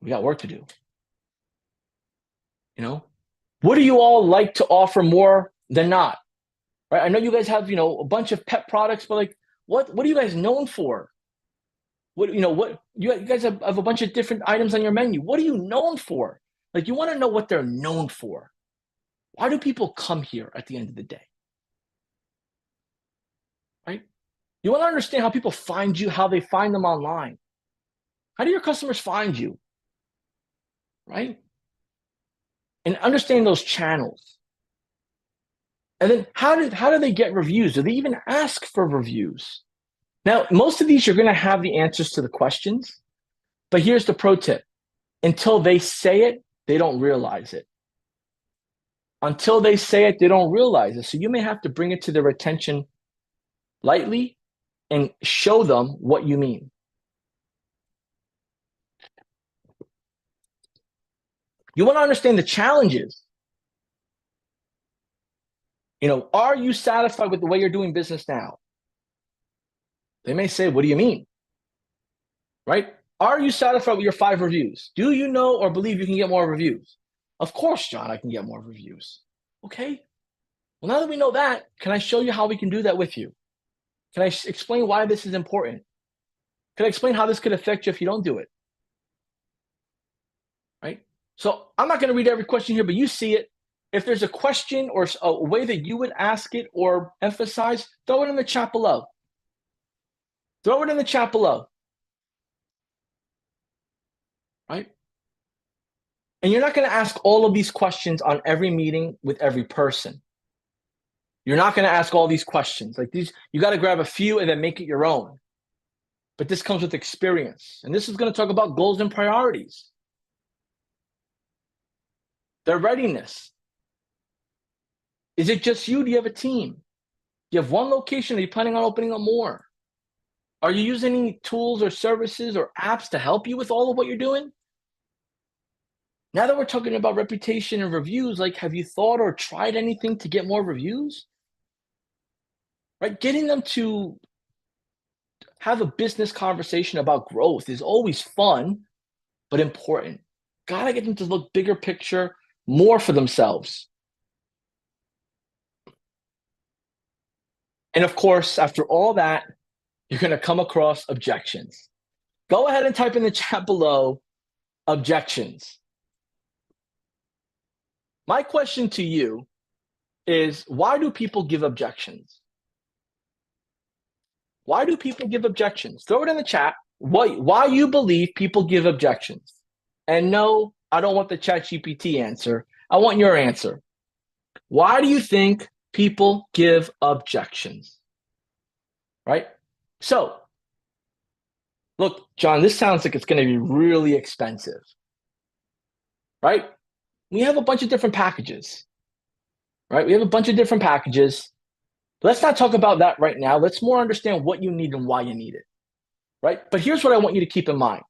we got work to do. What do you all like to offer more than not? Right? I know you guys have, a bunch of pet products, but like, what are you guys known for? What you guys have a bunch of different items on your menu. What are you known for? Like, you want to know what they're known for. Why do people come here at the end of the day? Right? You want to understand how people find you, how they find them online. How do your customers find you? Right? And understand those channels. And then how do they get reviews? Do they even ask for reviews? Now, most of these, you're going to have the answers to the questions, but here's the pro tip. Until they say it, they don't realize it. Until they say it, they don't realize it. So you may have to bring it to their attention lightly and show them what you mean. You want to understand the challenges. Are you satisfied with the way you're doing business now? They may say, what do you mean? Right? Are you satisfied with your 5 reviews? Do you know or believe you can get more reviews? Of course, John, I can get more reviews. Okay. Well, now that we know that, can I show you how we can do that with you? Can I explain why this is important? Can I explain how this could affect you if you don't do it? Right? So I'm not going to read every question here, but you see it. If there's a question or a way that you would ask it or emphasize, throw it in the chat below. Throw it in the chat below. Right? And you're not going to ask all of these questions on every meeting with every person. You're not going to ask all these questions. Like these, you got to grab a few and then make it your own. But this comes with experience. And this is going to talk about goals and priorities. Their readiness. Is it just you? Do you have a team? Do you have one location? Are you planning on opening up more? Are you using any tools or services or apps to help you with all of what you're doing? Now that we're talking about reputation and reviews, like, have you thought or tried anything to get more reviews? Right? Getting them to have a business conversation about growth is always fun, but important. Gotta get them to look bigger picture, more for themselves. And of course, after all that, you're going to come across objections. Go ahead and type in the chat below, objections. My question to you is, why do people give objections? Why do people give objections? Throw it in the chat. Why you believe people give objections? And no, I don't want the ChatGPT answer. I want your answer. Why do you think people give objections? Right? So, look, John, this sounds like it's going to be really expensive. Right? We have a bunch of different packages. Right? We have a bunch of different packages. Let's not talk about that right now. Let's more understand what you need and why you need it. Right? But here's what I want you to keep in mind.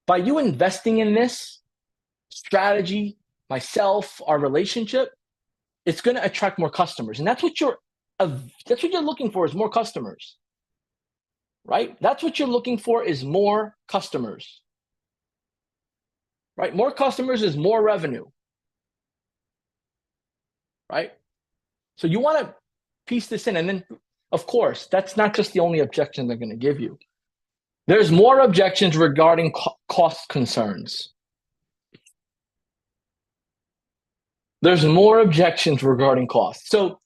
By you investing in this strategy, myself, our relationship, it's going to attract more customers. And that's what you're looking for, is more customers. Right? That's what you're looking for, is more customers. Right? More customers is more revenue. Right? So you want to piece this in. And then, of course, that's not just the only objection they're going to give you. There's more objections regarding cost concerns. There's more objections regarding cost. So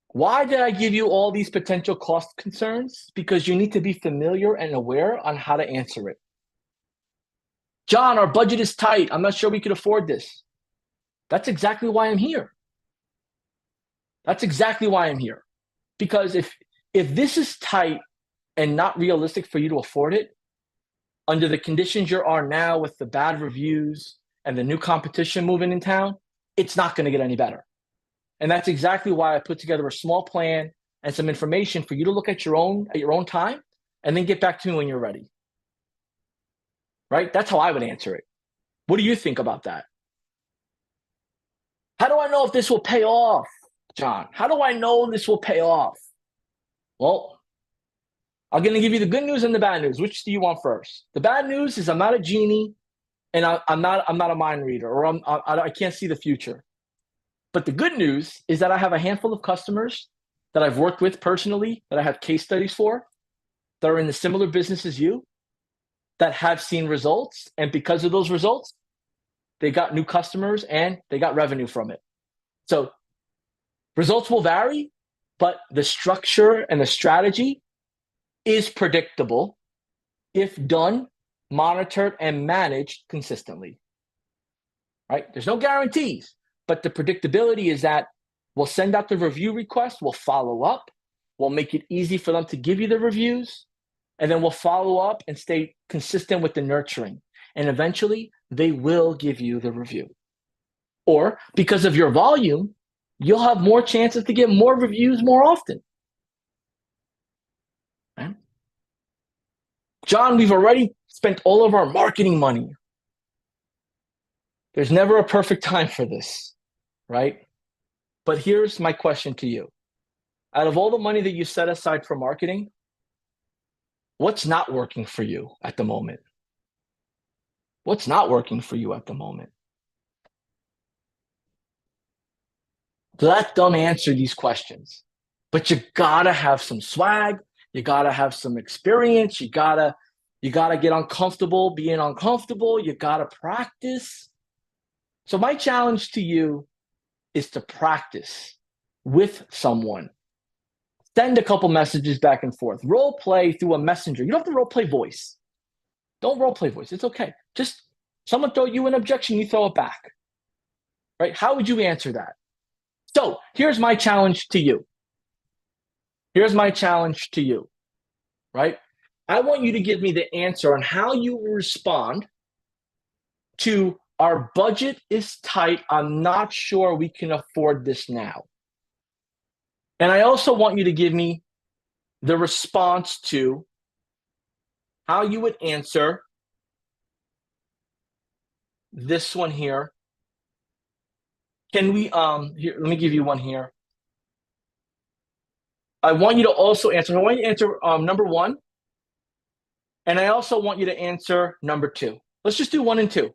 why did I give you all these potential cost concerns? Because you need to be familiar and aware on how to answer it. John, our budget is tight. I'm not sure we could afford this. That's exactly why I'm here. That's exactly why I'm here. Because if this is tight and not realistic for you to afford it, under the conditions you are now with the bad reviews and the new competition moving in town, it's not going to get any better. And that's exactly why I put together a small plan and some information for you to look at your own time, and then get back to me when you're ready. Right? That's how I would answer it. What do you think about that? How do I know if this will pay off, John? How do I know this will pay off? Well, I'm going to give you the good news and the bad news. Which do you want first? The bad news is I'm not a genie, and I'm not a mind reader, or I can't see the future. But the good news is that I have a handful of customers that I've worked with personally, that I have case studies for, that are in the similar business as you, that have seen results. And because of those results, they got new customers and they got revenue from it. So results will vary, but the structure and the strategy is predictable if done, monitored, and managed consistently. Right? There's no guarantees, but the predictability is that we'll send out the review request, we'll follow up, we'll make it easy for them to give you the reviews, and then we'll follow up and stay consistent with the nurturing. And eventually, they will give you the review. Or because of your volume, you'll have more chances to get more reviews more often. Right? John, we've already spent all of our marketing money. There's never a perfect time for this, right? But here's my question to you. Out of all the money that you set aside for marketing, what's not working for you at the moment? What's not working for you at the moment? Let them answer these questions. But you gotta have some swag. You gotta have some experience. You gotta get uncomfortable being uncomfortable. You gotta practice. So my challenge to you is to practice with someone. Send a couple messages back and forth. Role play through a messenger. You don't have to role play voice. Don't role play voice. It's okay. Just someone throw you an objection, you throw it back. Right? How would you answer that? So here's my challenge to you. Here's my challenge to you. Right? I want you to give me the answer on how you respond to our budget is tight. I'm not sure we can afford this now. And I also want you to give me the response to how you would answer this one here. Can we, here, let me give you one here. I want you to also answer, number one. And I also want you to answer number two. Let's just do 1 and 2.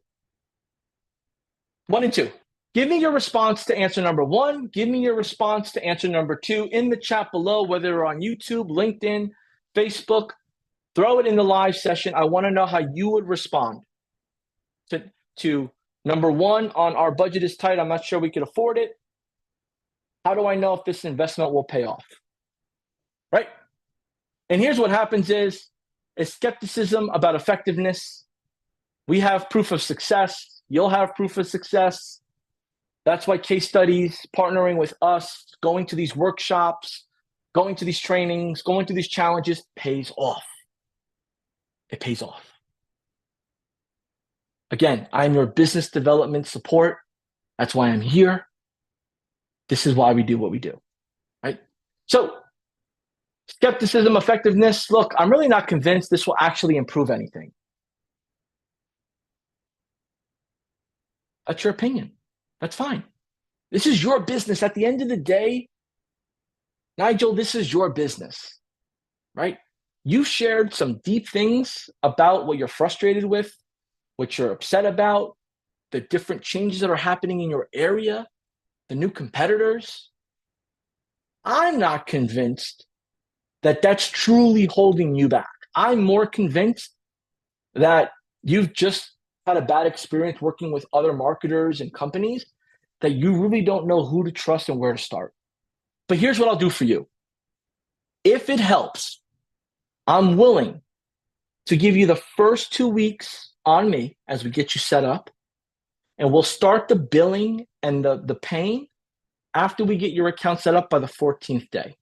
1 and 2. Give me your response to answer number 1. Give me your response to answer number 2 in the chat below, whether you're on YouTube, LinkedIn, Facebook. Throw it in the live session. I want to know how you would respond to number 1 on our budget is tight. I'm not sure we could afford it. How do I know if this investment will pay off? Right? And here's what happens is skepticism about effectiveness. We have proof of success. You'll have proof of success. That's why case studies, partnering with us, going to these workshops, going to these trainings, going to these challenges pays off. It pays off. Again, I'm your business development support. That's why I'm here. This is why we do what we do, right? So skepticism, effectiveness. Look, I'm really not convinced this will actually improve anything. That's your opinion. That's fine. This is your business. At the end of the day, Nigel, this is your business, right? You shared some deep things about what you're frustrated with, what you're upset about, the different changes that are happening in your area, the new competitors. I'm not convinced that that's truly holding you back. I'm more convinced that you've just had a bad experience working with other marketers and companies that you really don't know who to trust and where to start. But here's what I'll do for you. If it helps, I'm willing to give you the first 2 weeks on me as we get you set up, and we'll start the billing and the paying after we get your account set up by the 14th day.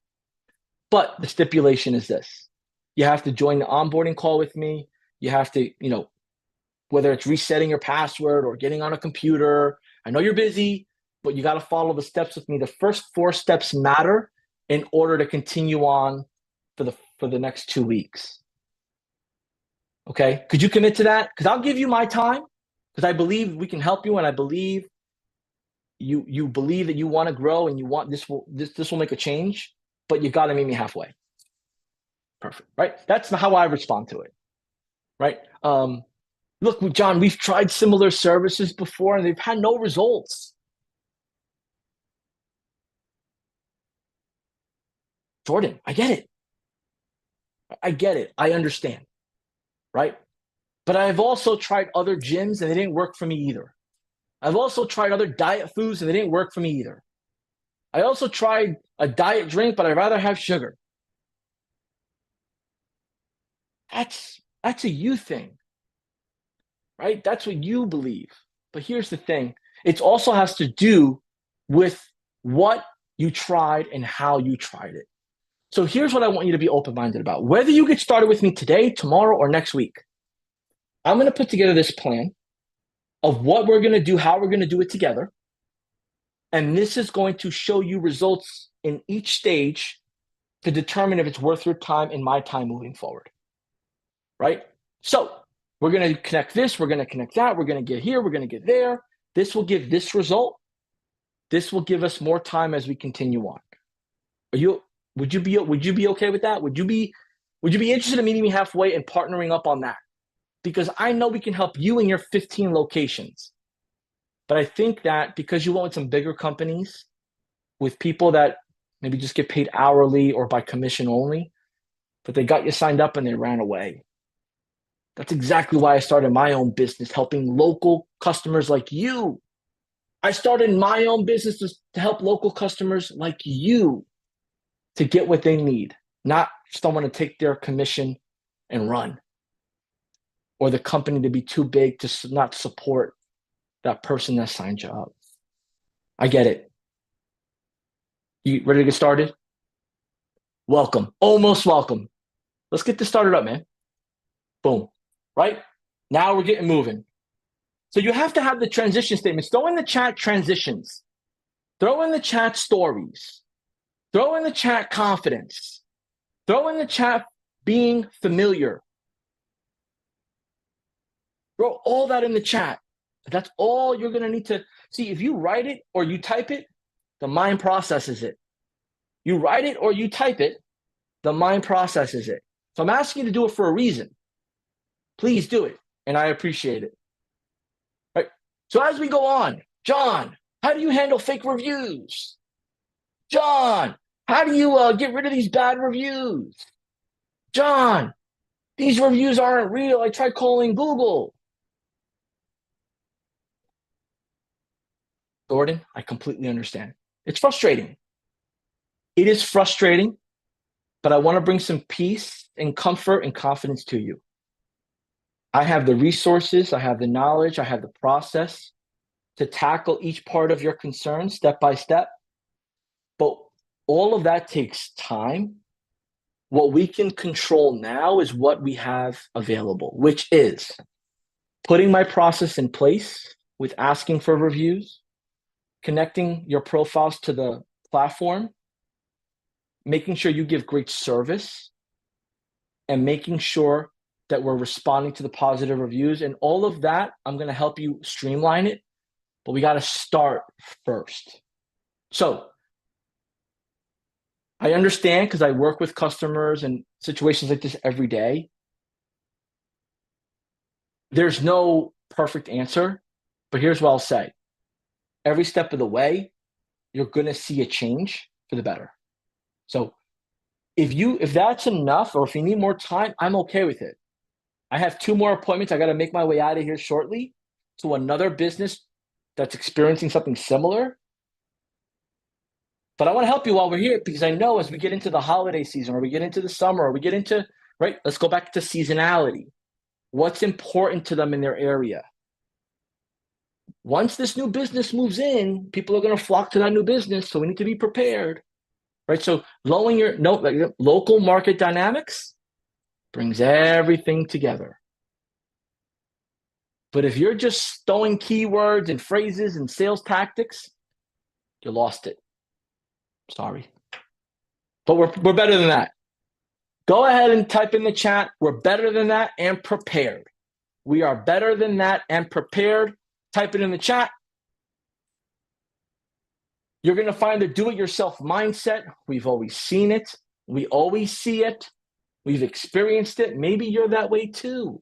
But the stipulation is this. You have to join the onboarding call with me. You have to, whether it's resetting your password or getting on a computer. I know you're busy, but you got to follow the steps with me. The first 4 steps matter in order to continue on for the next 2 weeks. Okay? Could you commit to that? Because I'll give you my time, because I believe we can help you, and I believe you believe that you want to grow and you want this will make a change, but you got to meet me halfway. Perfect, right? That's how I respond to it, right? Look, John, we've tried similar services before and they've had no results. Jordan, I get it. I get it. I understand, right? But I've also tried other gyms and they didn't work for me either. I've also tried other diet foods and they didn't work for me either. I also tried a diet drink, but I'd rather have sugar. That's a you thing, right? That's what you believe. But here's the thing. It also has to do with what you tried and how you tried it. So here's what I want you to be open-minded about. Whether you get started with me today, tomorrow, or next week, I'm going to put together this plan of what we're going to do, how we're going to do it together. And this is going to show you results in each stage to determine if it's worth your time and my time moving forward, right? So we're going to connect this, we're going to connect that, we're going to get here, we're going to get there. This will give this result. This will give us more time as we continue on. Would you be okay with that? Would you be interested in meeting me halfway and partnering up on that? Because I know we can help you in your 15 locations. But I think that because you went with some bigger companies with people that maybe just get paid hourly or by commission only, but they got you signed up and they ran away. That's exactly why I started my own business, helping local customers like you. I started my own business to help local customers like you to get what they need, not someone to take their commission and run, or the company to be too big to not support that person that signed you up. I get it. You ready to get started? Welcome. Almost welcome. Let's get this started up, man. Boom. Right? Now we're getting moving. So you have to have the transition statements. Throw in the chat transitions. Throw in the chat stories. Throw in the chat confidence. Throw in the chat being familiar. Throw all that in the chat. That's all you're going to need to see. If you write it or you type it, the mind processes it. You write it or you type it, the mind processes it. So I'm asking you to do it for a reason. Please do it, and I appreciate it. Right? So as we go on, John, how do you handle fake reviews? John, how do you get rid of these bad reviews? John, these reviews aren't real. I tried calling Google. Jordan, I completely understand. It's frustrating. It is frustrating, but I want to bring some peace and comfort and confidence to you. I have the resources, I have the knowledge, I have the process to tackle each part of your concern step by step. But all of that takes time. What we can control now is what we have available, which is putting my process in place with asking for reviews, connecting your profiles to the platform, making sure you give great service, and making sure that we're responding to the positive reviews. And all of that, I'm going to help you streamline it, but we got to start first. So I understand, because I work with customers and situations like this every day. There's no perfect answer, but here's what I'll say. Every step of the way, you're going to see a change for the better. So if that's enough, or if you need more time, I'm okay with it. I have 2 more appointments. I got to make my way out of here shortly to another business that's experiencing something similar. But I want to help you while we're here, because I know as we get into the holiday season, or we get into the summer, or we get into, right, let's go back to seasonality. What's important to them in their area? Once this new business moves in, people are going to flock to that new business, so we need to be prepared, right? So lowering your local market dynamics brings everything together. But if you're just throwing keywords and phrases and sales tactics, you lost it. Sorry. But we're better than that. Go ahead and type in the chat. We're better than that and prepared. We are better than that and prepared. Type it in the chat. You're going to find the do-it-yourself mindset. We've always seen it. We always see it. We've experienced it. Maybe you're that way too.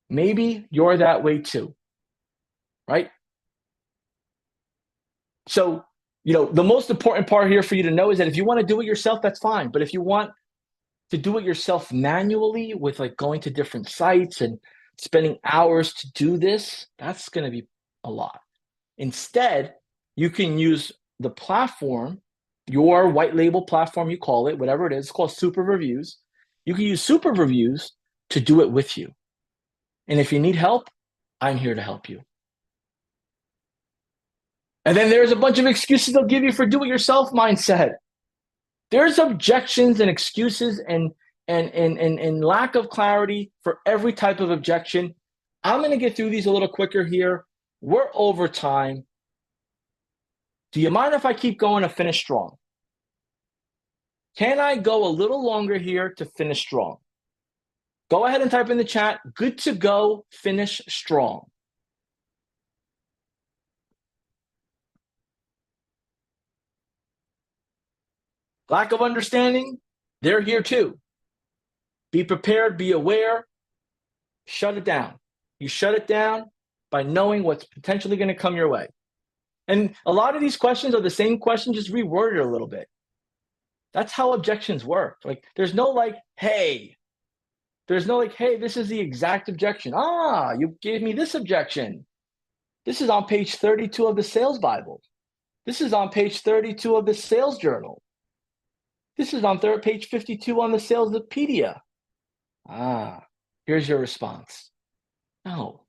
Maybe you're that way too. Right? So, the most important part here for you to know is that if you want to do it yourself, that's fine. But if you want to do it yourself manually with like going to different sites and spending hours to do this, that's going to be a lot. Instead, you can use the platform, your white label platform, you call it, whatever it is, it's called Super Reviews. You can use Super Reviews to do it with you. And if you need help, I'm here to help you. And then there's a bunch of excuses they'll give you for do-it-yourself mindset. There's objections and excuses and lack of clarity for every type of objection. I'm going to get through these a little quicker here. We're over time. Do you mind if I keep going to finish strong? Can I go a little longer here to finish strong? Go ahead and type in the chat, good to go, finish strong. Lack of understanding, they're here too. Be prepared, be aware, shut it down. You shut it down by knowing what's potentially going to come your way. And a lot of these questions are the same question, just reworded a little bit. That's how objections work. Like, there's no like, hey. There's no like, hey, this is the exact objection. You gave me this objection. This is on page 32 of the Sales Bible. This is on page 32 of the Sales Journal. This is on page 52 on the Salespedia. Here's your response. No.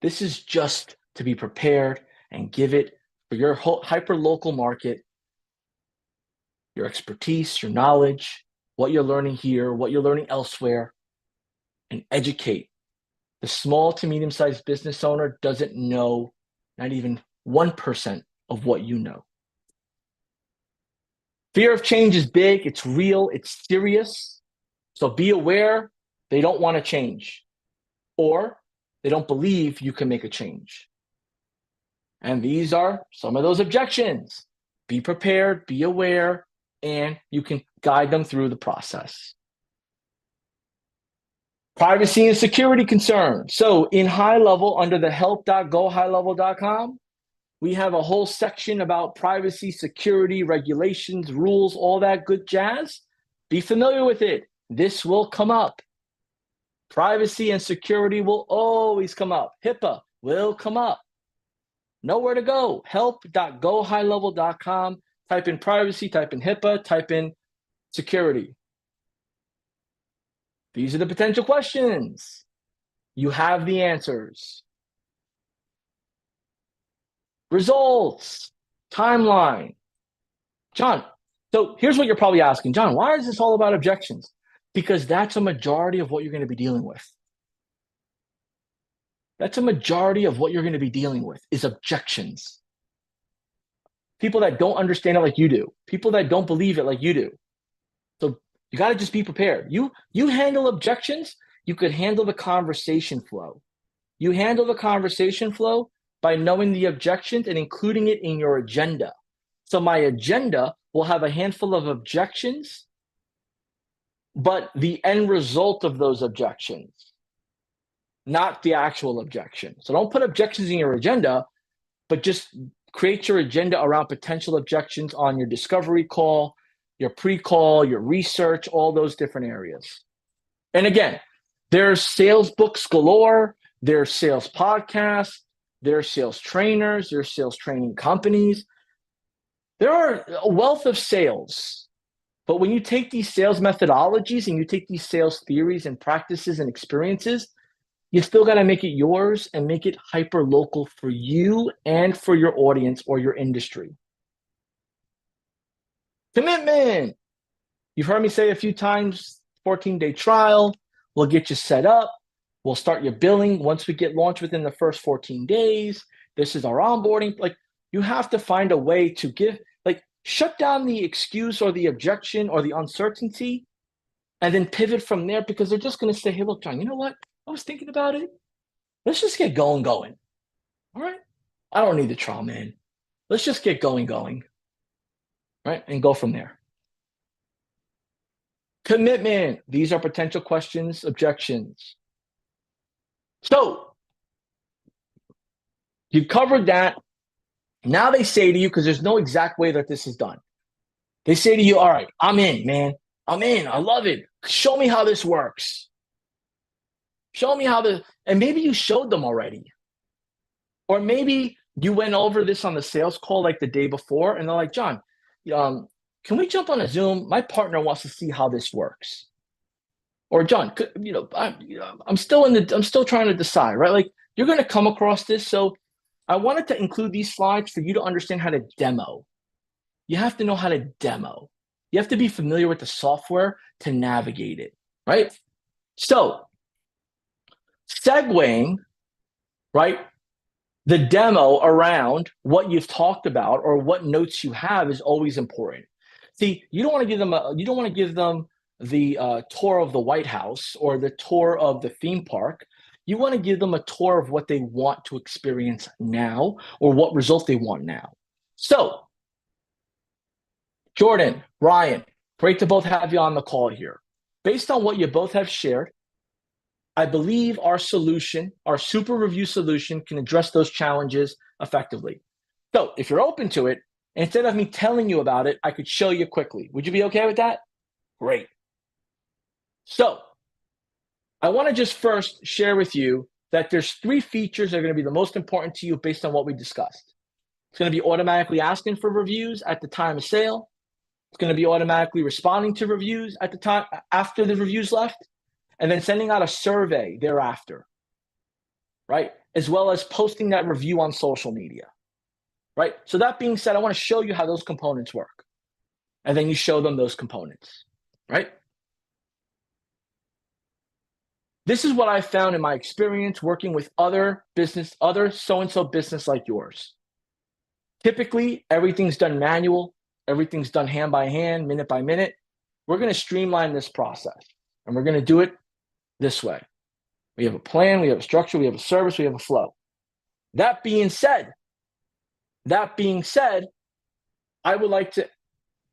This is just to be prepared and give it for your hyper-local market, your expertise, your knowledge, what you're learning here, what you're learning elsewhere, and educate. The small to medium-sized business owner doesn't know not even 1% of what you know. Fear of change is big, it's real, it's serious. So be aware they don't want to change, or they don't believe you can make a change. And these are some of those objections. Be prepared, be aware, and you can guide them through the process. Privacy and security concerns. So in high level, under the help.gohighlevel.com, we have a whole section about privacy, security, regulations, rules, all that good jazz. Be familiar with it. This will come up. Privacy and security will always come up. HIPAA will come up. Nowhere to go. Help.gohighlevel.com. Type in privacy, type in HIPAA, type in security. These are the potential questions. You have the answers. Results, timeline. John, so here's what you're probably asking. John, why is this all about objections? Because that's a majority of what you're going to be dealing with. That's a majority of what you're going to be dealing with is objections. People that don't understand it like you do. People that don't believe it like you do. So you got to just be prepared. You handle objections, you could handle the conversation flow. You handle the conversation flow by knowing the objections and including it in your agenda. So my agenda will have a handful of objections, but the end result of those objections, not the actual objection. So don't put objections in your agenda, but just create your agenda around potential objections on your discovery call, your pre-call, your research, all those different areas. And again, there's sales books galore, there's sales podcasts, there's sales trainers, there's sales training companies. There are a wealth of sales. But when you take these sales methodologies and you take these sales theories and practices and experiences, you still got to make it yours and make it hyper local for you and for your audience or your industry. Commitment. You've heard me say a few times, 14-day trial. We'll get you set up. We'll start your billing once we get launched within the first 14 days. This is our onboarding. Like, you have to find a way to shut down the excuse or the objection or the uncertainty, and then pivot from there, because they're just going to say, hey, look, John, you know what? I was thinking about it. Let's just get going. All right. I don't need the trial, man. Let's just get going. Right. And go from there. Commitment. These are potential questions, objections. So you've covered that. Now they say to you, because there's no exact way that this is done, they say to you, all right, I'm in, man. I'm in. I love it. Show me how this works. Show me and maybe you showed them already. Or maybe you went over this on the sales call like the day before, and they're like, John, can we jump on a Zoom? My partner wants to see how this works. Or John, I'm still trying to decide, right? Like, you're going to come across this. So I wanted to include these slides for you to understand how to demo. You have to know how to demo. You have to be familiar with the software to navigate it, right? So segueing, right, the demo around what you've talked about or what notes you have is always important. See, you don't want to give them the tour of the White House or the tour of the theme park. You want to give them a tour of what they want to experience now or what result they want now. So, Jordan, Ryan, great to both have you on the call here. Based on what you both have shared, I believe our solution, our super review solution, can address those challenges effectively. So if you're open to it, instead of me telling you about it, I could show you quickly. Would you be okay with that? Great. So I want to just first share with you that there's 3 features that are going to be the most important to you based on what we discussed. It's going to be automatically asking for reviews at the time of sale. It's going to be automatically responding to reviews at the time after the reviews left, and then sending out a survey thereafter, right? As well as posting that review on social media, right? So that being said, I want to show you how those components work. And then you show them those components, right? This is what I found in my experience working with other so-and-so business like yours. Typically, everything's done manual. Everything's done hand by hand, minute by minute. We're going to streamline this process, and we're going to do it this way. We have a plan, we have a structure, we have a service, we have a flow. That being said, I would like to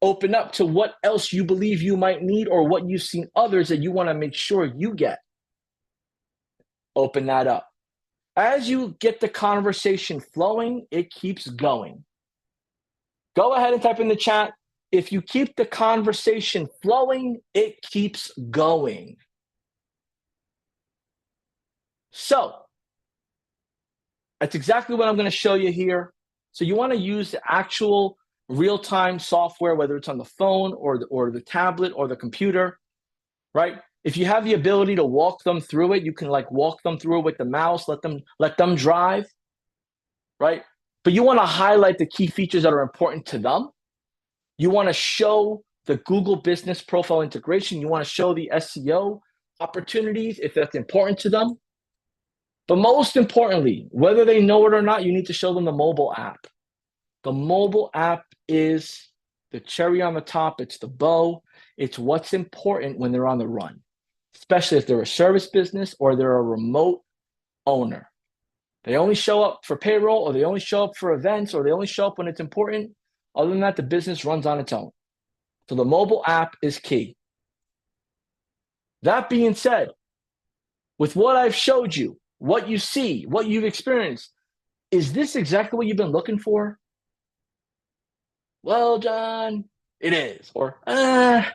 open up to what else you believe you might need or what you've seen others that you want to make sure you get. Open that up. As you get the conversation flowing, it keeps going. Go ahead and type in the chat. If you keep the conversation flowing, it keeps going. So that's exactly what I'm going to show you here. So you want to use the actual real-time software, whether it's on the phone or the tablet or the computer, right? If you have the ability to walk them through it, you can walk them through it with the mouse, let them drive, right? But you want to highlight the key features that are important to them. You want to show the Google Business Profile integration. You want to show the SEO opportunities if that's important to them. But most importantly, whether they know it or not, you need to show them the mobile app. The mobile app is the cherry on the top. It's the bow. It's what's important when they're on the run, especially if they're a service business or they're a remote owner. They only show up for payroll, or they only show up for events, or they only show up when it's important. Other than that, the business runs on its own. So the mobile app is key. That being said, with what I've showed you, what you see, what you've experienced, is this exactly what you've been looking for? Well, John, it is. Or, I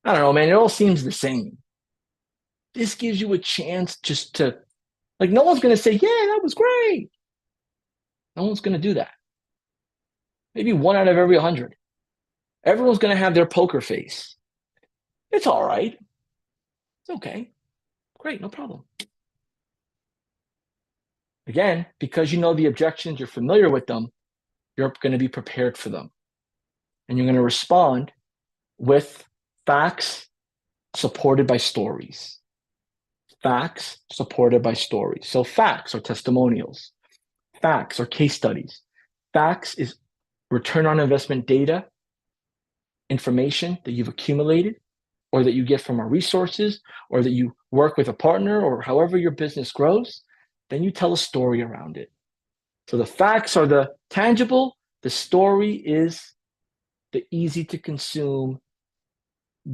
don't know, man, it all seems the same. This gives you a chance just to, no one's going to say, yeah, that was great. No one's going to do that. Maybe 1 out of every 100. Everyone's going to have their poker face. It's all right. It's okay. Great, no problem. Again, because you know the objections, you're familiar with them, you're going to be prepared for them. And you're going to respond with facts supported by stories. Facts supported by stories. So facts are testimonials. Facts are case studies. Facts is return on investment data, information that you've accumulated or that you get from our resources or that you work with a partner or however your business grows. Then you tell a story around it. So the facts are the tangible. The story is the easy to consume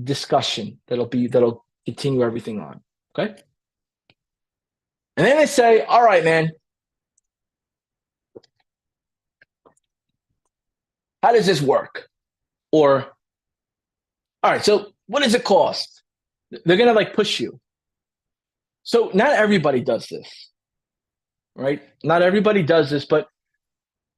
discussion that'll continue everything on. Okay. And then they say, all right, man, how does this work? Or, all right, so what does it cost? They're gonna like push you. So not everybody does this, right? Not everybody does this, but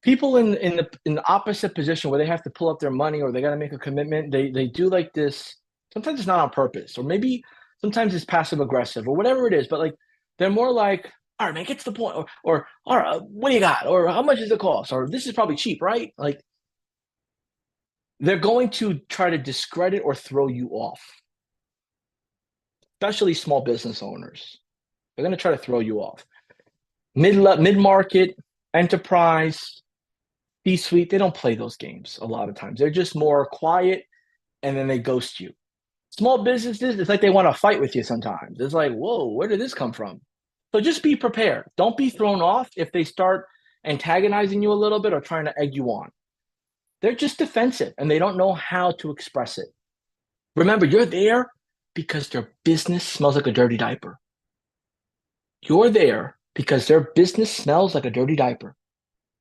people in the opposite position where they have to pull up their money or they got to make a commitment, they do like this. Sometimes it's not on purpose, or maybe sometimes it's passive aggressive, or whatever it is. But like they're more like, all right, man, get to the point, or all right, what do you got, or how much does it cost, or this is probably cheap, right? Like they're going to try to discredit or throw you off, especially small business owners. They're going to try to throw you off. Mid market, enterprise, C-suite, they don't play those games a lot of times. They're just more quiet and then they ghost you. Small businesses, it's like they want to fight with you sometimes. It's like, whoa, where did this come from? So just be prepared. Don't be thrown off if they start antagonizing you a little bit or trying to egg you on. They're just defensive and they don't know how to express it. Remember, you're there because their business smells like a dirty diaper. You're there because their business smells like a dirty diaper.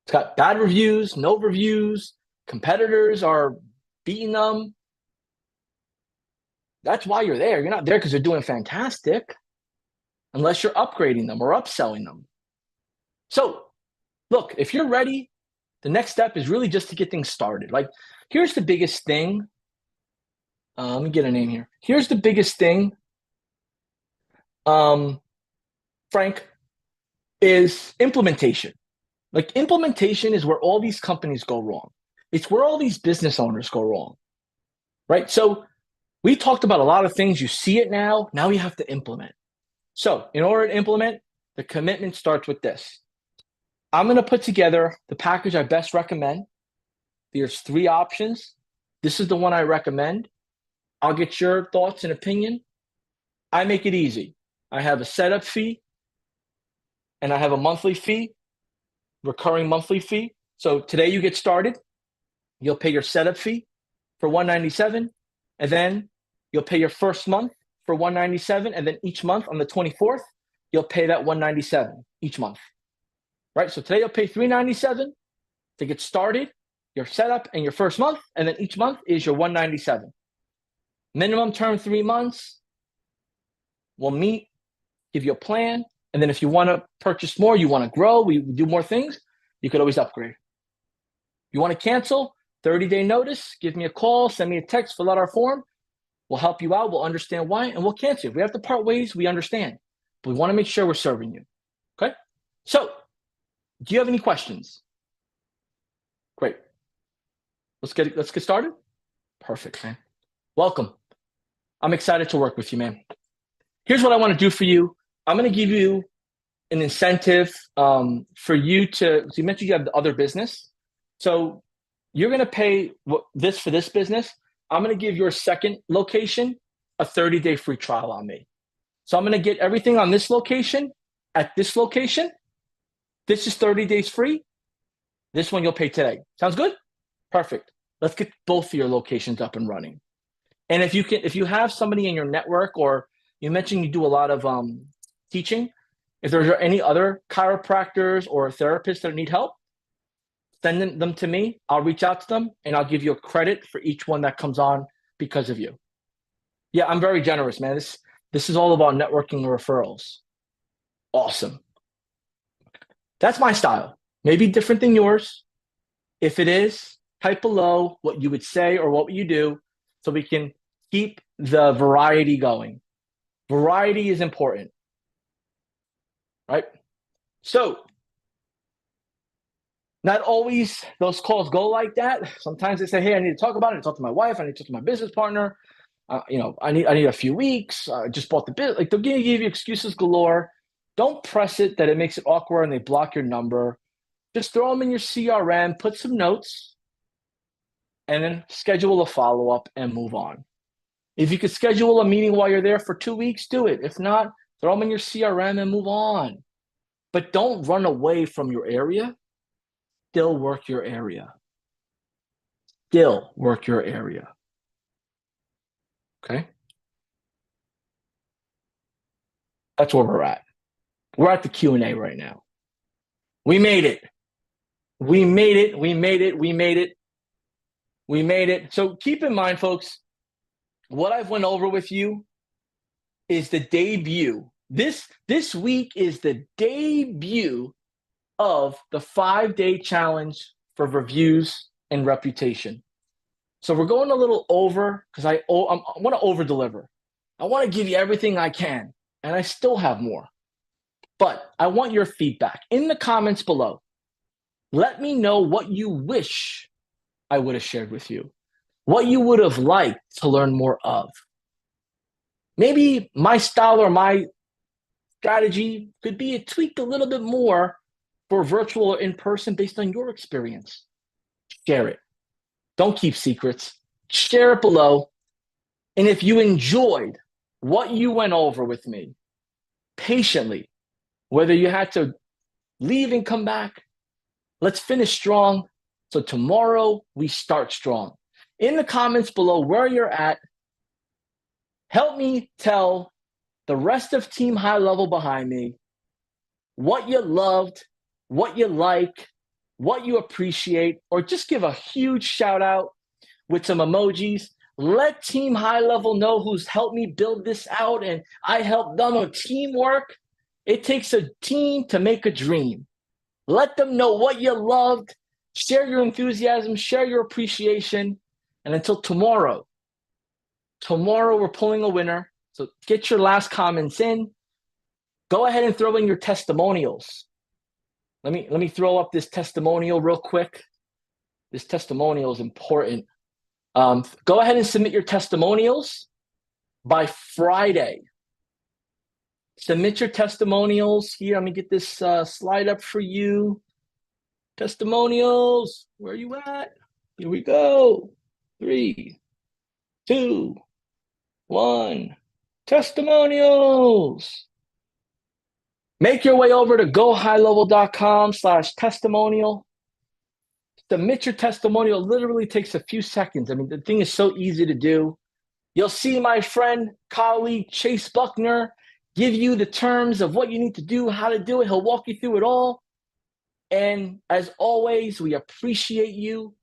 It's got bad reviews, no reviews, competitors are beating them. That's why you're there. You're not there because they're doing fantastic, unless you're upgrading them or upselling them. So, look, if you're ready, the next step is really just to get things started. Like, here's the biggest thing. Let me get a name here. Here's the biggest thing, Frank, is implementation. Like, implementation is where all these companies go wrong. It's where all these business owners go wrong, right? So we talked about a lot of things. You see it now. Now you have to implement. So in order to implement, the commitment starts with this. I'm going to put together the package I best recommend. There's 3 options. This is the one I recommend. I'll get your thoughts and opinion. I make it easy. I have a setup fee and I have a monthly fee, recurring monthly fee. So today you get started. You'll pay your setup fee for $197, and then you'll pay your first month for $197, and then each month on the 24th, you'll pay that $197 each month. Right? So today you'll pay $397 to get started, your setup and your first month, and then each month is your $197. Minimum term 3 months. We'll meet, give you a plan, and then if you want to purchase more, you want to grow, we do more things, you could always upgrade. You want to cancel? 30-day notice, give me a call, send me a text, fill out our form. We'll help you out. We'll understand why, and we'll cancel. If we have to part ways, we understand. But we want to make sure we're serving you. Okay? So, do you have any questions? Great. Let's get started. Perfect, man. Welcome. I'm excited to work with you, man. Here's what I want to do for you. I'm going to give you an incentive for you to, so you mentioned you have the other business. So you're going to pay this for this business. I'm going to give your second location a 30-day free trial on me. So I'm going to get everything on this location at this location. This is 30 days free. This one you'll pay today. Sounds good? Perfect. Let's get both of your locations up and running. And if you have somebody in your network, or you mentioned you do a lot of teaching, if there's any other chiropractors or therapists that need help, send them to me. I'll reach out to them and I'll give you a credit for each one that comes on because of you. Yeah, I'm very generous, man. This is all about networking and referrals. Awesome. That's my style. Maybe different than yours. If it is, type below what you would say or what you do so we can keep the variety going. Variety is important, right? So, not always those calls go like that. Sometimes they say, hey, I need to talk about it. I talk to my wife. I need to talk to my business partner. I need a few weeks. I just bought the bit. Like they're going to give you excuses galore. Don't press it that it makes it awkward and they block your number. Just throw them in your CRM, put some notes, and then schedule a follow-up and move on. If you could schedule a meeting while you're there for 2 weeks, do it. If not, throw them in your CRM and move on. But don't run away from your area. Still work your area. Still work your area. Okay? That's where we're at. We're at the Q&A right now. We made it. We made it. We made it. We made it. We made it. So keep in mind, folks, what I've went over with you is the debut. This week is the debut of the 5-day challenge for reviews and reputation. So we're going a little over because I want to over deliver. I want to give you everything I can, and I still have more. But I want your feedback in the comments below. Let me know what you wish I would have shared with you, what you would have liked to learn more of. Maybe my style or my strategy could be tweaked a little bit more for virtual or in person based on your experience. Share it. Don't keep secrets. Share it below. And if you enjoyed what you went over with me patiently, whether you had to leave and come back, let's finish strong. So tomorrow we start strong. In the comments below where you're at, help me tell the rest of Team High Level behind me what you loved, what you like, what you appreciate, or just give a huge shout out with some emojis. Let Team High Level know who's helped me build this out and I helped them on teamwork. It takes a team to make a dream. Let them know what you loved. Share your enthusiasm, share your appreciation. And until tomorrow we're pulling a winner. So get your last comments in. Go ahead and throw in your testimonials. Let me throw up this testimonial real quick. This testimonial is important. Go ahead and submit your testimonials by Friday. Submit your testimonials here. Let me get this slide up for you. Testimonials, where are you at? Here we go. 3, 2, 1. Testimonials. Make your way over to gohighlevel.com/testimonial. Submit your testimonial. It literally takes a few seconds. I mean, the thing is so easy to do. You'll see my friend, colleague, Chase Buckner, give you the terms of what you need to do, how to do it. He'll walk you through it all. And as always, we appreciate you.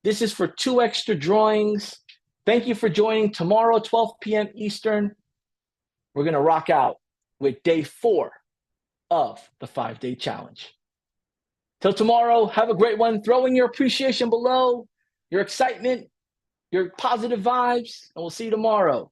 This is for 2 extra drawings. Thank you for joining. Tomorrow, 12 p.m. Eastern, we're going to rock out with day 4 of the 5-day challenge. Till tomorrow, have a great one. Throw in your appreciation below, your excitement, your positive vibes, and we'll see you tomorrow.